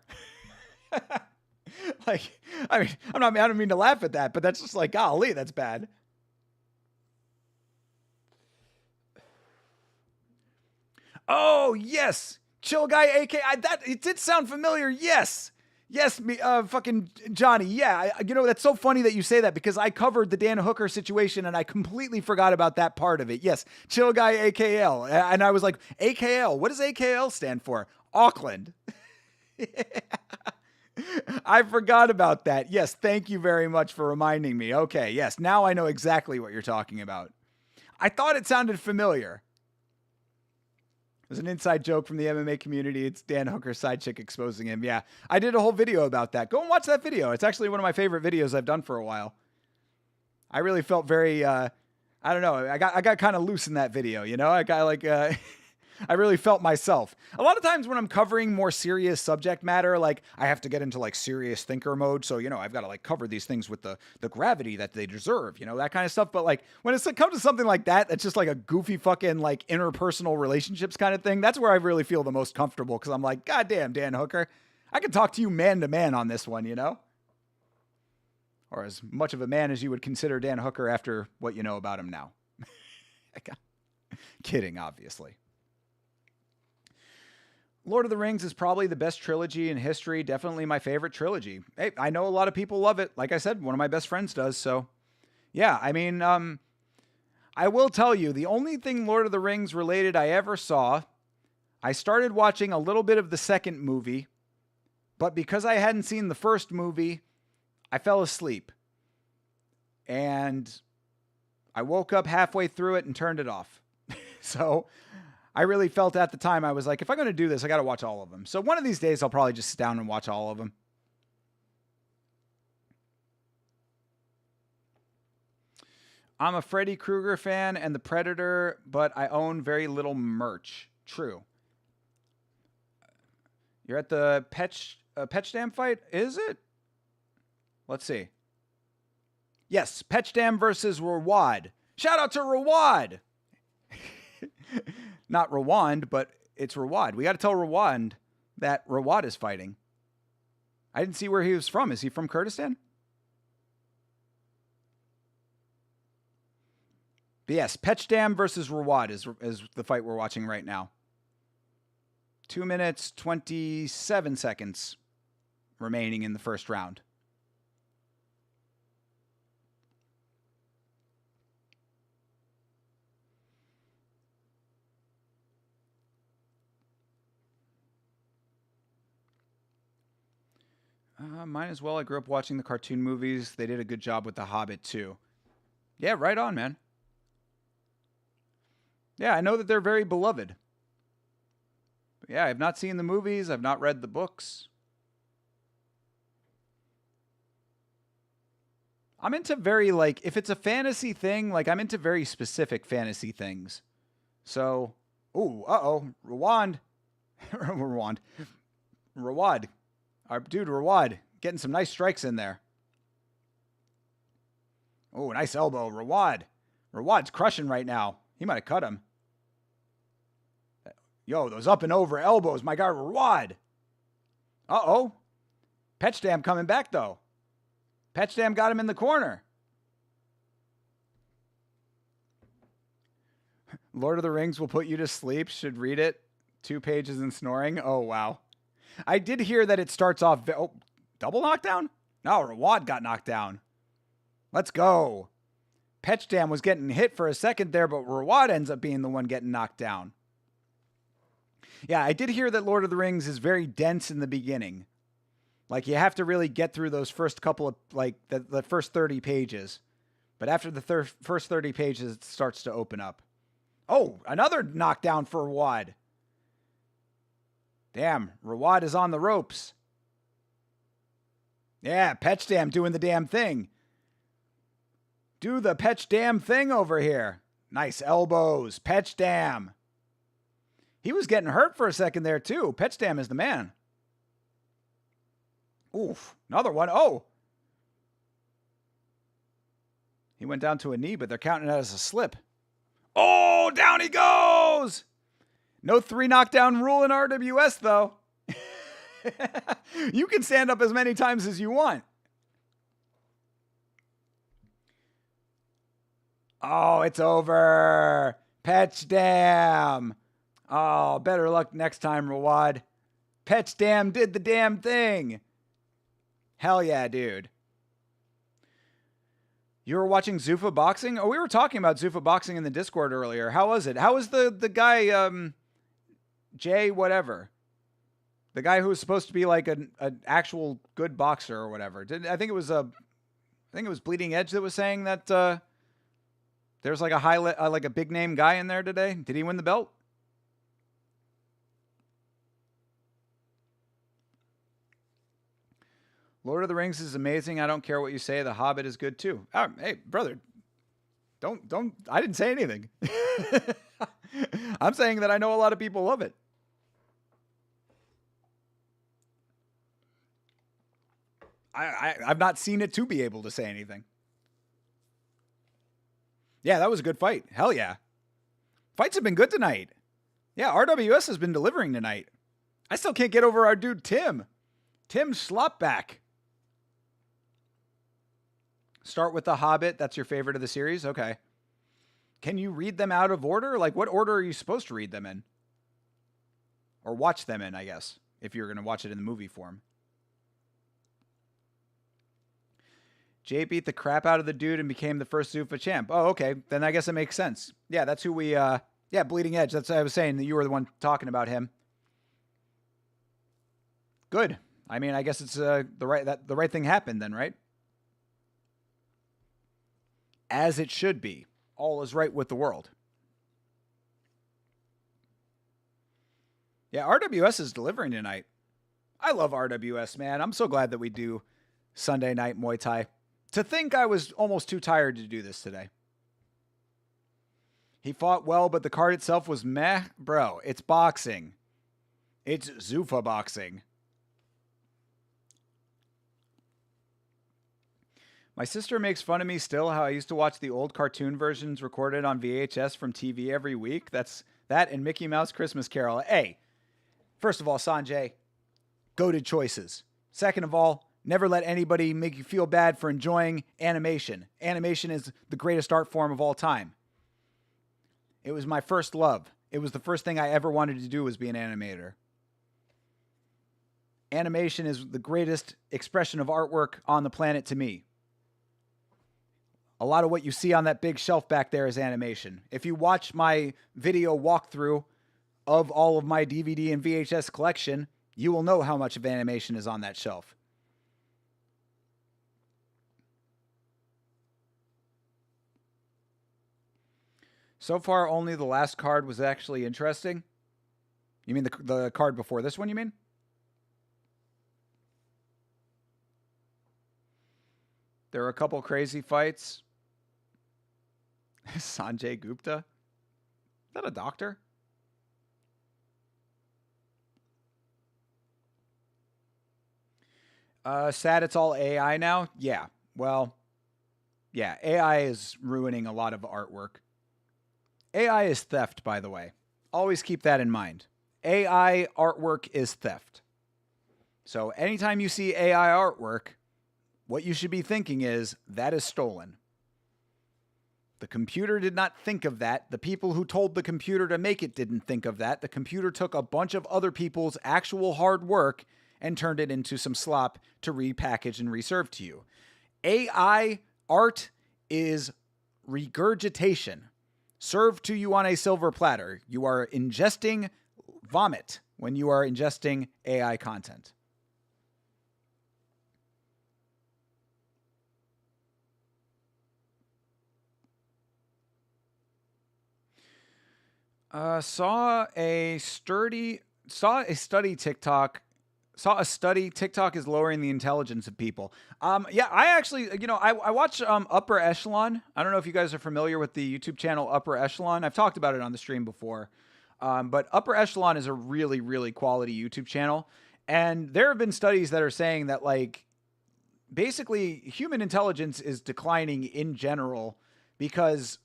Like, I mean, I don't mean to laugh at that, but that's just like, golly, that's bad. Oh, yes. Chill Guy, it did sound familiar. Yes. Yes, fucking Johnny. Yeah, that's so funny that you say that because I covered the Dan Hooker situation and I completely forgot about that part of it. Yes, Chill Guy AKL. And I was like, AKL, what does AKL stand for? Auckland. I forgot about that. Yes, thank you very much for reminding me. Okay, yes, now I know exactly what you're talking about. I thought it sounded familiar. It was an inside joke from the MMA community. It's Dan Hooker's side chick exposing him. Yeah, I did a whole video about that. Go and watch that video. It's actually one of my favorite videos I've done for a while. I really felt very, I don't know. I got kind of loose in that video, you know? I got like, I really felt myself. A lot of times when I'm covering more serious subject matter, like I have to get into like serious thinker mode. So, you know, I've got to like cover these things with the gravity that they deserve, you know, that kind of stuff. But like when it comes to something like that, that's just like a goofy fucking like interpersonal relationships kind of thing. That's where I really feel the most comfortable. Cause I'm like, God damn, Dan Hooker, I can talk to you man to man on this one, you know? Or as much of a man as you would consider Dan Hooker after what you know about him now. Kidding, obviously. Lord of the Rings is probably the best trilogy in history. Definitely my favorite trilogy. Hey, I know a lot of people love it. Like I said, one of my best friends does. So, yeah, I mean, I will tell you, the only thing Lord of the Rings related I ever saw, I started watching a little bit of the second movie, but because I hadn't seen the first movie, I fell asleep. And I woke up halfway through it and turned it off. So I really felt at the time, I was like, if I'm going to do this, I got to watch all of them. So one of these days, I'll probably just sit down and watch all of them. I'm a Freddy Krueger fan and the Predator, but I own very little merch. True. You're at the Petchdam fight? Is it? Let's see. Yes, Petchdam versus Rawad. Shout out to Rawad. Not Rwand, but it's Rawad. We got to tell Rawad that Rawad is fighting. I didn't see where he was from. Is he from Kurdistan? But yes, Petchdam versus Rawad is the fight we're watching right now. 2 minutes, 27 seconds remaining in the first round. Mine as well. I grew up watching the cartoon movies. They did a good job with The Hobbit, too. Yeah, right on, man. Yeah, I know that they're very beloved. But yeah, I've not seen the movies. I've not read the books. I'm into very, like, if it's a fantasy thing, like, I'm into very specific fantasy things. So, ooh, Rawad. Rawad. Our dude, Rawad, getting some nice strikes in there. Oh, nice elbow. Rawad's crushing right now. He might have cut him. Yo, those up and over elbows. My guy, Rawad. Uh-oh. Petchdam coming back, though. Petchdam got him in the corner. Lord of the Rings will put you to sleep. Should read it. 2 pages and snoring. Oh, wow. I did hear that it starts off... double knockdown? No, Rawad got knocked down. Let's go. Petchdam was getting hit for a second there, but Rawad ends up being the one getting knocked down. Yeah, I did hear that Lord of the Rings is very dense in the beginning. Like, you have to really get through those first couple of, like, the first 30 pages. But after the first 30 pages, it starts to open up. Oh, another knockdown for Rawad. Damn, Rawad is on the ropes. Yeah, Petchdam doing the damn thing. Do the Petchdam thing over here. Nice elbows, Petchdam. He was getting hurt for a second there, too. Petchdam is the man. Oof, another one. Oh. He went down to a knee, but they're counting it as a slip. Oh, down he goes. No 3 knockdown rule in RWS, though. You can stand up as many times as you want. Oh, it's over. Petchdam. Oh, better luck next time, Rawad. Petchdam did the damn thing. Hell yeah, dude. You were watching Zuffa Boxing? Oh, we were talking about Zuffa Boxing in the Discord earlier. How was it? How was the guy, Jay whatever? The guy who was supposed to be like an actual good boxer or whatever. I think it was Bleeding Edge that was saying that there's like a big name guy in there today. Did he win the belt? Lord of the Rings is amazing. I don't care what you say. The Hobbit is good too. Hey, brother, don't. I didn't say anything. I'm saying that I know a lot of people love it. I've not seen it to be able to say anything. Yeah, that was a good fight. Hell yeah. Fights have been good tonight. Yeah, RWS has been delivering tonight. I still can't get over our dude Tim. Tim Slopback. Start with The Hobbit. That's your favorite of the series? Okay. Can you read them out of order? Like, what order are you supposed to read them in? Or watch them in, I guess, if you're going to watch it in the movie form. Jay beat the crap out of the dude and became the first Zuffa champ. Oh, okay. Then I guess it makes sense. Yeah, that's who we, yeah, Bleeding Edge. That's what I was saying, that you were the one talking about him. Good. I mean, I guess it's the right thing happened then, right? As it should be. All is right with the world. Yeah, RWS is delivering tonight. I love RWS, man. I'm so glad that we do Sunday night Muay Thai. To think I was almost too tired to do this today. He fought well, but the card itself was meh. Bro, it's boxing. It's Zuffa boxing. My sister makes fun of me still how I used to watch the old cartoon versions recorded on VHS from TV every week. That's that and Mickey Mouse Christmas Carol. Hey, first of all, Sanjay, goated choices. Second of all, never let anybody make you feel bad for enjoying animation. Animation is the greatest art form of all time. It was my first love. It was the first thing I ever wanted to do was be an animator. Animation is the greatest expression of artwork on the planet to me. A lot of what you see on that big shelf back there is animation. If you watch my video walkthrough of all of my DVD and VHS collection, you will know how much of animation is on that shelf. So far, only the last card was actually interesting. You mean the card before this one, you mean? There were a couple crazy fights. Sanjay Gupta? Is that a doctor? Sad it's all AI now? Yeah. Well, yeah, AI is ruining a lot of artwork. AI is theft, by the way. Always keep that in mind. AI artwork is theft. So anytime you see AI artwork, what you should be thinking is, that is stolen. The computer did not think of that. The people who told the computer to make it didn't think of that. The computer took a bunch of other people's actual hard work and turned it into some slop to repackage and reserve to you. AI art is regurgitation served to you on a silver platter. You are ingesting vomit when you are ingesting AI content. Saw a study TikTok. Saw a study TikTok is lowering the intelligence of people. Yeah, I actually, I watch Upper Echelon. I don't know if you guys are familiar with the YouTube channel Upper Echelon. I've talked about it on the stream before. But Upper Echelon is a really, really quality YouTube channel. And there have been studies that are saying that, like, basically human intelligence is declining in general because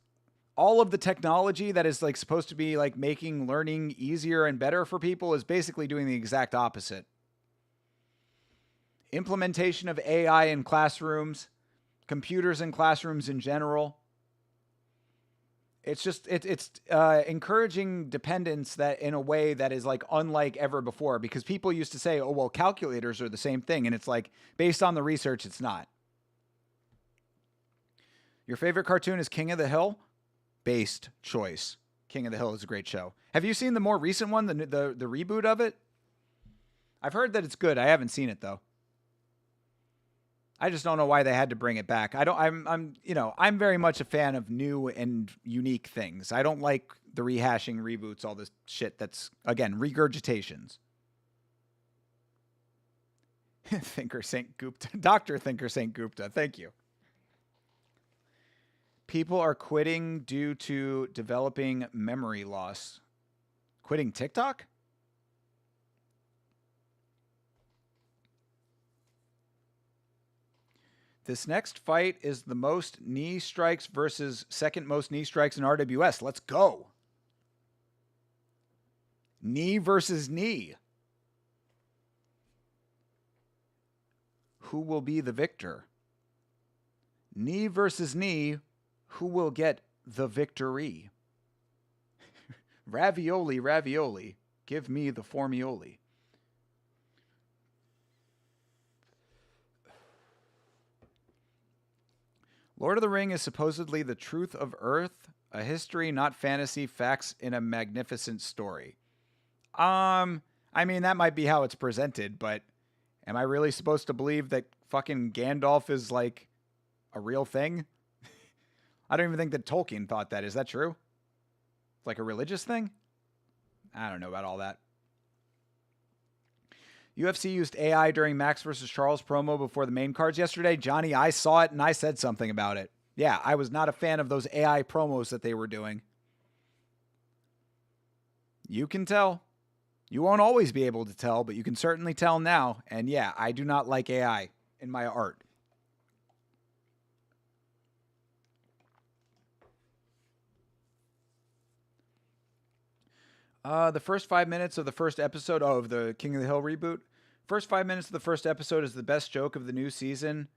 all of the technology that is like supposed to be like making learning easier and better for people is basically doing the exact opposite. Implementation of AI in classrooms, computers in classrooms in general. It's just, it's encouraging dependence that in a way that is like unlike ever before, because people used to say, oh, well, calculators are the same thing. And it's like, based on the research, it's not. Your favorite cartoon is King of the Hill? Based choice. King of the Hill is a great show. Have you seen the more recent one, the reboot of it? I've heard that it's good. I haven't seen it though. I just don't know why they had to bring it back. I'm very much a fan of new and unique things. I don't like the rehashing, reboots, all this shit that's, again, regurgitations. Thinker Saint Gupta. Dr. Thinker Saint Gupta. Thank you. People are quitting due to developing memory loss. Quitting TikTok? This next fight is the most knee strikes versus second most knee strikes in RWS. Let's go. Knee versus knee. Who will be the victor? Knee versus knee. Who will get the victory? Ravioli, ravioli. Give me the formioli. Lord of the Ring is supposedly the truth of Earth, a history, not fantasy, facts in a magnificent story. I mean, that might be how it's presented, but am I really supposed to believe that fucking Gandalf is like a real thing? I don't even think that Tolkien thought that. Is that true? Like a religious thing? I don't know about all that. UFC used AI during Max versus Charles promo before the main cards yesterday. Johnny, I saw it and I said something about it. Yeah, I was not a fan of those AI promos that they were doing. You can tell. You won't always be able to tell, but you can certainly tell now. And yeah, I do not like AI in my art. The first 5 minutes of the first episode of the King of the Hill reboot. First 5 minutes of the first episode is the best joke of the new season.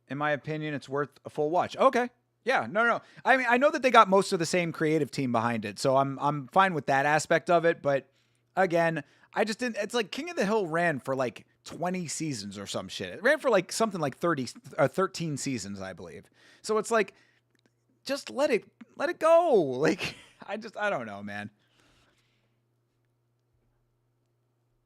In my opinion, it's worth a full watch. Okay. Yeah, no. I mean, I know that they got most of the same creative team behind it, so I'm fine with that aspect of it. But again, I just didn't. It's like King of the Hill ran for like 20 seasons or some shit. It ran for like something like 13 seasons, I believe. So it's like, just let it go. Like, I don't know, man.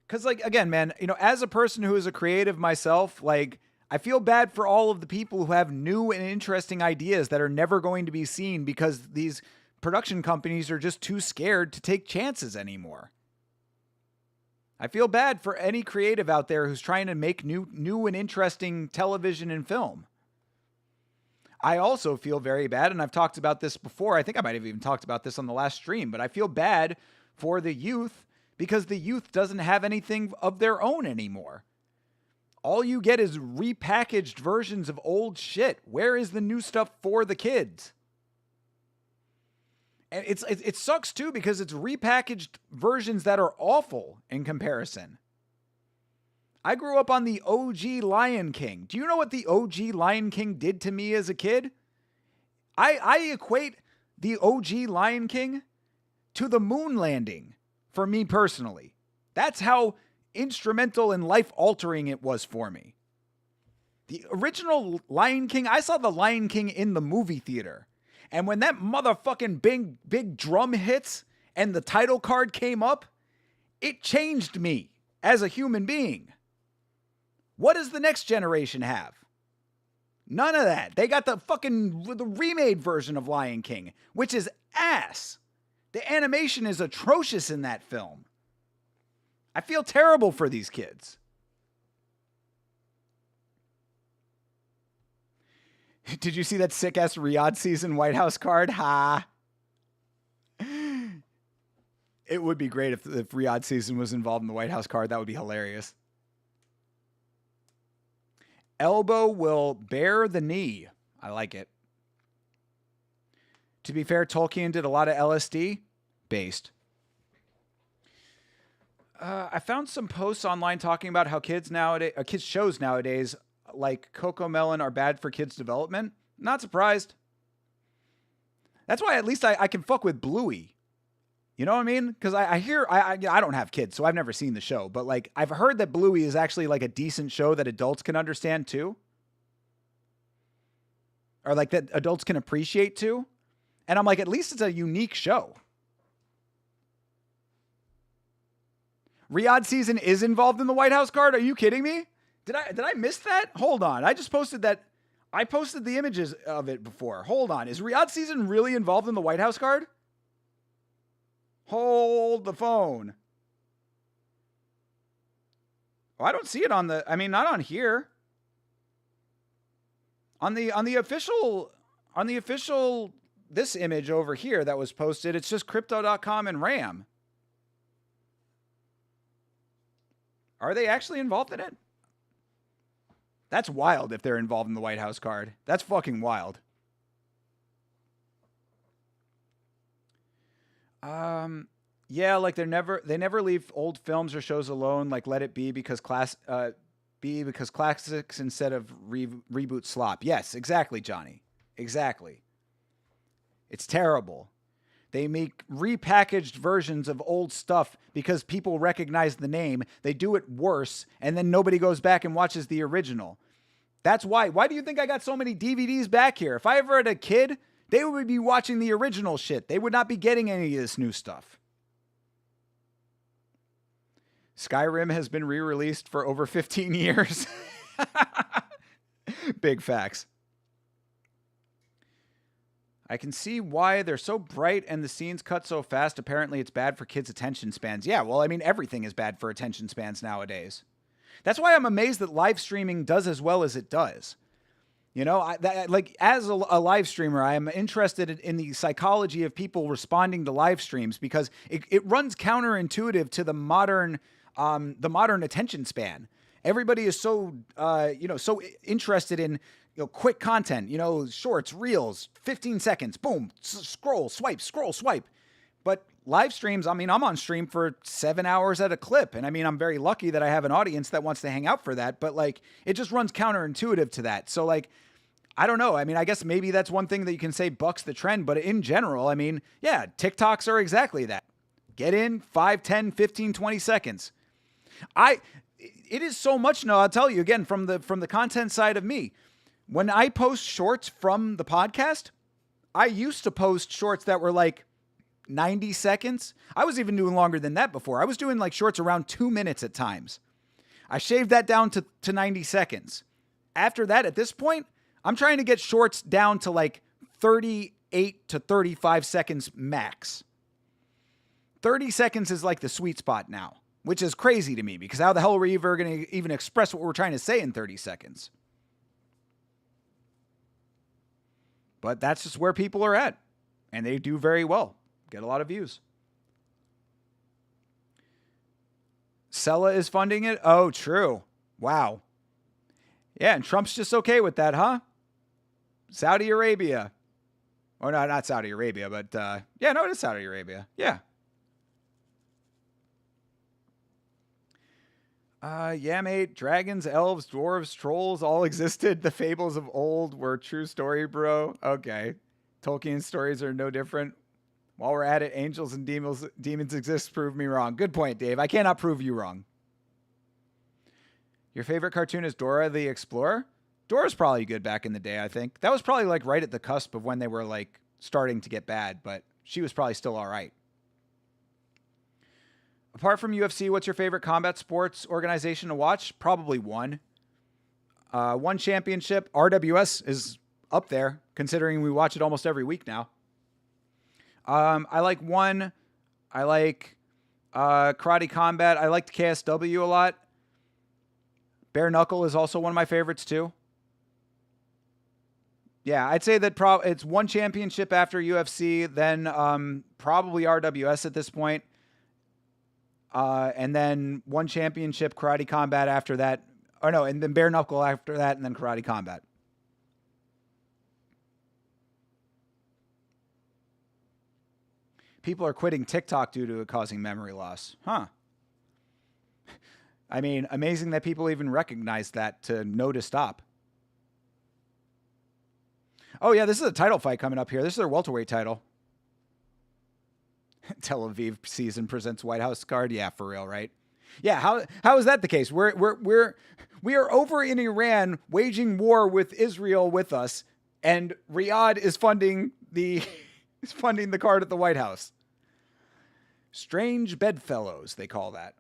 Because, like, again, man, you know, as a person who is a creative myself, like, I feel bad for all of the people who have new and interesting ideas that are never going to be seen because these production companies are just too scared to take chances anymore. I feel bad for any creative out there who's trying to make new and interesting television and film. I also feel very bad, and I've talked about this before. I think I might have even talked about this on the last stream, but I feel bad for the youth because the youth doesn't have anything of their own anymore. All you get is repackaged versions of old shit. Where is the new stuff for the kids? And it sucks too because it's repackaged versions that are awful in comparison. I grew up on the OG Lion King. Do you know what the OG Lion King did to me as a kid? I equate the OG Lion King to the moon landing. For me personally, that's how instrumental and life-altering it was for me. The original Lion King, I saw the Lion King in the movie theater. And when that motherfucking big drum hits and the title card came up, it changed me as a human being. What does the next generation have? None of that. They got the remade version of Lion King, which is ass. The animation is atrocious in that film. I feel terrible for these kids. Did you see that sick-ass Riyadh season White House card? Ha! It would be great if Riyadh season was involved in the White House card. That would be hilarious. Elbow will bear the knee. I like it. To be fair, Tolkien did a lot of LSD based. I found some posts online talking about how kids shows nowadays like Cocomelon are bad for kids' development. Not surprised. That's why at least I can fuck with Bluey. You know what I mean? Because I hear I don't have kids, so I've never seen the show. But like I've heard that Bluey is actually like a decent show that adults can understand too, or like that adults can appreciate too. And I'm like, at least it's a unique show. Riyadh season is involved in the White House card. Are you kidding me? Did I miss that? Hold on. I just posted that. I posted the images of it before. Hold on. Is Riyadh season really involved in the White House card? Hold the phone. Oh, I don't see it on the, I mean, not on here. On the official, this image over here that was posted, it's just crypto.com and RAM. Are they actually involved in it? That's wild if they're involved in the White House card. That's fucking wild. Yeah, like they never leave old films or shows alone, like Let It Be because classics instead of reboot slop. Yes, exactly, Johnny. Exactly. It's terrible. They make repackaged versions of old stuff because people recognize the name. They do it worse, and then nobody goes back and watches the original. That's why. Why do you think I got so many DVDs back here? If I ever had a kid, they would be watching the original shit. They would not be getting any of this new stuff. Skyrim has been re-released for over 15 years. Big facts. I can see why they're so bright and the scenes cut so fast. Apparently, it's bad for kids' attention spans. Yeah, well, I mean, everything is bad for attention spans nowadays. That's why I'm amazed that live streaming does as well as it does. You know, as a live streamer, I am interested in the psychology of people responding to live streams because it runs counterintuitive to the modern attention span. Everybody is so so interested in quick content, shorts, reels, 15 seconds, boom, scroll, swipe. But live streams, I mean, I'm on stream for 7 hours at a clip. And I mean, I'm very lucky that I have an audience that wants to hang out for that. But like, it just runs counterintuitive to that. So like, I don't know. I mean, I guess maybe that's one thing that you can say bucks the trend. But in general, I mean, yeah, TikToks are exactly that. Get in 5, 10, 15, 20 seconds. It is so much now. I'll tell you again, from the content side of me, when I post shorts from the podcast, I used to post shorts that were like 90 seconds. I was even doing longer than that before. I was doing like shorts around 2 minutes at times. I shaved that down to 90 seconds. After that, at this point, I'm trying to get shorts down to like 38 to 35 seconds max. 30 seconds is like the sweet spot now, which is crazy to me because how the hell are we ever going to even express what we're trying to say in 30 seconds? But that's just where people are at. And they do very well. Get a lot of views. Sella is funding it? Oh, true. Wow. Yeah, and Trump's just okay with that, huh? Saudi Arabia. Or no, not Saudi Arabia, but yeah, no, it is Saudi Arabia. Yeah. Yeah, mate. Dragons, elves, dwarves, trolls all existed. The fables of old were true story, bro. Okay. Tolkien's stories are no different. While we're at it, angels and demons exist. Prove me wrong. Good point, Dave. I cannot prove you wrong. Your favorite cartoon is Dora the Explorer? Dora's probably good back in the day, I think. That was probably like right at the cusp of when they were like starting to get bad, but she was probably still all right. Apart from UFC, what's your favorite combat sports organization to watch? Probably one. One championship. RWS is up there, considering we watch it almost every week now. I like one. I like Karate Combat. I liked KSW a lot. Bare Knuckle is also one of my favorites too. Yeah, I'd say that it's one championship after UFC, then probably RWS at this point. And then one championship Karate Combat after that. Oh no, and then Bare Knuckle after that, and then Karate Combat. People are quitting TikTok due to it causing memory loss. Huh. I mean, amazing that people even recognize that to know to stop. Oh yeah, this is a title fight coming up here. This is their welterweight title. Tel Aviv season presents White House card. Yeah, for real, right? Yeah, how is that the case? We are over in Iran waging war with Israel with us, and Riyadh is funding the card at the White House. Strange bedfellows, they call that.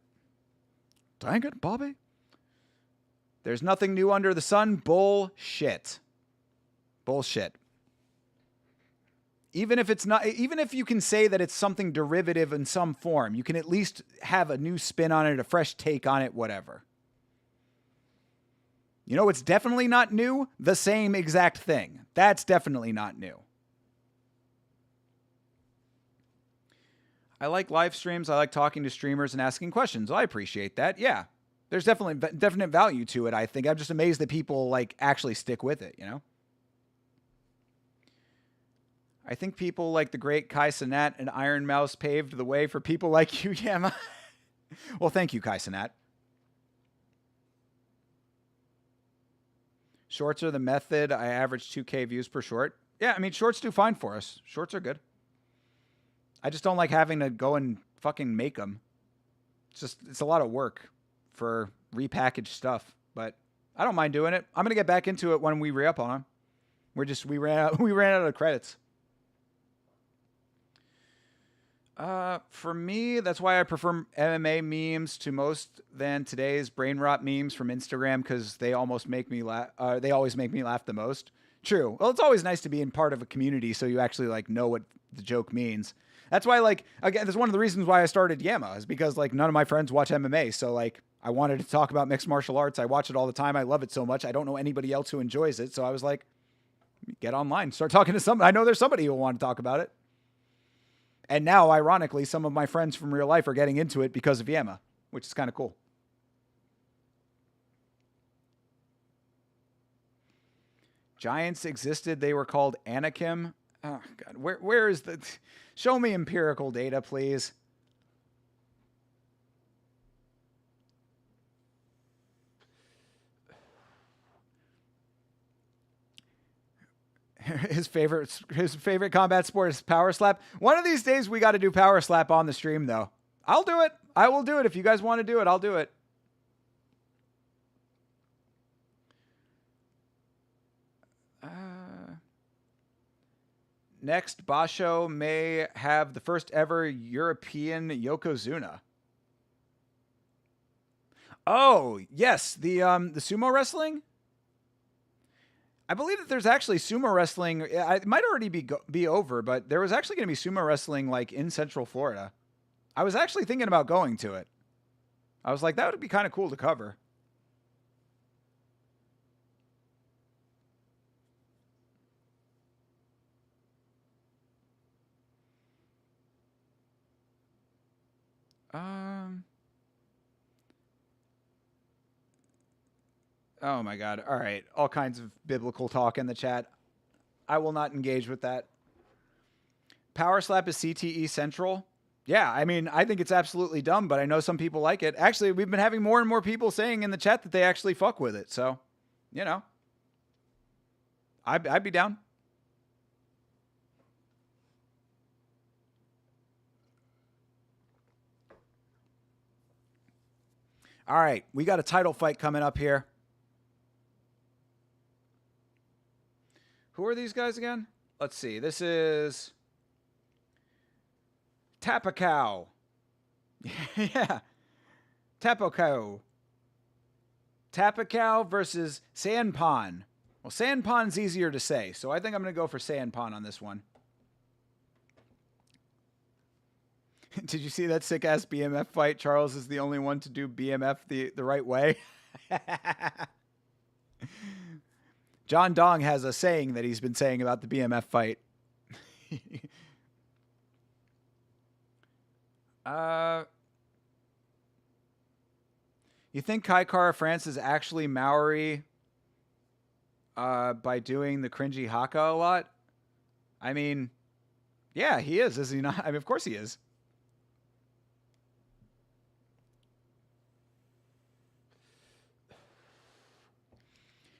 Dang it, Bobby. There's nothing new under the sun. Bullshit. Bullshit. Even if you can say that it's something derivative in some form, you can at least have a new spin on it, a fresh take on it, whatever. You know what's definitely not new? The same exact thing. That's definitely not new. I like live streams. I like talking to streamers and asking questions. Well, I appreciate that. Yeah. There's definitely definite value to it, I think. I'm just amazed that people like actually stick with it, you know? I think people like the great Kai Cenat and Iron Mouse paved the way for people like you, Yama. Well, thank you, Kai Cenat. Shorts are the method. I average 2K views per short. Yeah, I mean, shorts do fine for us. Shorts are good. I just don't like having to go and fucking make them. It's a lot of work for repackaged stuff, but I don't mind doing it. I'm going to get back into it when we re-up on them. We ran out of credits. For me, that's why I prefer MMA memes to most than today's brain rot memes from Instagram, because they almost make me laugh. They always make me laugh the most. True. Well, it's always nice to be in part of a community, so you actually like know what the joke means. That's why, like, again, that's one of the reasons why I started Yama, is because like none of my friends watch MMA, so like I wanted to talk about mixed martial arts. I watch it all the time. I love it so much. I don't know anybody else who enjoys it, so I was like, get online, start talking to somebody. I know there's somebody who will want to talk about it. And now, ironically, some of my friends from real life are getting into it because of Yama, which is kind of cool. Giants existed. They were called Anakim. Oh, God. Where is the... Show me empirical data, please. His favorite combat sport is power slap. One of these days we got to do power slap on the stream, though. I'll do it. I will do it. If you guys want to do it, I'll do it. Next, Basho may have the first ever European Yokozuna. Oh, yes, the sumo wrestling. I believe that there's actually sumo wrestling. It might already be over, but there was actually going to be sumo wrestling like in Central Florida. I was actually thinking about going to it. I was like, that would be kind of cool to cover. Oh my God. All right. All kinds of biblical talk in the chat. I will not engage with that. Power slap is CTE Central. Yeah, I mean, I think it's absolutely dumb, but I know some people like it. Actually, we've been having more and more people saying in the chat that they actually fuck with it. So, you know, I'd be down. All right, we got a title fight coming up here. Who are these guys again? Let's see. This is Tapacow. Yeah. Tapacow. Tapacow versus Sanpon. Well, Sanpon's easier to say, so I think I'm going to go for Sanpon on this one. Did you see that sick-ass BMF fight? Charles is the only one to do BMF the right way. John Dong has a saying that he's been saying about the BMF fight. You think Kai Kara France is actually Maori by doing the cringy haka a lot? I mean, yeah, he is he not? I mean, of course he is.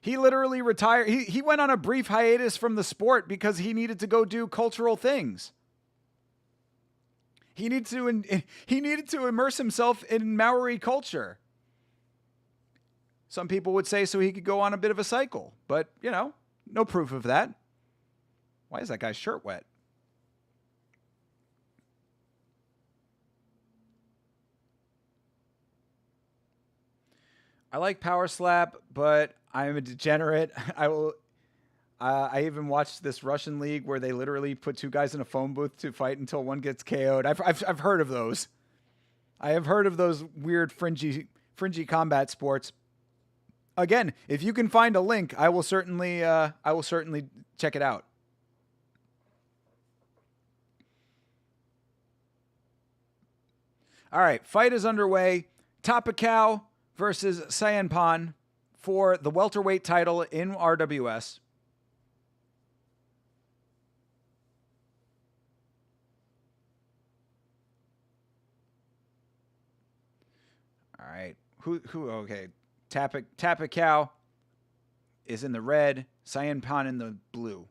He literally retired. He went on a brief hiatus from the sport because he needed to go do cultural things. He needed to immerse himself in Maori culture. Some people would say so he could go on a bit of a cycle, but, you know, no proof of that. Why is that guy's shirt wet? I like power slap, but I'm a degenerate. I even watched this Russian league where they literally put two guys in a phone booth to fight until one gets KO'd. I've heard of those. I have heard of those weird fringy combat sports. Again, if you can find a link, I will certainly check it out. All right, fight is underway. Tapakau versus Sayanpan for the welterweight title in RWS. All right. Okay. Tapakau is in the red, Sayanpan in the blue.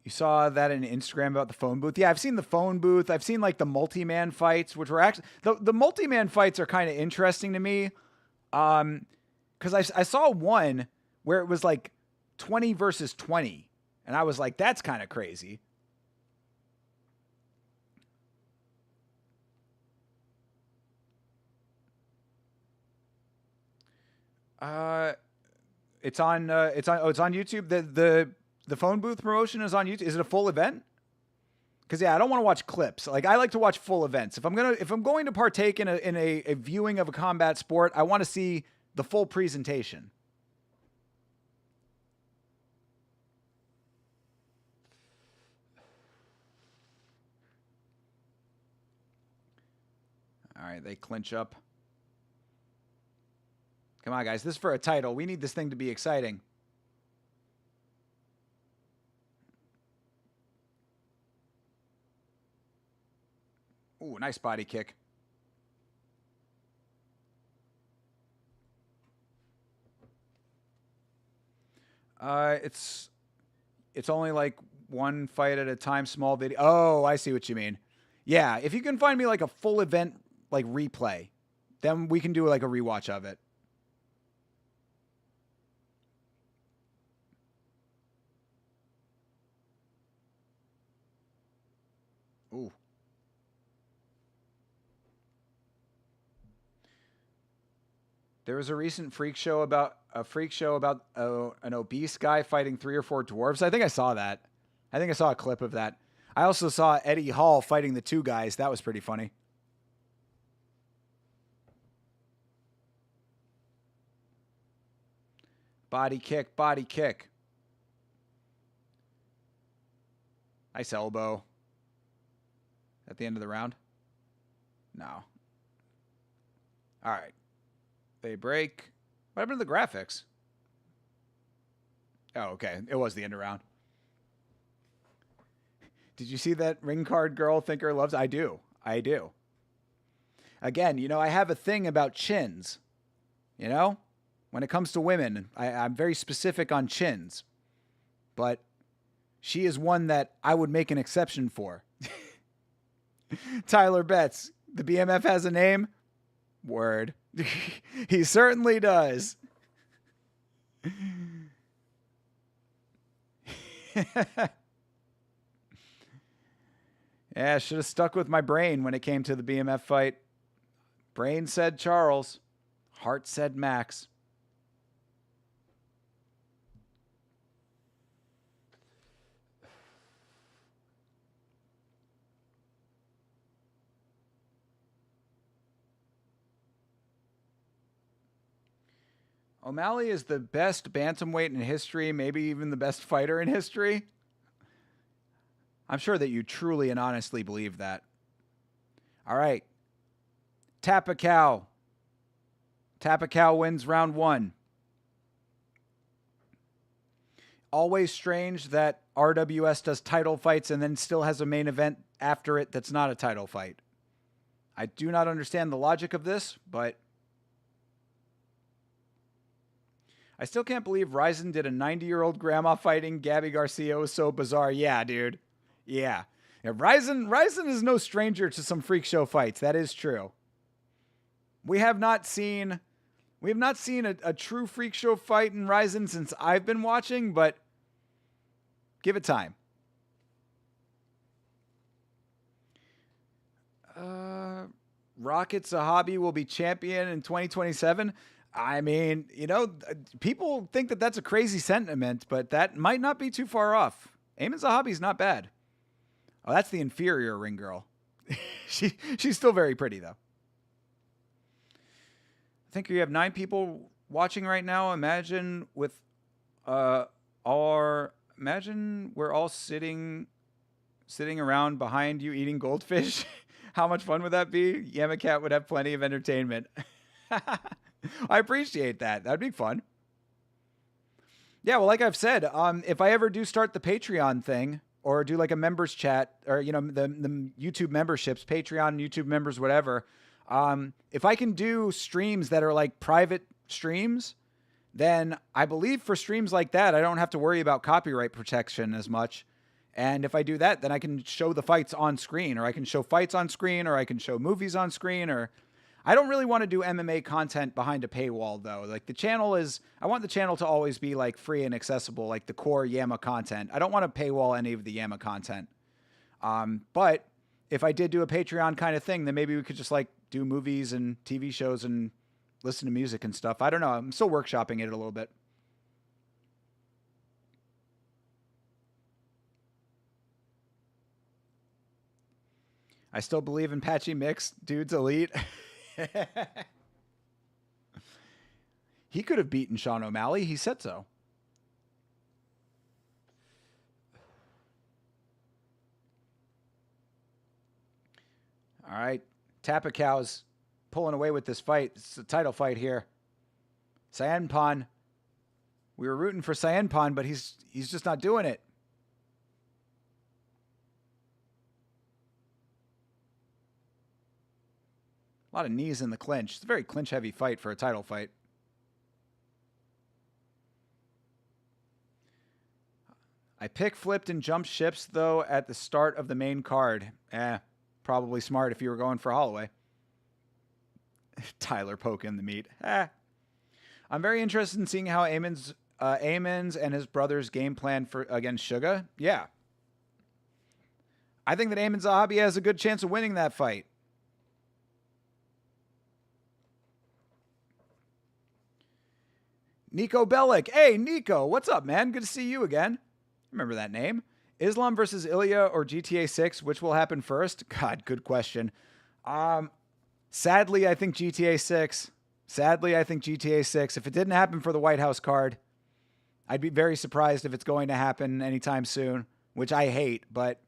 You saw that in Instagram about the phone booth. Yeah, I've seen the phone booth. I've seen like the multi-man fights, which were actually the multi-man fights are kind of interesting to me. Because I saw one where it was like 20 versus 20, and I was like, that's kind of crazy. It's on YouTube. The phone booth promotion is on YouTube. Is it a full event? Because yeah, I don't want to watch clips. Like I like to watch full events. If I'm going to partake in a viewing of a combat sport, I want to see the full presentation. All right, they clinch up. Come on, guys. This is for a title. We need this thing to be exciting. Ooh, nice body kick. It's only like one fight at a time, small video. Oh, I see what you mean. Yeah, if you can find me like a full event like replay, then we can do like a rewatch of it. Ooh. There was a recent freak show about an obese guy fighting 3 or 4 dwarves. I think I saw that. I think I saw a clip of that. I also saw Eddie Hall fighting the 2 guys. That was pretty funny. Body kick, body kick. Nice elbow. At the end of the round? No. All right. They break. What happened to the graphics? Oh, okay. It was the end of round. Did you see that ring card girl thinker loves? I do. I do. Again, you know, I have a thing about chins. You know? When it comes to women, I'm very specific on chins. But she is one that I would make an exception for. Tyler Betts. The BMF has a name? Word. He certainly does. Yeah, should have stuck with my brain when it came to the BMF fight. Brain said Charles. Heart said Max. O'Malley is the best bantamweight in history, maybe even the best fighter in history. I'm sure that you truly and honestly believe that. All right. Tapakau. Tapakau wins round 1. Always strange that RWS does title fights and then still has a main event after it that's not a title fight. I do not understand the logic of this, but I still can't believe Ryzen did a 90-year-old grandma fighting Gabby Garcia. It was so bizarre. Yeah, dude. Yeah. Ryzen is no stranger to some freak show fights. That is true. We have not seen a true freak show fight in Ryzen since I've been watching, but give it time. Rocket Sahabi will be champion in 2027. I mean, you know, people think that that's a crazy sentiment, but that might not be too far off. Eamon Zahabi's not bad. Oh, that's the inferior ring girl. She's still very pretty, though. I think you have 9 people watching right now. Imagine we're all sitting around behind you eating goldfish. How much fun would that be? Yamacat would have plenty of entertainment. I appreciate that. That'd be fun. Yeah, well, like I've said, if I ever do start the Patreon thing or do like a members chat or, the YouTube memberships, Patreon, YouTube members, whatever, if I can do streams that are like private streams, then I believe for streams like that, I don't have to worry about copyright protection as much. And if I do that, then I can show the fights on screen, or I can show fights on screen, or I can show movies on screen, or I don't really want to do MMA content behind a paywall though. Like I want the channel to always be like free and accessible, like the core Yama content. I don't want to paywall any of the Yama content. But if I did do a Patreon kind of thing, then maybe we could just like do movies and TV shows and listen to music and stuff. I don't know. I'm still workshopping it a little bit. I still believe in patchy mix. Dude's elite. He could have beaten Sean O'Malley. He said so. All right. Tapacow's pulling away with this fight. It's a title fight here. Sayanpan. We were rooting for Sayanpan, but he's just not doing it. A lot of knees in the clinch. It's a very clinch-heavy fight for a title fight. I flipped and jumped ships, though, at the start of the main card. Probably smart if you were going for Holloway. Tyler poking the meat. I'm very interested in seeing how Amon's and his brother's game plan against Suga. Yeah. I think that Eamon Zahabi has a good chance of winning that fight. Nico Bellic. Hey, Nico. What's up, man? Good to see you again. Remember that name. Islam versus Ilya or GTA 6, which will happen first? God, good question. Sadly, I think GTA 6. If it didn't happen for the White House card, I'd be very surprised if it's going to happen anytime soon, which I hate. But,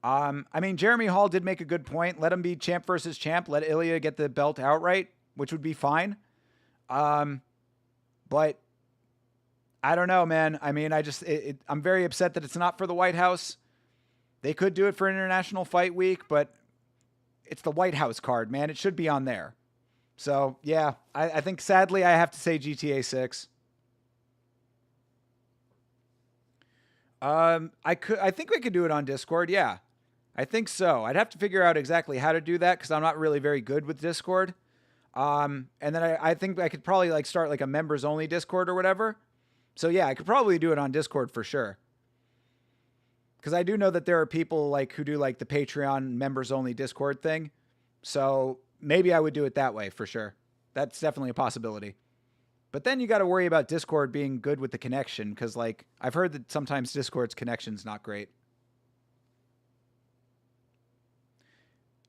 Jeremy Hall did make a good point. Let him be champ versus champ. Let Ilya get the belt outright, which would be fine. But I don't know, man. I'm very upset that it's not for the White House. They could do it for International Fight Week, but it's the White House card, man. It should be on there. So, yeah, I think sadly I have to say GTA 6. I think we could do it on Discord. Yeah, I think so. I'd have to figure out exactly how to do that because I'm not really very good with Discord. And then I think I could probably like start like a members only Discord or whatever. So yeah, I could probably do it on Discord for sure. Cause I do know that there are people like who do like the Patreon members only Discord thing. So maybe I would do it that way for sure. That's definitely a possibility. But then you got to worry about Discord being good with the connection. Cause like I've heard that sometimes Discord's connection's not great.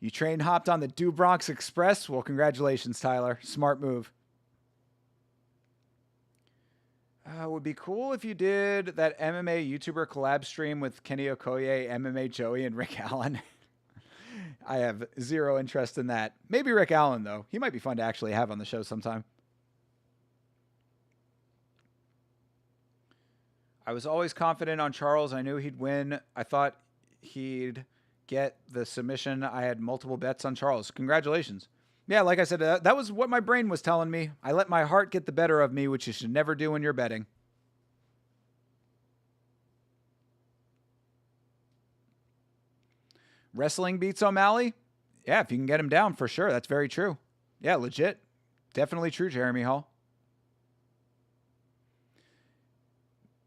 You train hopped on the Do Bronx Express? Well, congratulations, Tyler. Smart move. Would be cool if you did that MMA YouTuber collab stream with Kenny Okoye, MMA Joey, and Rick Allen. I have zero interest in that. Maybe Rick Allen, though. He might be fun to actually have on the show sometime. I was always confident on Charles. I knew he'd win. I thought he'd get the submission. I had multiple bets on Charles. Congratulations. Yeah, like I said, that was what my brain was telling me. I let my heart get the better of me, which you should never do when you're betting. Wrestling beats O'Malley? Yeah, if you can get him down, for sure. That's very true. Yeah, legit. Definitely true, Jeremy Hall.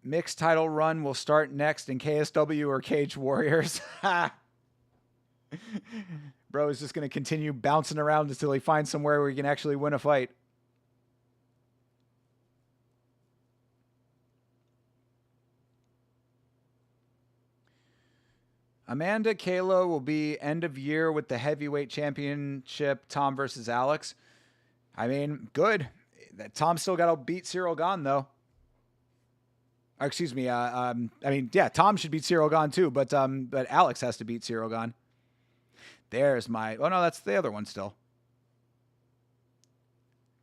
Mixed title run will start next in KSW or Cage Warriors. Bro is just going to continue bouncing around until he finds somewhere where he can actually win a fight. Amanda Kayla will be end of year with the heavyweight championship, Tom versus Alex. I mean, good. Tom still got to beat Cyril Gahn, though. Or, excuse me. Tom should beat Cyril Gahn, too, but Alex has to beat Cyril Gahn. There's my... Oh, no, that's the other one still.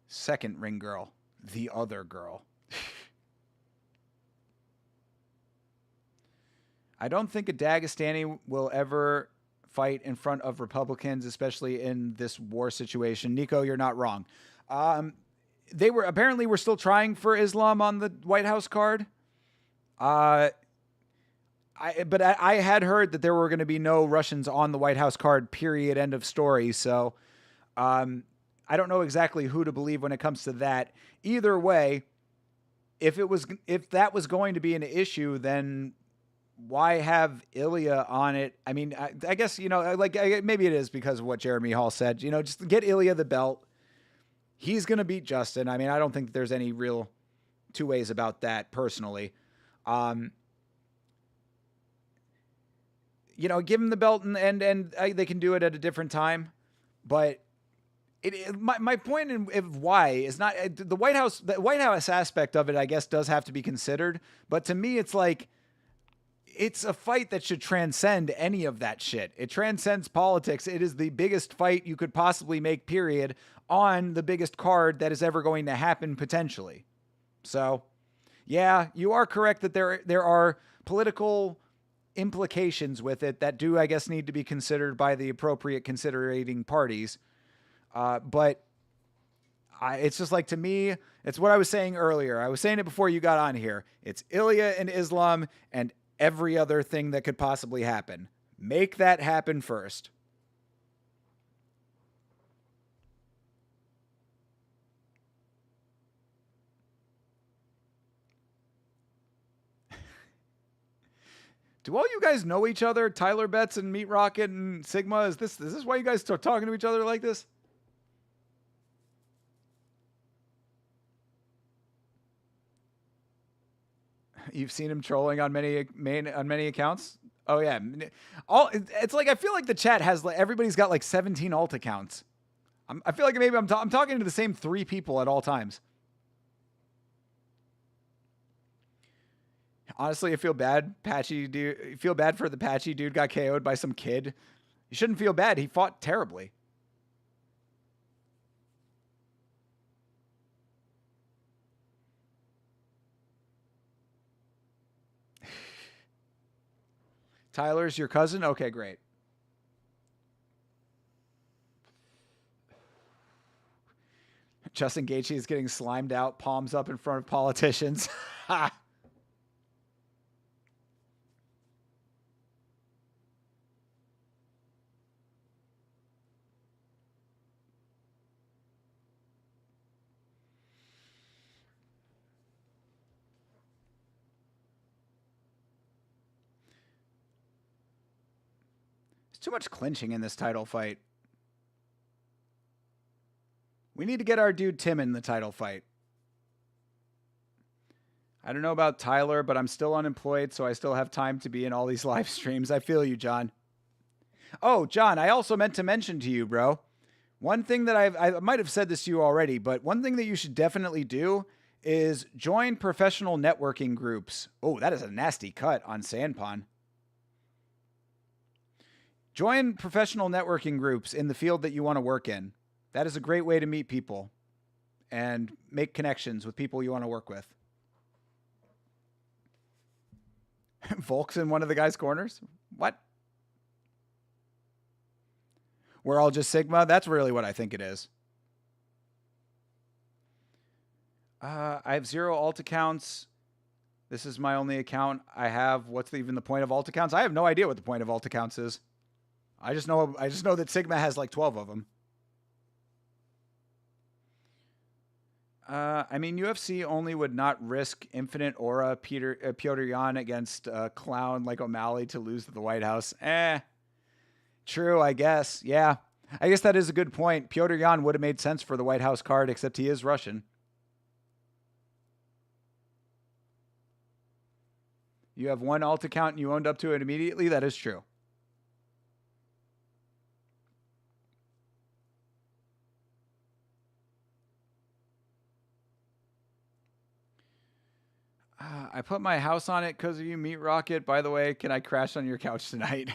Second ring girl. The other girl. I don't think a Dagestani will ever fight in front of Republicans, especially in this war situation. Nico, you're not wrong. They were still trying for Islam on the White House card. I had heard that there were going to be no Russians on the White House card, period, end of story. So I don't know exactly who to believe when it comes to that. Either way, if that was going to be an issue, then why have Ilya on it? I mean, I guess, maybe it is because of what Jeremy Hall said. Just get Ilya the belt. He's going to beat Justin. I mean, I don't think there's any real two ways about that personally. Give him the belt and they can do it at a different time. But my point of why is not the White House. The White House aspect of it, I guess, does have to be considered. But to me, it's like, it's a fight that should transcend any of that shit. It transcends politics. It is the biggest fight you could possibly make, period, on the biggest card that is ever going to happen potentially. So, yeah, you are correct that there are political implications with it that do, I guess, need to be considered by the appropriate considerating parties. But it's just like, to me, it's what I was saying earlier. I was saying it before you got on here. It's Ilya and Islam and every other thing that could possibly happen. Make that happen first. Do all you guys know each other? Tyler Betts and Meat Rocket and Sigma? Is this why you guys start talking to each other like this? You've seen him trolling on many accounts. Oh yeah, it's like, I feel like the chat has everybody's got like 17 alt accounts. I feel like maybe I'm talking to the same 3 people at all times. Honestly, I feel bad. Patchy dude, feel bad for the Patchy dude got KO'd by some kid. You shouldn't feel bad. He fought terribly. Tyler's your cousin? Okay, great. Justin Gaethje is getting slimed out, palms up in front of politicians. There's too much clinching in this title fight. We need to get our dude Tim in the title fight. I don't know about Tyler, but I'm still unemployed, so I still have time to be in all these live streams. I feel you, John. Oh, John, I also meant to mention to you, bro. One thing that I might have said this to you already, but one thing that you should definitely do is join professional networking groups. Oh, that is a nasty cut on Sandpon. Join professional networking groups in the field that you want to work in. That is a great way to meet people and make connections with people you want to work with. Volk's in one of the guys' corners? What? We're all just Sigma? That's really what I think it is. I have 0 alt accounts. This is my only account I have. What's even the point of alt accounts? I have no idea what the point of alt accounts is. I just know that Sigma has like 12 of them. I mean, UFC only would not risk Infinite Aura Piotr Jan against a clown like O'Malley to lose to the White House. True, I guess. Yeah. I guess that is a good point. Piotr Jan would have made sense for the White House card, except he is Russian. You have one alt account and you owned up to it immediately? That is true. I put my house on it because of you, Meat Rocket. By the way, can I crash on your couch tonight?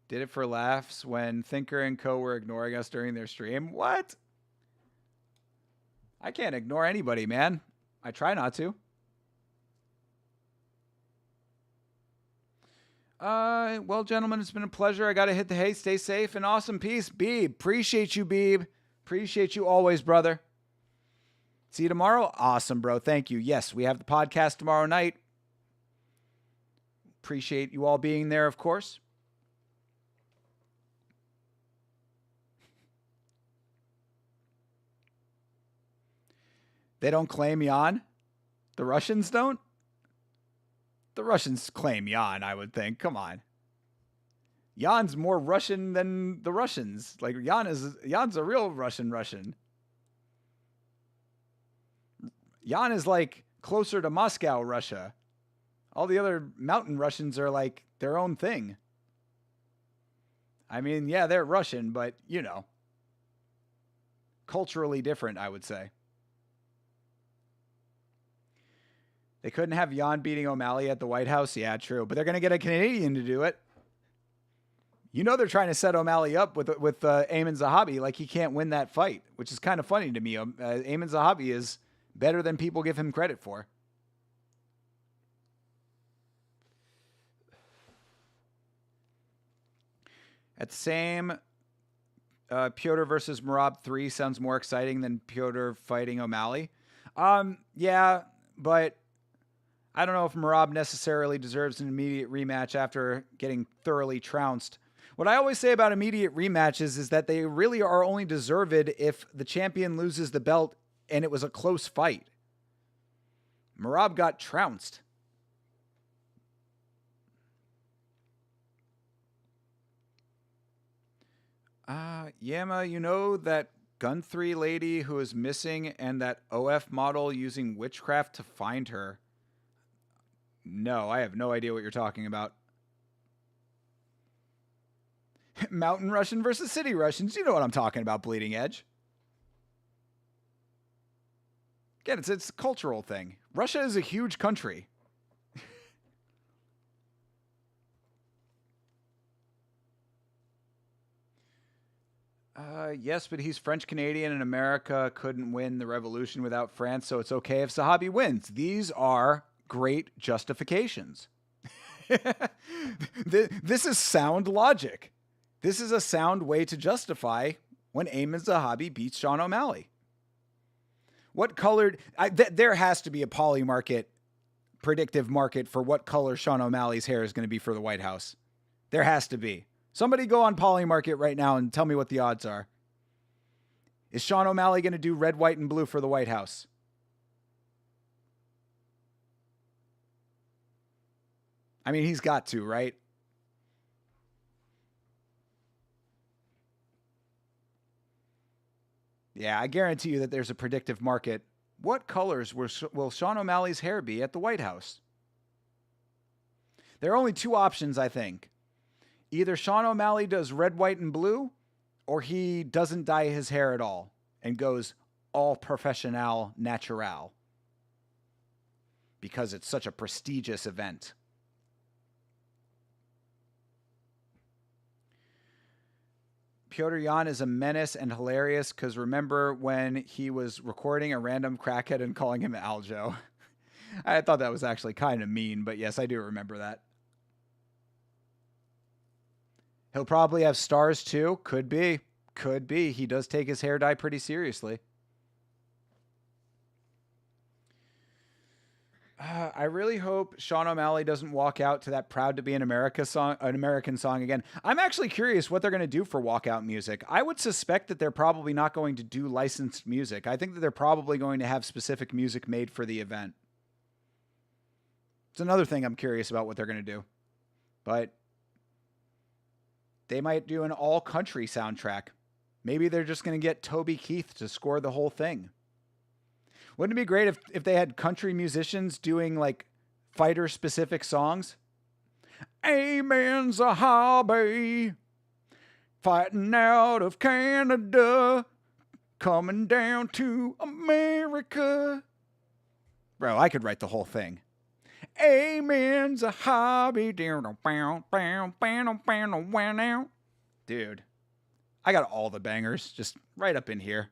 Did it for laughs when Thinker and Co were ignoring us during their stream. What? I can't ignore anybody, man. I try not to. Well, gentlemen, it's been a pleasure. I got to hit the hay. Stay safe and awesome. Peace. Beeb. Appreciate you, Beeb. Appreciate you always, brother. See you tomorrow. Awesome, bro. Thank you. Yes, we have the podcast tomorrow night. Appreciate you all being there, of course. They don't claim Jan? The Russians don't? The Russians claim Jan, I would think. Come on. Jan's more Russian than the Russians. Like, Jan's a real Russian. Jan is like closer to Moscow, Russia. All the other mountain Russians are like their own thing. I mean, yeah, they're Russian, but, you know, culturally different, I would say. They couldn't have Jan beating O'Malley at the White House. Yeah, true. But they're going to get a Canadian to do it. You know they're trying to set O'Malley up with Ayman Zahabi like he can't win that fight, which is kind of funny to me. Ayman Zahabi is better than people give him credit for. At the same, Piotr versus Merab 3 sounds more exciting than Piotr fighting O'Malley. Yeah, but I don't know if Merab necessarily deserves an immediate rematch after getting thoroughly trounced. What I always say about immediate rematches is that they really are only deserved if the champion loses the belt and it was a close fight. Merab got trounced. Yama, you know that Gun3 lady who is missing and that OF model using witchcraft to find her? No, I have no idea what you're talking about. Mountain Russian versus City Russians. You know what I'm talking about, Bleeding Edge. Again, it's a cultural thing. Russia is a huge country. Yes, but he's French-Canadian and America couldn't win the revolution without France, so it's okay if Zahabi wins. These are great justifications. This is sound logic. This is a sound way to justify when Ayman Zahabi beats Sean O'Malley. What colored... there has to be a poly market, predictive market for what color Sean O'Malley's hair is going to be for the White House. There has to be. Somebody go on Polymarket right now and tell me what the odds are. Is Sean O'Malley going to do red, white, and blue for the White House? I mean, he's got to, right? Yeah, I guarantee you that there's a predictive market. What colors will Sean O'Malley's hair be at the White House? There are only two options, I think. Either Sean O'Malley does red, white, and blue, or he doesn't dye his hair at all and goes all professional natural because it's such a prestigious event. Piotr Jan is a menace and hilarious because remember when he was recording a random crackhead and calling him Aljo? I thought that was actually kind of mean, but yes, I do remember that. He'll probably have stars too. Could be. Could be. He does take his hair dye pretty seriously. I really hope Sean O'Malley doesn't walk out to that "Proud to Be an American" song again. I'm actually curious what they're going to do for walkout music. I would suspect that they're probably not going to do licensed music. I think that they're probably going to have specific music made for the event. It's another thing I'm curious about what they're going to do. But they might do an all-country soundtrack. Maybe they're just going to get Toby Keith to score the whole thing. Wouldn't it be great if they had country musicians doing, like, fighter-specific songs? Ayman Zahabi, fighting out of Canada, coming down to America. Bro, I could write the whole thing. Amen's a hobby. Dude, I got all the bangers just right up in here.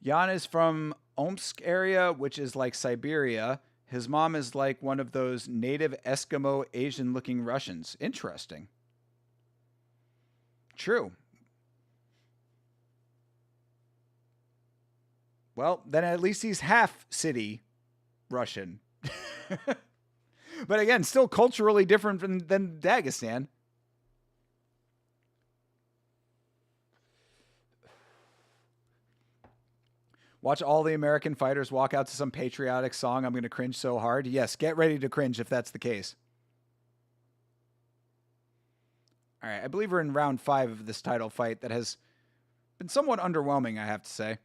Jan is from Omsk area, which is like Siberia. His mom is like one of those native Eskimo Asian-looking Russians. Interesting. True. Well, then at least he's half city Russian. But again, still culturally different than Dagestan. Watch all the American fighters walk out to some patriotic song. I'm going to cringe so hard. Yes, get ready to cringe if that's the case. All right, I believe we're in round 5 of this title fight that has been somewhat underwhelming, I have to say.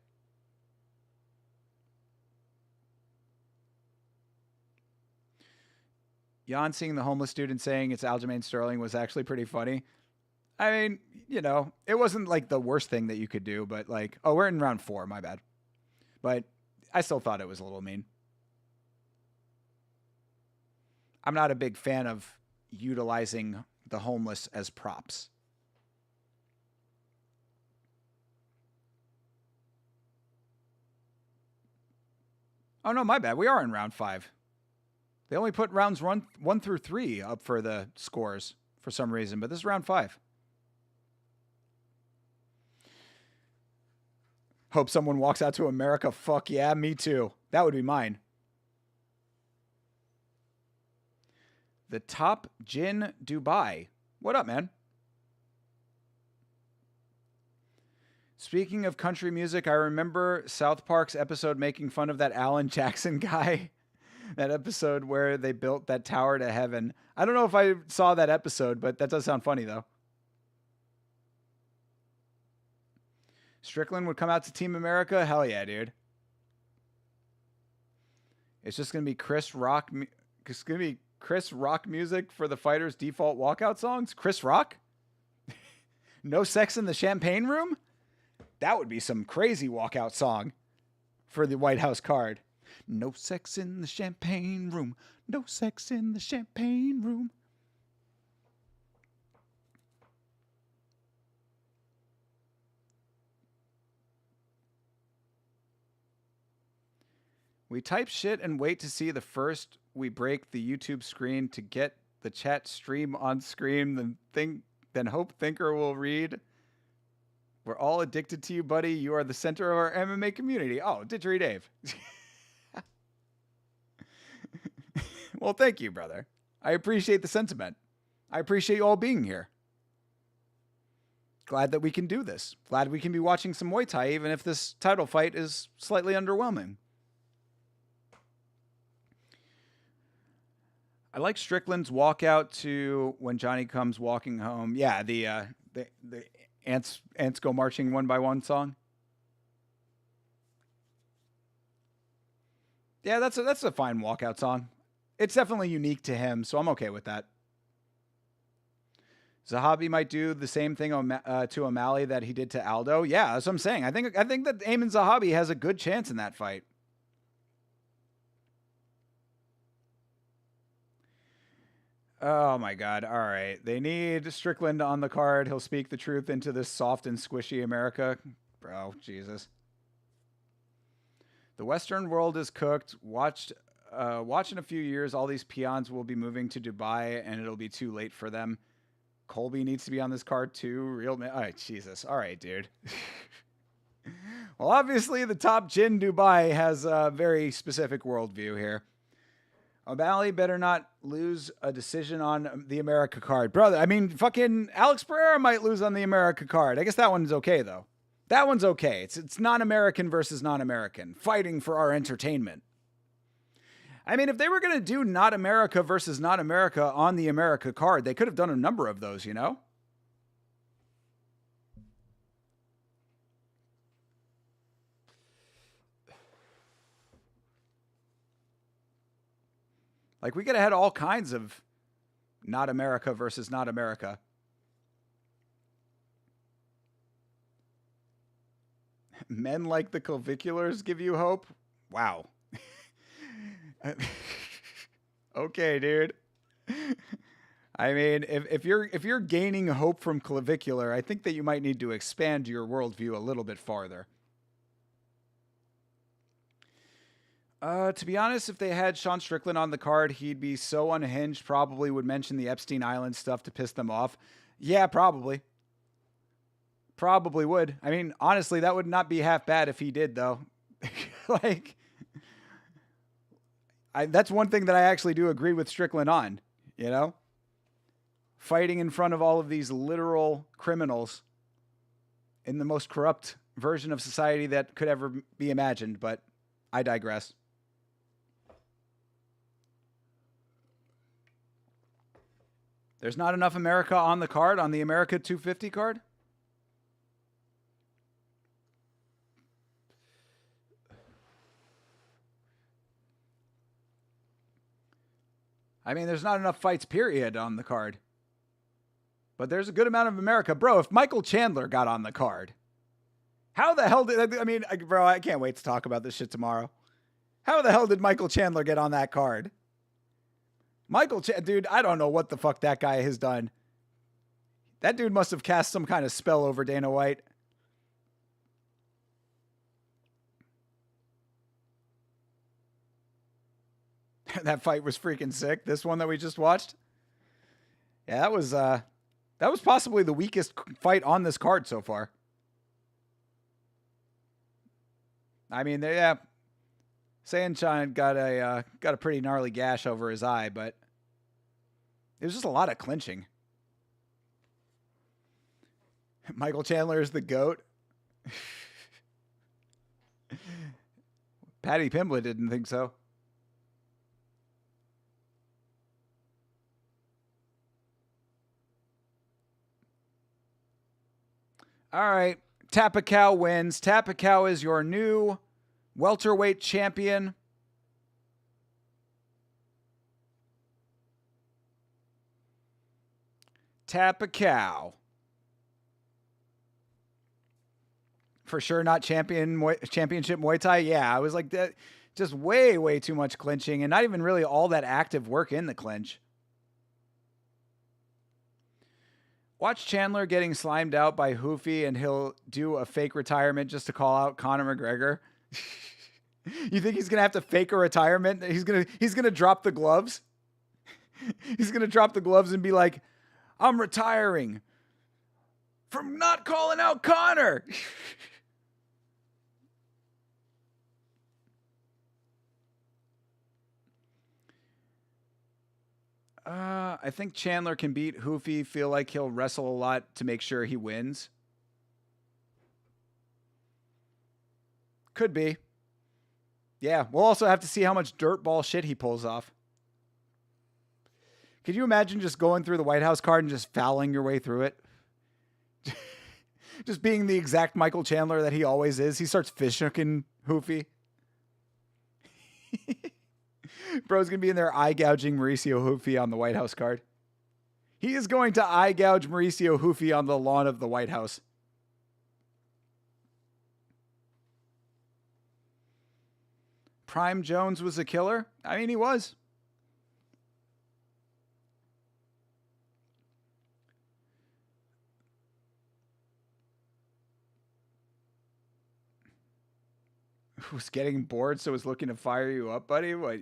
Jan seeing the homeless dude and saying it's Aljamain Sterling was actually pretty funny. I mean, you know, it wasn't like the worst thing that you could do, but like, oh, we're in round 4, my bad. But I still thought it was a little mean. I'm not a big fan of utilizing the homeless as props. Oh, no, my bad. We are in round 5. They only put rounds 1 through 3 up for the scores for some reason, but this is round 5. Hope someone walks out to America. Fuck yeah, me too. That would be mine. The Top Gin Dubai. What up, man? Speaking of country music, I remember South Park's episode making fun of that Alan Jackson guy. That episode where they built that tower to heaven. I don't know if I saw that episode, but that does sound funny, though. Strickland would come out to Team America? Hell yeah, dude. It's just going to be Chris Rock music for the fighters' default walkout songs? Chris Rock? No Sex in the Champagne Room? That would be some crazy walkout song for the White House card. No sex in the champagne room. No sex in the champagne room. We type shit and wait to see the first we break the YouTube screen to get the chat stream on screen, then hope Thinker will read. We're all addicted to you, buddy. You are the center of our MMA community. Oh, Didgeridoo Dave. Well, thank you, brother. I appreciate the sentiment. I appreciate you all being here. Glad that we can do this. Glad we can be watching some Muay Thai, even if this title fight is slightly underwhelming. I like Strickland's walkout to when Johnny comes walking home. Yeah, the ants go marching one by one song. Yeah, that's a fine walkout song. It's definitely unique to him, so I'm okay with that. Zahabi might do the same thing to O'Malley that he did to Aldo. Yeah, that's what I'm saying. I think that Eamon Zahabi has a good chance in that fight. Oh my God. All right. They need Strickland on the card. He'll speak the truth into this soft and squishy America. Bro, Jesus. The Western world is cooked. Watch in a few years, all these peons will be moving to Dubai and it'll be too late for them. Colby needs to be on this card too. Real man. All right, Jesus. All right, dude. Well, obviously the Top Gin Dubai has a very specific worldview here. O'Malley better not lose a decision on the America card. Brother, I mean, fucking Alex Pereira might lose on the America card. I guess that one's okay, though. That one's okay. It's non-American versus non-American. Fighting for our entertainment. I mean, if they were going to do not America versus not America on the America card, they could have done a number of those, you know? Like, we could have had all kinds of not America versus not America. Men like the claviculars give you hope? Wow. Okay, dude. I mean, if you're gaining hope from clavicular, I think that you might need to expand your worldview a little bit farther. To be honest, if they had Sean Strickland on the card, he'd be so unhinged. Probably would mention the Epstein Island stuff to piss them off. Yeah, probably. Probably would. I mean, honestly, that would not be half bad if he did, though. like, that's one thing that I actually do agree with Strickland on. You know, fighting in front of all of these literal criminals in the most corrupt version of society that could ever be imagined. But I digress. There's not enough America on the card, on the America 250 card? I mean, there's not enough fights, period, on the card. But there's a good amount of America. Bro, if Michael Chandler got on the card, how the hell did... I mean, bro, I can't wait to talk about this shit tomorrow. How the hell did Michael Chandler get on that card? Dude, I don't know what the fuck that guy has done. That dude must have cast some kind of spell over Dana White. That fight was freaking sick. This one that we just watched. Yeah, that was possibly the weakest fight on this card so far. I mean, yeah, Sanchan got a pretty gnarly gash over his eye, but it was just a lot of clinching. Michael Chandler is the GOAT. Patty Pimblett didn't think so. All right. Tapacao wins. Tapacao is your new welterweight champion. Tapacao. For sure not championship Muay Thai. Yeah, I was like that. Just way, way too much clinching and not even really all that active work in the clinch. Watch Chandler getting slimed out by Hoofy and he'll do a fake retirement just to call out Conor McGregor. You think he's going to have to fake a retirement? He's going to drop the gloves. He's going to drop the gloves and be like, "I'm retiring from not calling out Conor." I think Chandler can beat Hoofy. Feel like he'll wrestle a lot to make sure he wins. Could be. Yeah, we'll also have to see how much dirtball shit he pulls off. Could you imagine just going through the White House card and just fouling your way through it? Just being the exact Michael Chandler that he always is. He starts fish hooking Hoofy. Bro's going to be in there eye gouging Mauricio Hoofy on the White House card. He is going to eye gouge Mauricio Hoofy on the lawn of the White House. Prime Jones was a killer? I mean, he was. Was getting bored, so was looking to fire you up, buddy. What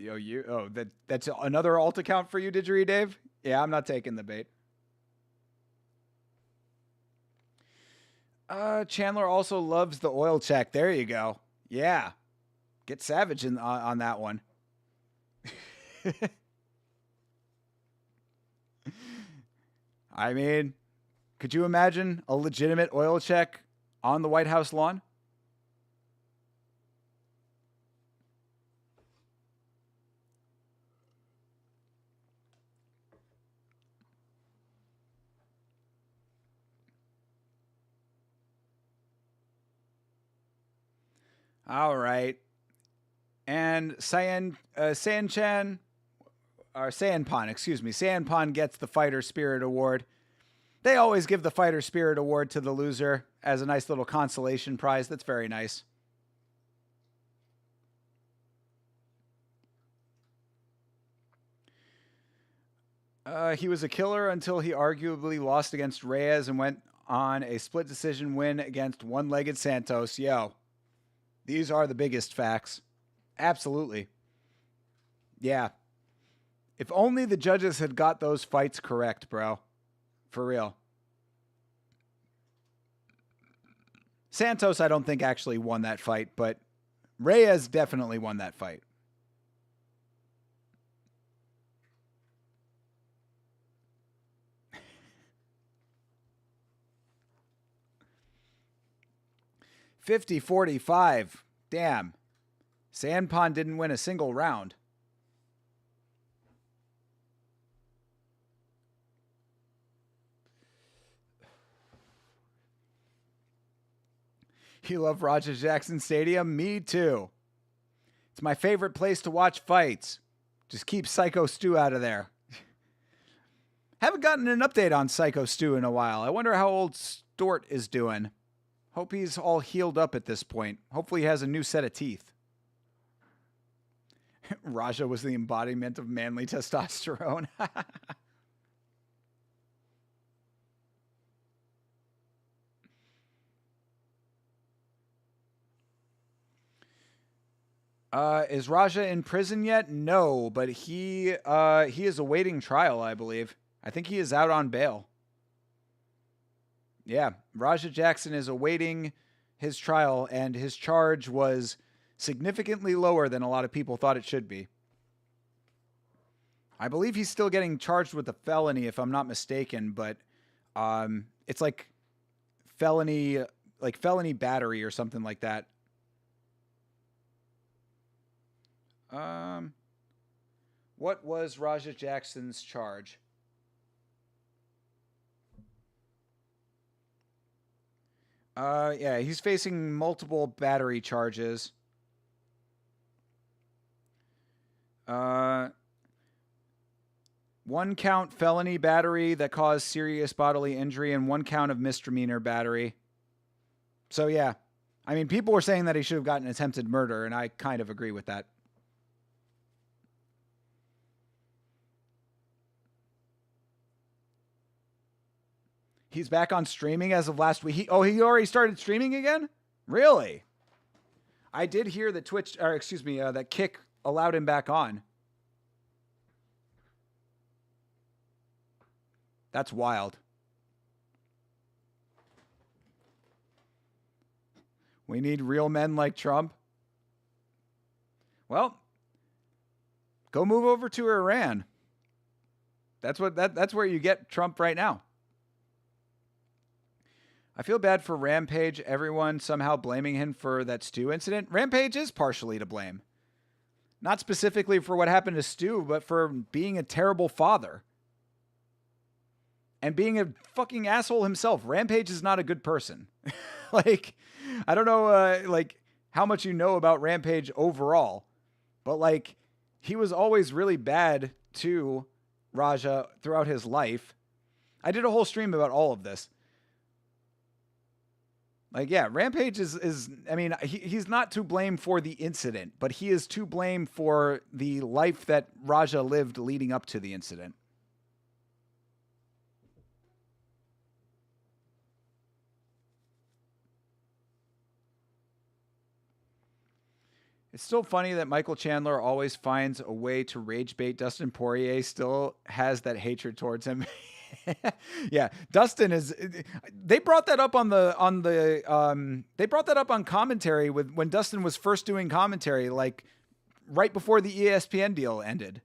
that's another alt account for you, didgeridoo Dave? Yeah, I'm not taking the bait. Chandler also loves the oil check. There you go. Yeah. Get savage on that one. I mean, could you imagine a legitimate oil check on the White House lawn? All right. And Sanchan, or Sanpan, excuse me. Sanpan gets the Fighter Spirit Award. They always give the Fighter Spirit Award to the loser as a nice little consolation prize. That's very nice. He was a killer until he arguably lost against Reyes and went on a split decision win against one-legged Santos. Yo, these are the biggest facts. Absolutely. Yeah. If only the judges had got those fights correct, bro. For real. Santos, I don't think actually won that fight, but Reyes definitely won that fight. $50-45. Damn. Sandpon didn't win a single round. You love Roger Jackson Stadium? Me too. It's my favorite place to watch fights. Just keep Psycho Stu out of there. Haven't gotten an update on Psycho Stu in a while. I wonder how old Stort is doing. Hope he's all healed up at this point. Hopefully he has a new set of teeth. Raja was the embodiment of manly testosterone. Is Raja in prison yet? No, but he is awaiting trial, I believe. I think he is out on bail. Yeah, Raja Jackson is awaiting his trial, and his charge was significantly lower than a lot of people thought it should be. I believe he's still getting charged with a felony, if I'm not mistaken, but it's like felony battery or something like that. What was Raja Jackson's charge? Yeah, he's facing multiple battery charges. One count felony battery that caused serious bodily injury and one count of misdemeanor battery. So yeah, I mean, people were saying that he should have gotten attempted murder, and I kind of agree with that. He's back on streaming as of last week. He already started streaming again? Really? I did hear that that Kick allowed him back on. That's wild. We need real men like Trump. Well, go move over to Iran. That's where you get Trump right now. I feel bad for Rampage. Everyone somehow blaming him for that Stu incident. Rampage is partially to blame. Not specifically for what happened to Stu, but for being a terrible father. And being a fucking asshole himself. Rampage is not a good person. Like, I don't know, how much you know about Rampage overall. But, like, he was always really bad to Raja throughout his life. I did a whole stream about all of this. Like, yeah, Rampage is I mean, he's not to blame for the incident, but he is to blame for the life that Raja lived leading up to the incident. It's still funny that Michael Chandler always finds a way to rage bait. Dustin Poirier still has that hatred towards him. Yeah, Dustin is. They brought that up on commentary when Dustin was first doing commentary, like right before the ESPN deal ended.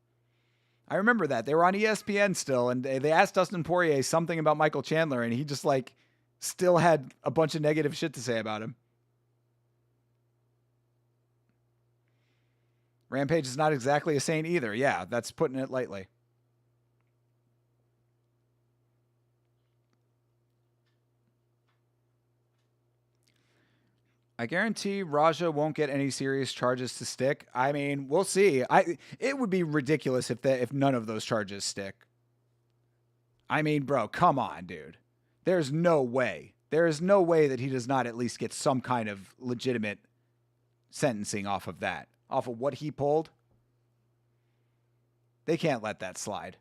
I remember that they were on ESPN still, and they asked Dustin Poirier something about Michael Chandler, and he just still had a bunch of negative shit to say about him. Rampage is not exactly a saint either. Yeah, that's putting it lightly. I guarantee Raja won't get any serious charges to stick. I mean, we'll see. It would be ridiculous if none of those charges stick. I mean, bro, come on, dude. There's no way. There is no way that he does not at least get some kind of legitimate sentencing off of that. Off of what he pulled. They can't let that slide.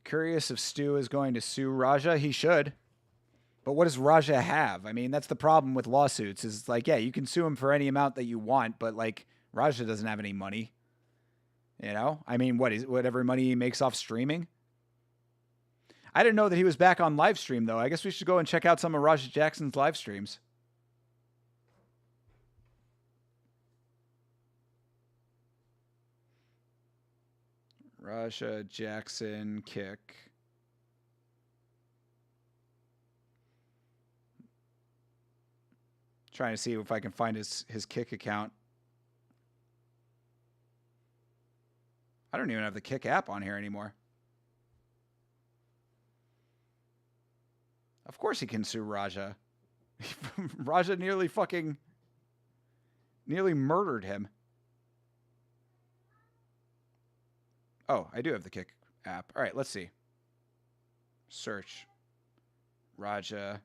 Curious if Stu is going to sue Raja. He should. But what does Raja have? I mean, that's the problem with lawsuits is like, yeah, you can sue him for any amount that you want, but like Raja doesn't have any money. You know? I mean, whatever money he makes off streaming? I didn't know that he was back on live stream, though. I guess we should go and check out some of Raja Jackson's live streams. Raja Jackson kick. Trying to see if I can find his kick account. I don't even have the kick app on here anymore. Of course he can sue Raja. Raja nearly murdered him. Oh, I do have the kick app. All right, let's see. Search. Raja.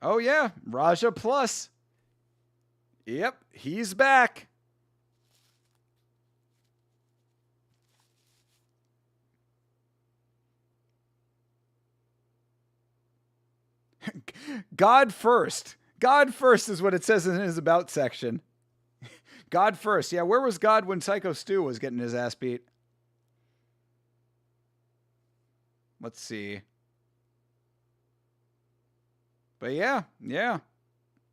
Oh, yeah. Raja Plus. Yep, he's back. God first. God first is what it says in his about section. God first. Yeah, where was God when Psycho Stu was getting his ass beat? Let's see. But yeah.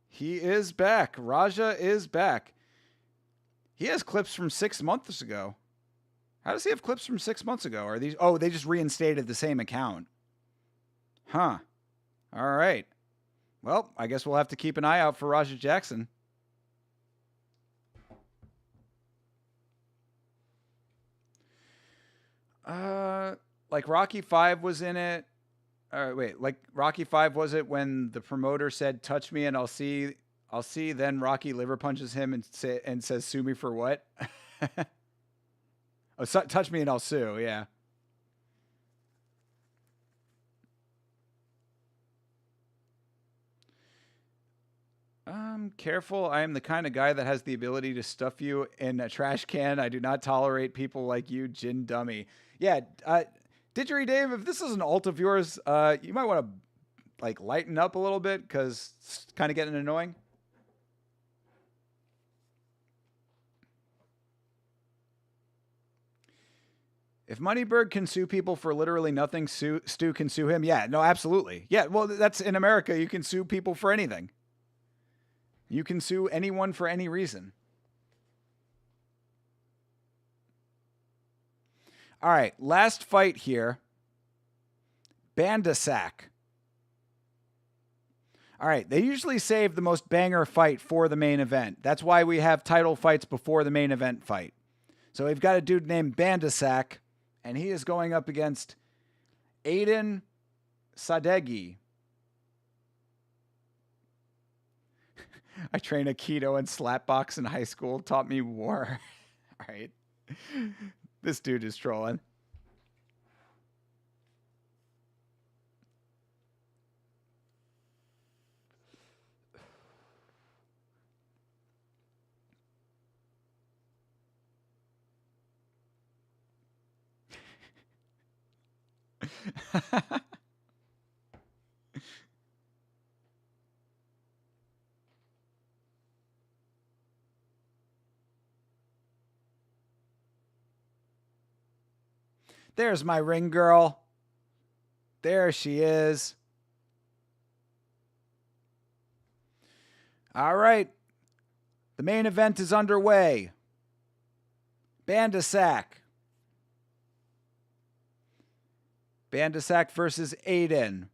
He is back. Raja is back. He has clips from 6 months ago. How does he have clips from 6 months ago? Are these... Oh, they just reinstated the same account. Huh. All right. Well, I guess we'll have to keep an eye out for Raja Jackson. Like Rocky 5 was in it. Like Rocky 5 was it when the promoter said, "Touch me and I'll see." Then Rocky liver punches him and says, "Sue me for what?" Oh, touch me and I'll sue. Yeah. Careful. I am the kind of guy that has the ability to stuff you in a trash can. I do not tolerate people like you, gin dummy. Yeah. Didgeridoo Dave, if this is an alt of yours, you might want to like lighten up a little bit because it's kind of getting annoying. If Moneybird can sue people for literally nothing, Stu can sue him. Yeah, no, absolutely. Yeah, well, that's in America. You can sue people for anything. You can sue anyone for any reason. All right, last fight here. Bandasack. All right, they usually save the most banger fight for the main event. That's why we have title fights before the main event fight. So we've got a dude named Bandasack, and he is going up against Aiden Sadeghi. I trained Aikido and slapbox in high school. Taught me war. All right. This dude is trolling. There's my ring girl. There she is. All right. The main event is underway. Bandasack. Bandasack versus Aiden.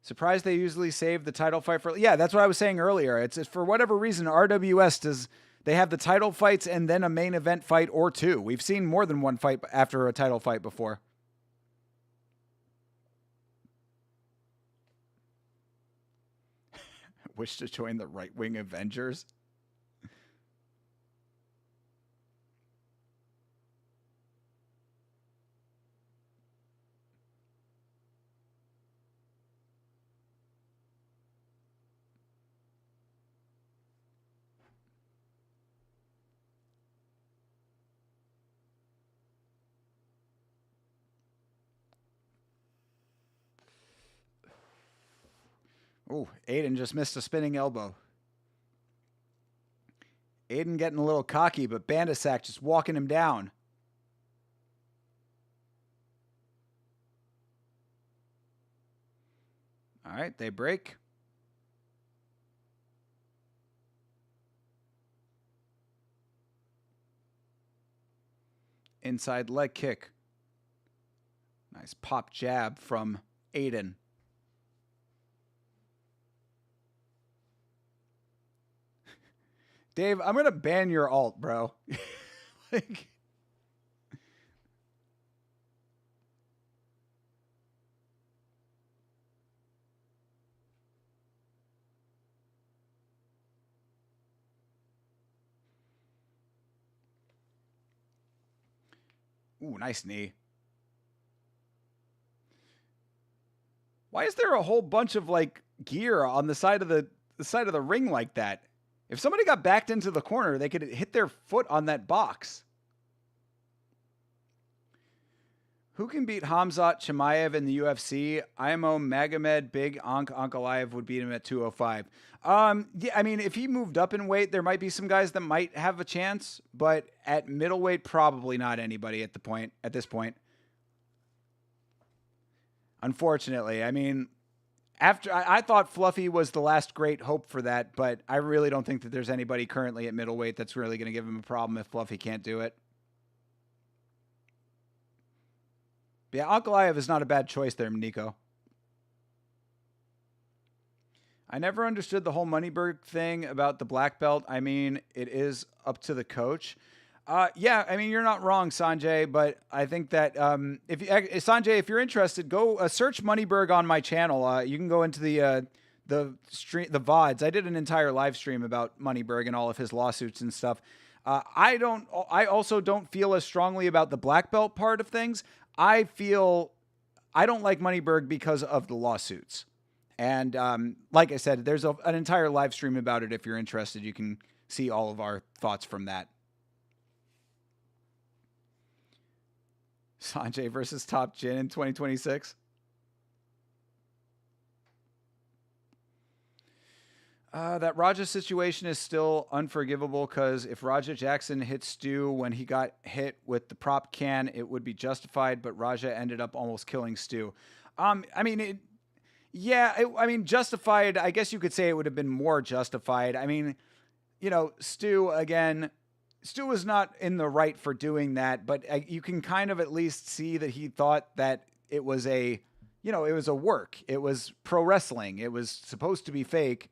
Surprised they usually save the title fight for... Yeah, that's what I was saying earlier. It's for whatever reason, RWS does... They have the title fights and then a main event fight or two. We've seen more than one fight after a title fight before. Wish to join the right wing Avengers. Oh, Aiden just missed a spinning elbow. Aiden getting a little cocky, but Bandisack just walking him down. All right, they break. Inside leg kick. Nice pop jab from Aiden. Dave, I'm going to ban your alt, bro. Like, ooh, nice knee. Why is there a whole bunch of like gear on the side of the ring like that? If somebody got backed into the corner, they could hit their foot on that box. Who can beat Hamzat Chimaev in the UFC? IMO Magomed Big Ankalaev would beat him at 205. Yeah, I mean, if he moved up in weight, there might be some guys that might have a chance, but at middleweight, probably not anybody at this point. Unfortunately, I mean, after I thought Fluffy was the last great hope for that, but I really don't think that there's anybody currently at middleweight that's really going to give him a problem if Fluffy can't do it. But yeah, Ankalaev is not a bad choice there, Nico. I never understood the whole Moneyberg thing about the black belt. I mean, it is up to the coach. Yeah, I mean, you're not wrong, Sanjay, but I think that Sanjay, if you're interested, go search Moneyberg on my channel. You can go into the stream, the VODs. I did an entire live stream about Moneyberg and all of his lawsuits and stuff. I also don't feel as strongly about the black belt part of things. I don't like Moneyberg because of the lawsuits. And like I said, there's an entire live stream about it. If you're interested, you can see all of our thoughts from that. Sanjay versus Top Jin in 2026. That Raja situation is still unforgivable because if Raja Jackson hit Stu when he got hit with the prop can, it would be justified, but Raja ended up almost killing Stu. I mean, justified, I guess you could say it would have been more justified. I mean, Stu was not in the right for doing that, but you can kind of at least see that he thought that it was it was a work. It was pro wrestling. It was supposed to be fake.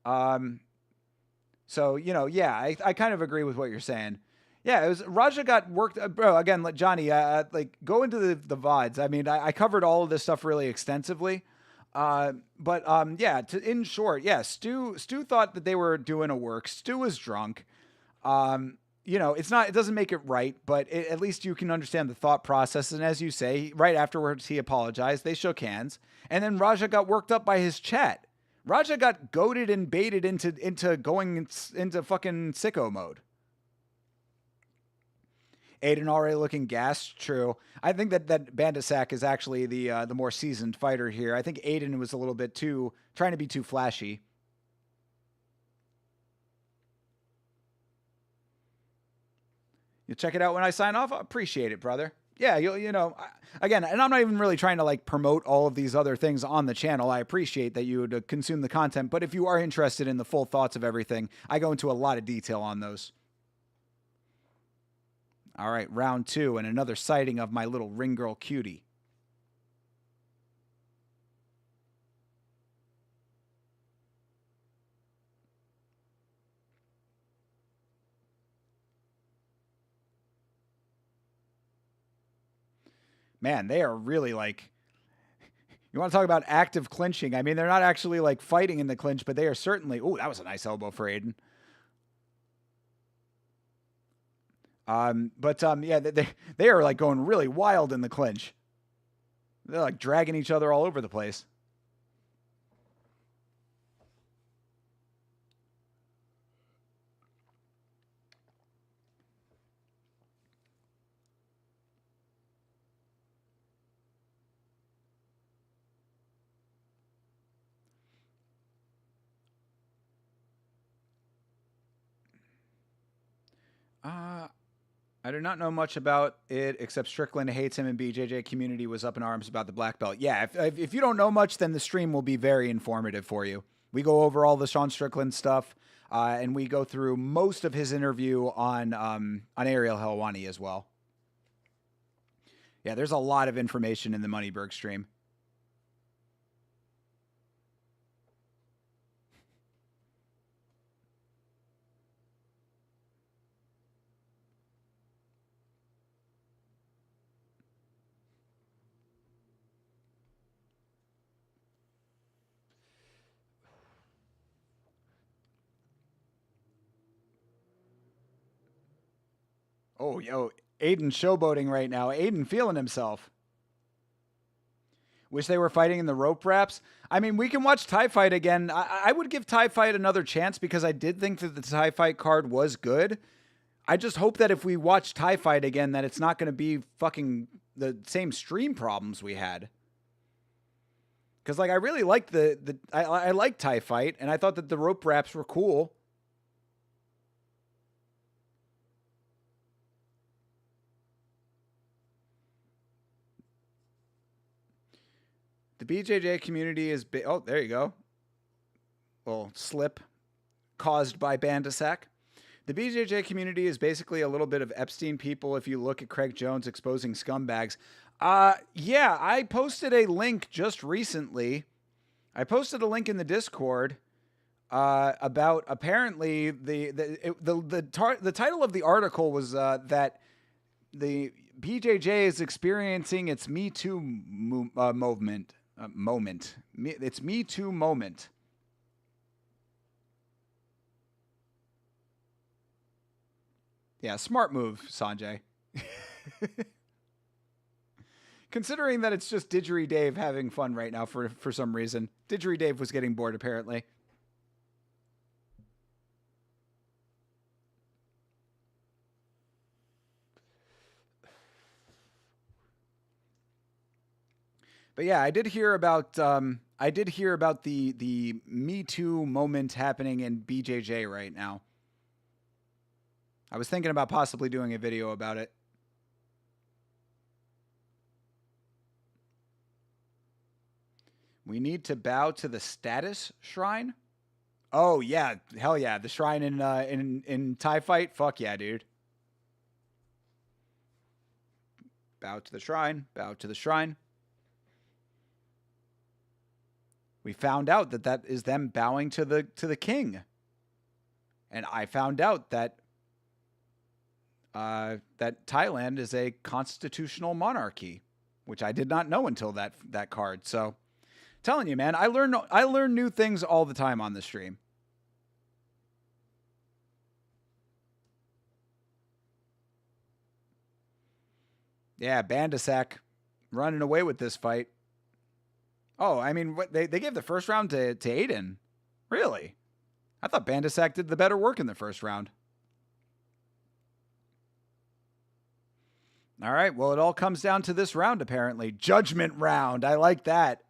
So, I kind of agree with what you're saying. Yeah, it was Raja got worked, bro. Again, Johnny, go into the VODs. I mean, I covered all of this stuff really extensively. In short, yeah, Stu thought that they were doing a work. Stu was drunk. It doesn't make it right, but at least you can understand the thought process. And as you say, right afterwards, he apologized. They shook hands. And then Raja got worked up by his chat. Raja got goaded and baited into going into fucking sicko mode. Aiden already looking gassed. True. I think that Bandisack is actually the more seasoned fighter here. I think Aiden was a little bit trying to be too flashy. You'll check it out when I sign off. I appreciate it, brother. Yeah, again, and I'm not even really trying to promote all of these other things on the channel. I appreciate that you would consume the content, but if you are interested in the full thoughts of everything, I go into a lot of detail on those. All right, round 2 and another sighting of my little ring girl cutie. Man, they are really You want to talk about active clinching? I mean, they're not actually like fighting in the clinch, but they are certainly. Oh, that was a nice elbow for Aiden. Yeah, they are like going really wild in the clinch. They're like dragging each other all over the place. I do not know much about it except Strickland hates him and BJJ community was up in arms about the black belt. Yeah, if you don't know much, then the stream will be very informative for you. We go over all the Sean Strickland stuff, and we go through most of his interview on Ariel Helwani as well. Yeah, there's a lot of information in the Moneyberg stream. Oh, yo, Aiden showboating right now. Aiden feeling himself. Wish they were fighting in the rope wraps. I mean, we can watch Thai Fight again. I would give Thai Fight another chance because I did think that the Thai Fight card was good. I just hope that if we watch Thai Fight again, that it's not going to be fucking the same stream problems we had. Because like I really liked I liked Thai Fight, and I thought that the rope wraps were cool. The BJJ community is oh, there you go. Little slip caused by Bandasack. The BJJ community is basically a little bit of Epstein people if you look at Craig Jones exposing scumbags. Yeah, I posted a link just recently. I posted a link in the Discord about apparently the title of the article was that the BJJ is experiencing its Me Too movement. It's Me Too moment. Yeah, smart move, Sanjay. Considering that it's just Didgeridoo Dave having fun right now for some reason. Didgeridoo Dave was getting bored, apparently. But yeah, I did hear about the Me Too moment happening in BJJ right now. I was thinking about possibly doing a video about it. We need to bow to the status shrine. Oh yeah, hell yeah, the shrine in Thai Fight. Fuck yeah, dude. Bow to the shrine. Bow to the shrine. We found out that is them bowing to the king, and I found out that that Thailand is a constitutional monarchy, which I did not know until that card. So, telling you, man, I learn new things all the time on the stream. Yeah, Bandasack running away with this fight. Oh, I mean, what they gave the first round to Aiden. Really? I thought Bandasack did the better work in the first round. All right, well, it all comes down to this round, apparently. Judgment round. I like that.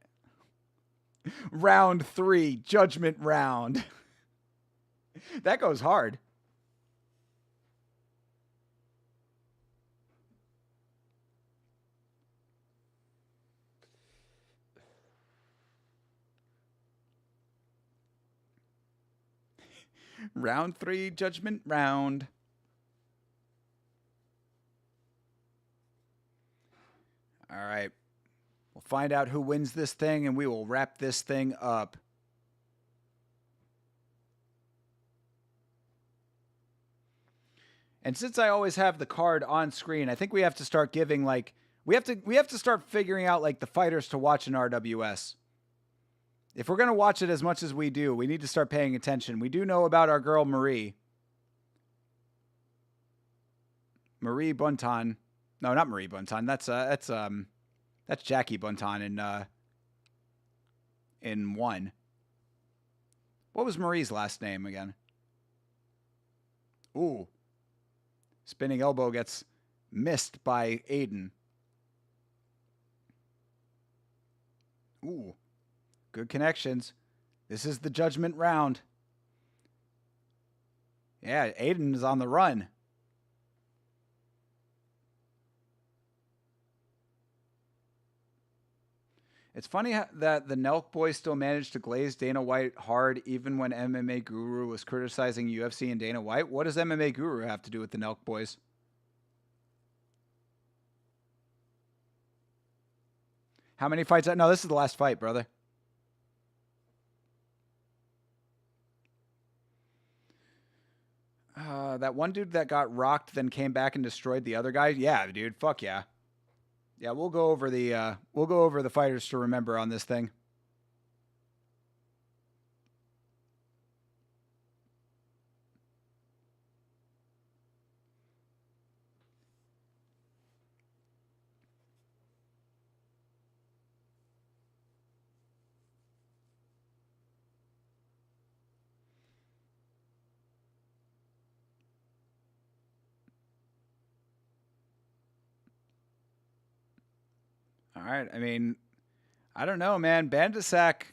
Round 3, judgment round. That goes hard. Round 3, judgment round. All right. We'll find out who wins this thing, and we will wrap this thing up. And since I always have the card on screen, I think we have to start giving, like, We have to start figuring out like the fighters to watch in RWS. If we're going to watch it as much as we do, we need to start paying attention. We do know about our girl Marie. Marie Bunton. No, not Marie Bunton. That's Jackie Bunton in one. What was Marie's last name again? Ooh. Spinning elbow gets missed by Aiden. Ooh. Good connections. This is the judgment round. Yeah, Aiden is on the run. It's funny that the Nelk boys still managed to glaze Dana White hard even when MMA Guru was criticizing UFC and Dana White. What does MMA Guru have to do with the Nelk boys? How many fights? No, this is the last fight, brother. That one dude that got rocked then came back and destroyed the other guy. Yeah, dude. Fuck yeah. Yeah, we'll go over the fighters to remember on this thing. All right. I mean, I don't know, man. Bandasak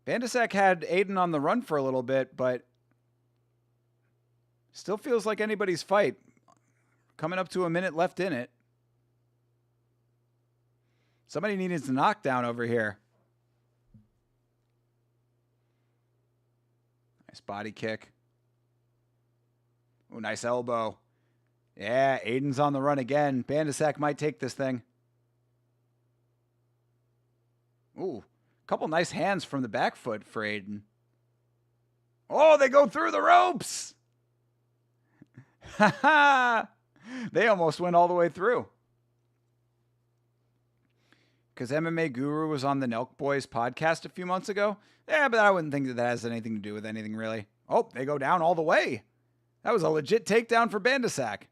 had Aiden on the run for a little bit, but still feels like anybody's fight. Coming up to a minute left in it. Somebody needs a knockdown over here. Nice body kick. Oh, nice elbow. Yeah, Aiden's on the run again. Bandasak might take this thing. Ooh, a couple nice hands from the back foot for Aiden. Oh, they go through the ropes. Ha ha! They almost went all the way through. Because MMA Guru was on the Nelk Boys podcast a few months ago. Yeah, but I wouldn't think that has anything to do with anything, really. Oh, they go down all the way. That was a legit takedown for Bandasak.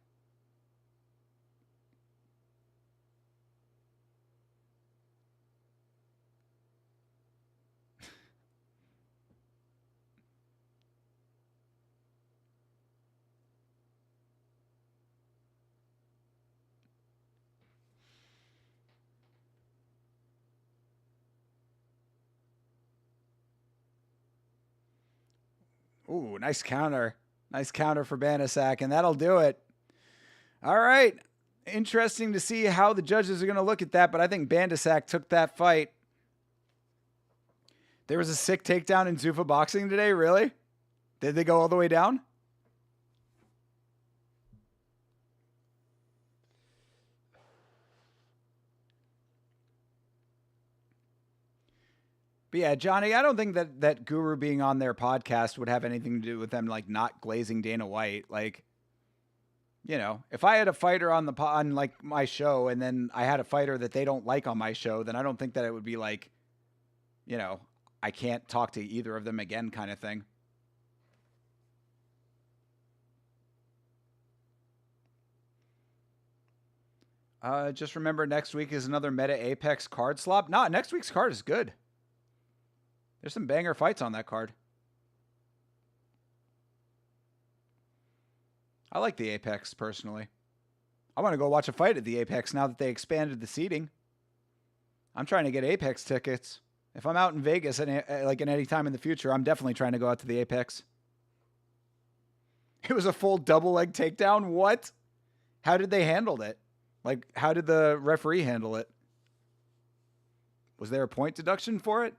Ooh, nice counter. Nice counter for Bandasak, and that'll do it. All right. Interesting to see how the judges are going to look at that, but I think Bandasak took that fight. There was a sick takedown in Zuffa boxing today, really? Did they go all the way down? But yeah, Johnny, I don't think that Guru being on their podcast would have anything to do with them like not glazing Dana White. Like, you know, if I had a fighter on like my show and then I had a fighter that they don't like on my show, then I don't think that it would be like, you know, I can't talk to either of them again kind of thing. Just remember next week is another Meta Apex card slop. Nah, next week's card is good. There's some banger fights on that card. I like the Apex, personally. I want to go watch a fight at the Apex now that they expanded the seating. I'm trying to get Apex tickets. If I'm out in Vegas at any time in the future, I'm definitely trying to go out to the Apex. It was a full double leg takedown? What? How did they handle it? Like, how did the referee handle it? Was there a point deduction for it?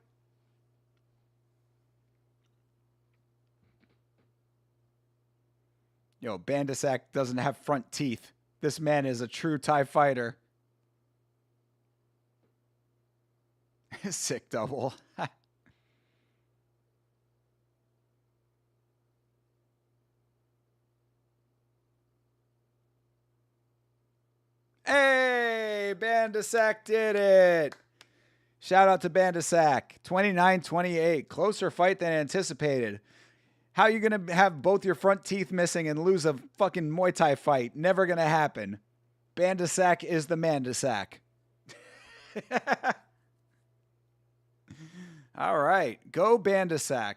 Yo, Bandasak doesn't have front teeth. This man is a true Thai fighter. Sick double. Hey! Bandasack did it. Shout out to Bandasack. 29-28. Closer fight than anticipated. How are you going to have both your front teeth missing and lose a fucking Muay Thai fight? Never going to happen. Bandasack is the Mandasack. All right. Go Bandasack.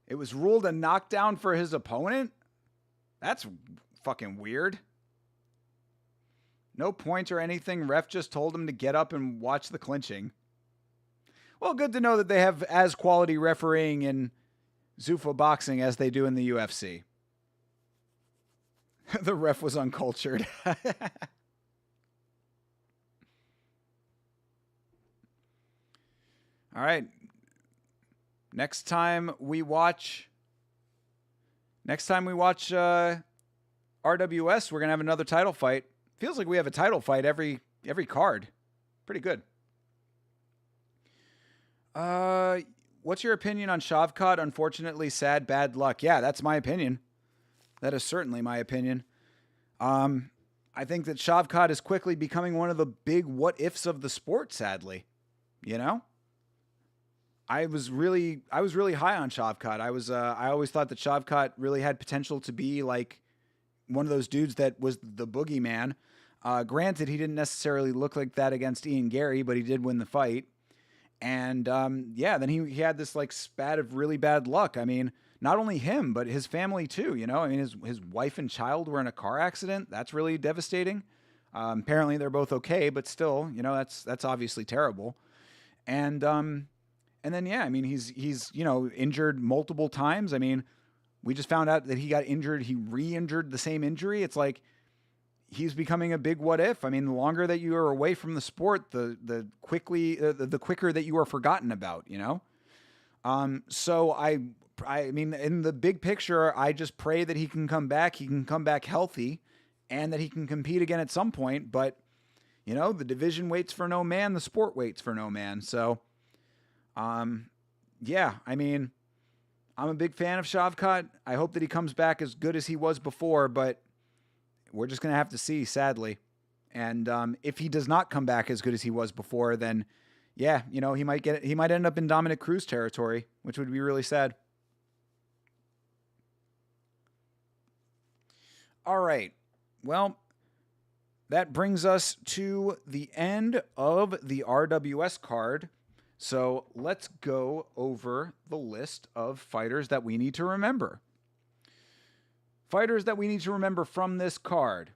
It was ruled a knockdown for his opponent? That's fucking weird. No point or anything. Ref just told him to get up and watch the clinching. Well, good to know that they have as quality refereeing in Zuffa boxing as they do in the UFC. The ref was uncultured. All right. Next time we watch RWS, we're going to have another title fight. Feels like we have a title fight every card. Pretty good. What's your opinion on Shavkat? Unfortunately, sad, bad luck. Yeah, that's my opinion. That is certainly my opinion. I think that Shavkat is quickly becoming one of the big what ifs of the sport, sadly. You know? I was really high on Shavkat. I always thought that Shavkat really had potential to be like one of those dudes that was the boogeyman. Granted, he didn't necessarily look like that against Ian Gary, but he did win the fight. And then he had this like spat of really bad luck. I mean, not only him, but his family too. You know, I mean, his wife and child were in a car accident. That's really devastating. Apparently, they're both okay, but still, you know, that's obviously terrible. And then, yeah, I mean, he's injured multiple times. I mean, we just found out that he got injured. He re-injured the same injury. It's like he's becoming a big what if. I mean, the longer that you are away from the sport, the quicker that you are forgotten about, you know? So I mean, in the big picture, I just pray that he can come back. He can come back healthy and that he can compete again at some point. But, you know, the division waits for no man. The sport waits for no man. So, yeah, I mean, I'm a big fan of Shavkat. I hope that he comes back as good as he was before, but we're just going to have to see, sadly. And if he does not come back as good as he was before, then yeah, you know, he might end up in Dominic Cruz territory, which would be really sad. All right. Well, that brings us to the end of the RWS card. So let's go over the list of fighters that we need to remember. Fighters that we need to remember from this card.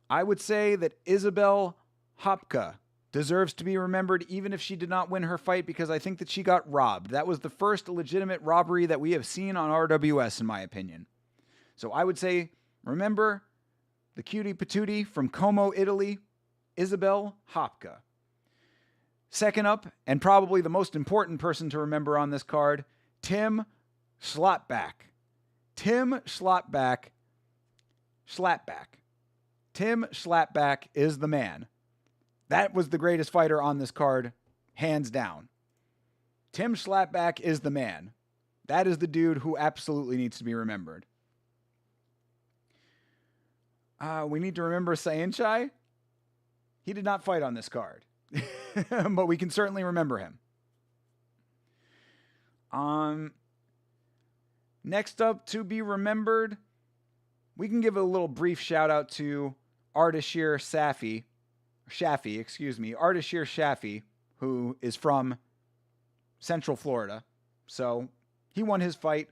I would say that Isabel Hopka deserves to be remembered even if she did not win her fight, because I think that she got robbed. That was the first legitimate robbery that we have seen on RWS, in my opinion. So I would say, remember the cutie patootie from Como, Italy, Isabel Hopka. Second up, and probably the most important person to remember on this card, Tim Slapback. Tim Slapback. Tim Slapback is the man. That was the greatest fighter on this card, hands down. Tim Slapback is the man. That is the dude who absolutely needs to be remembered. We need to remember Saenchai. He did not fight on this card. But we can certainly remember him. Next up to be remembered, we can give a little brief shout out to Ardashir Shaffi, Ardashir Shaffi, who is from Central Florida. So he won his fight.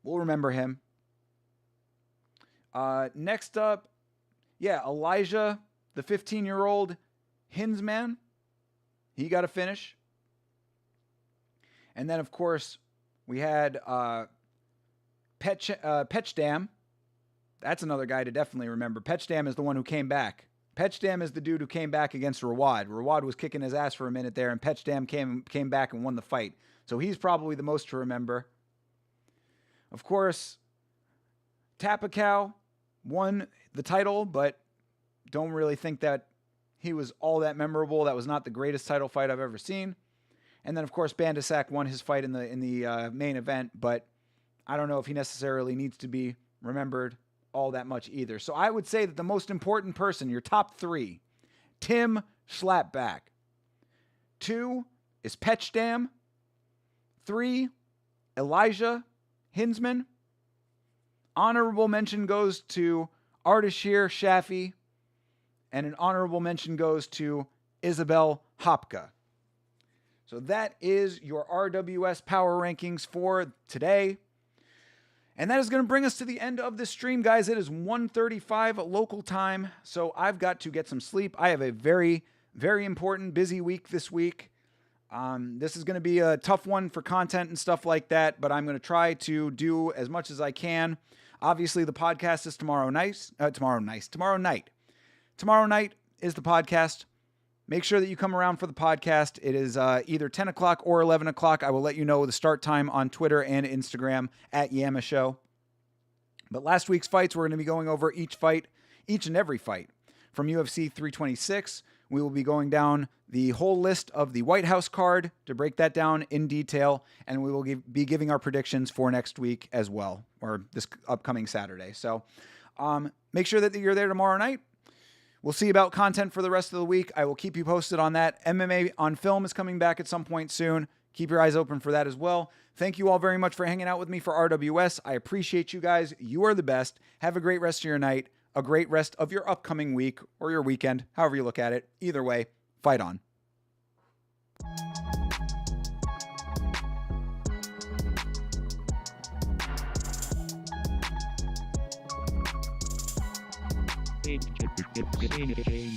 We'll remember him. Next up, Elijah, the 15-year-old Hinsman. He got a finish. And then, of course, we had Petchdam. That's another guy to definitely remember. Petchdam is the one who came back. Petchdam is the dude who came back against Rawad. Rawad was kicking his ass for a minute there, and Petchdam came back and won the fight. So he's probably the most to remember. Of course, Tapacow won the title, but don't really think that he was all that memorable. That was not the greatest title fight I've ever seen. And then, of course, Bandisak won his fight in the main event, but I don't know if he necessarily needs to be remembered all that much either. So I would say that the most important person, your top 3, Tim Schlappback. 2 is Petchdam. 3, Elijah Hinsman. Honorable mention goes to Ardashir Shafi. And an honorable mention goes to Isabel Hopka. So that is your RWS Power Rankings for today. And that is going to bring us to the end of this stream, guys. It is 1:35 local time, so I've got to get some sleep. I have a very, very important, busy week this week. This is going to be a tough one for content and stuff like that, but I'm going to try to do as much as I can. Obviously, the podcast is tomorrow night. Tomorrow night is the podcast. Make sure that you come around for the podcast. It is either 10 o'clock or 11 o'clock. I will let you know the start time on Twitter and Instagram at Yama Show. But last week's fights, we're going to be going over each and every fight from UFC 326. We will be going down the whole list of the White House card to break that down in detail, and we will be giving our predictions for next week as well, or this upcoming Saturday. So make sure that you're there tomorrow night. We'll see about content for the rest of the week. I will keep you posted on that. MMA on Film is coming back at some point soon. Keep your eyes open for that as well. Thank you all very much for hanging out with me for RWS. I appreciate you guys. You are the best. Have a great rest of your night, a great rest of your upcoming week or your weekend, however you look at it. Either way, fight on. Hey.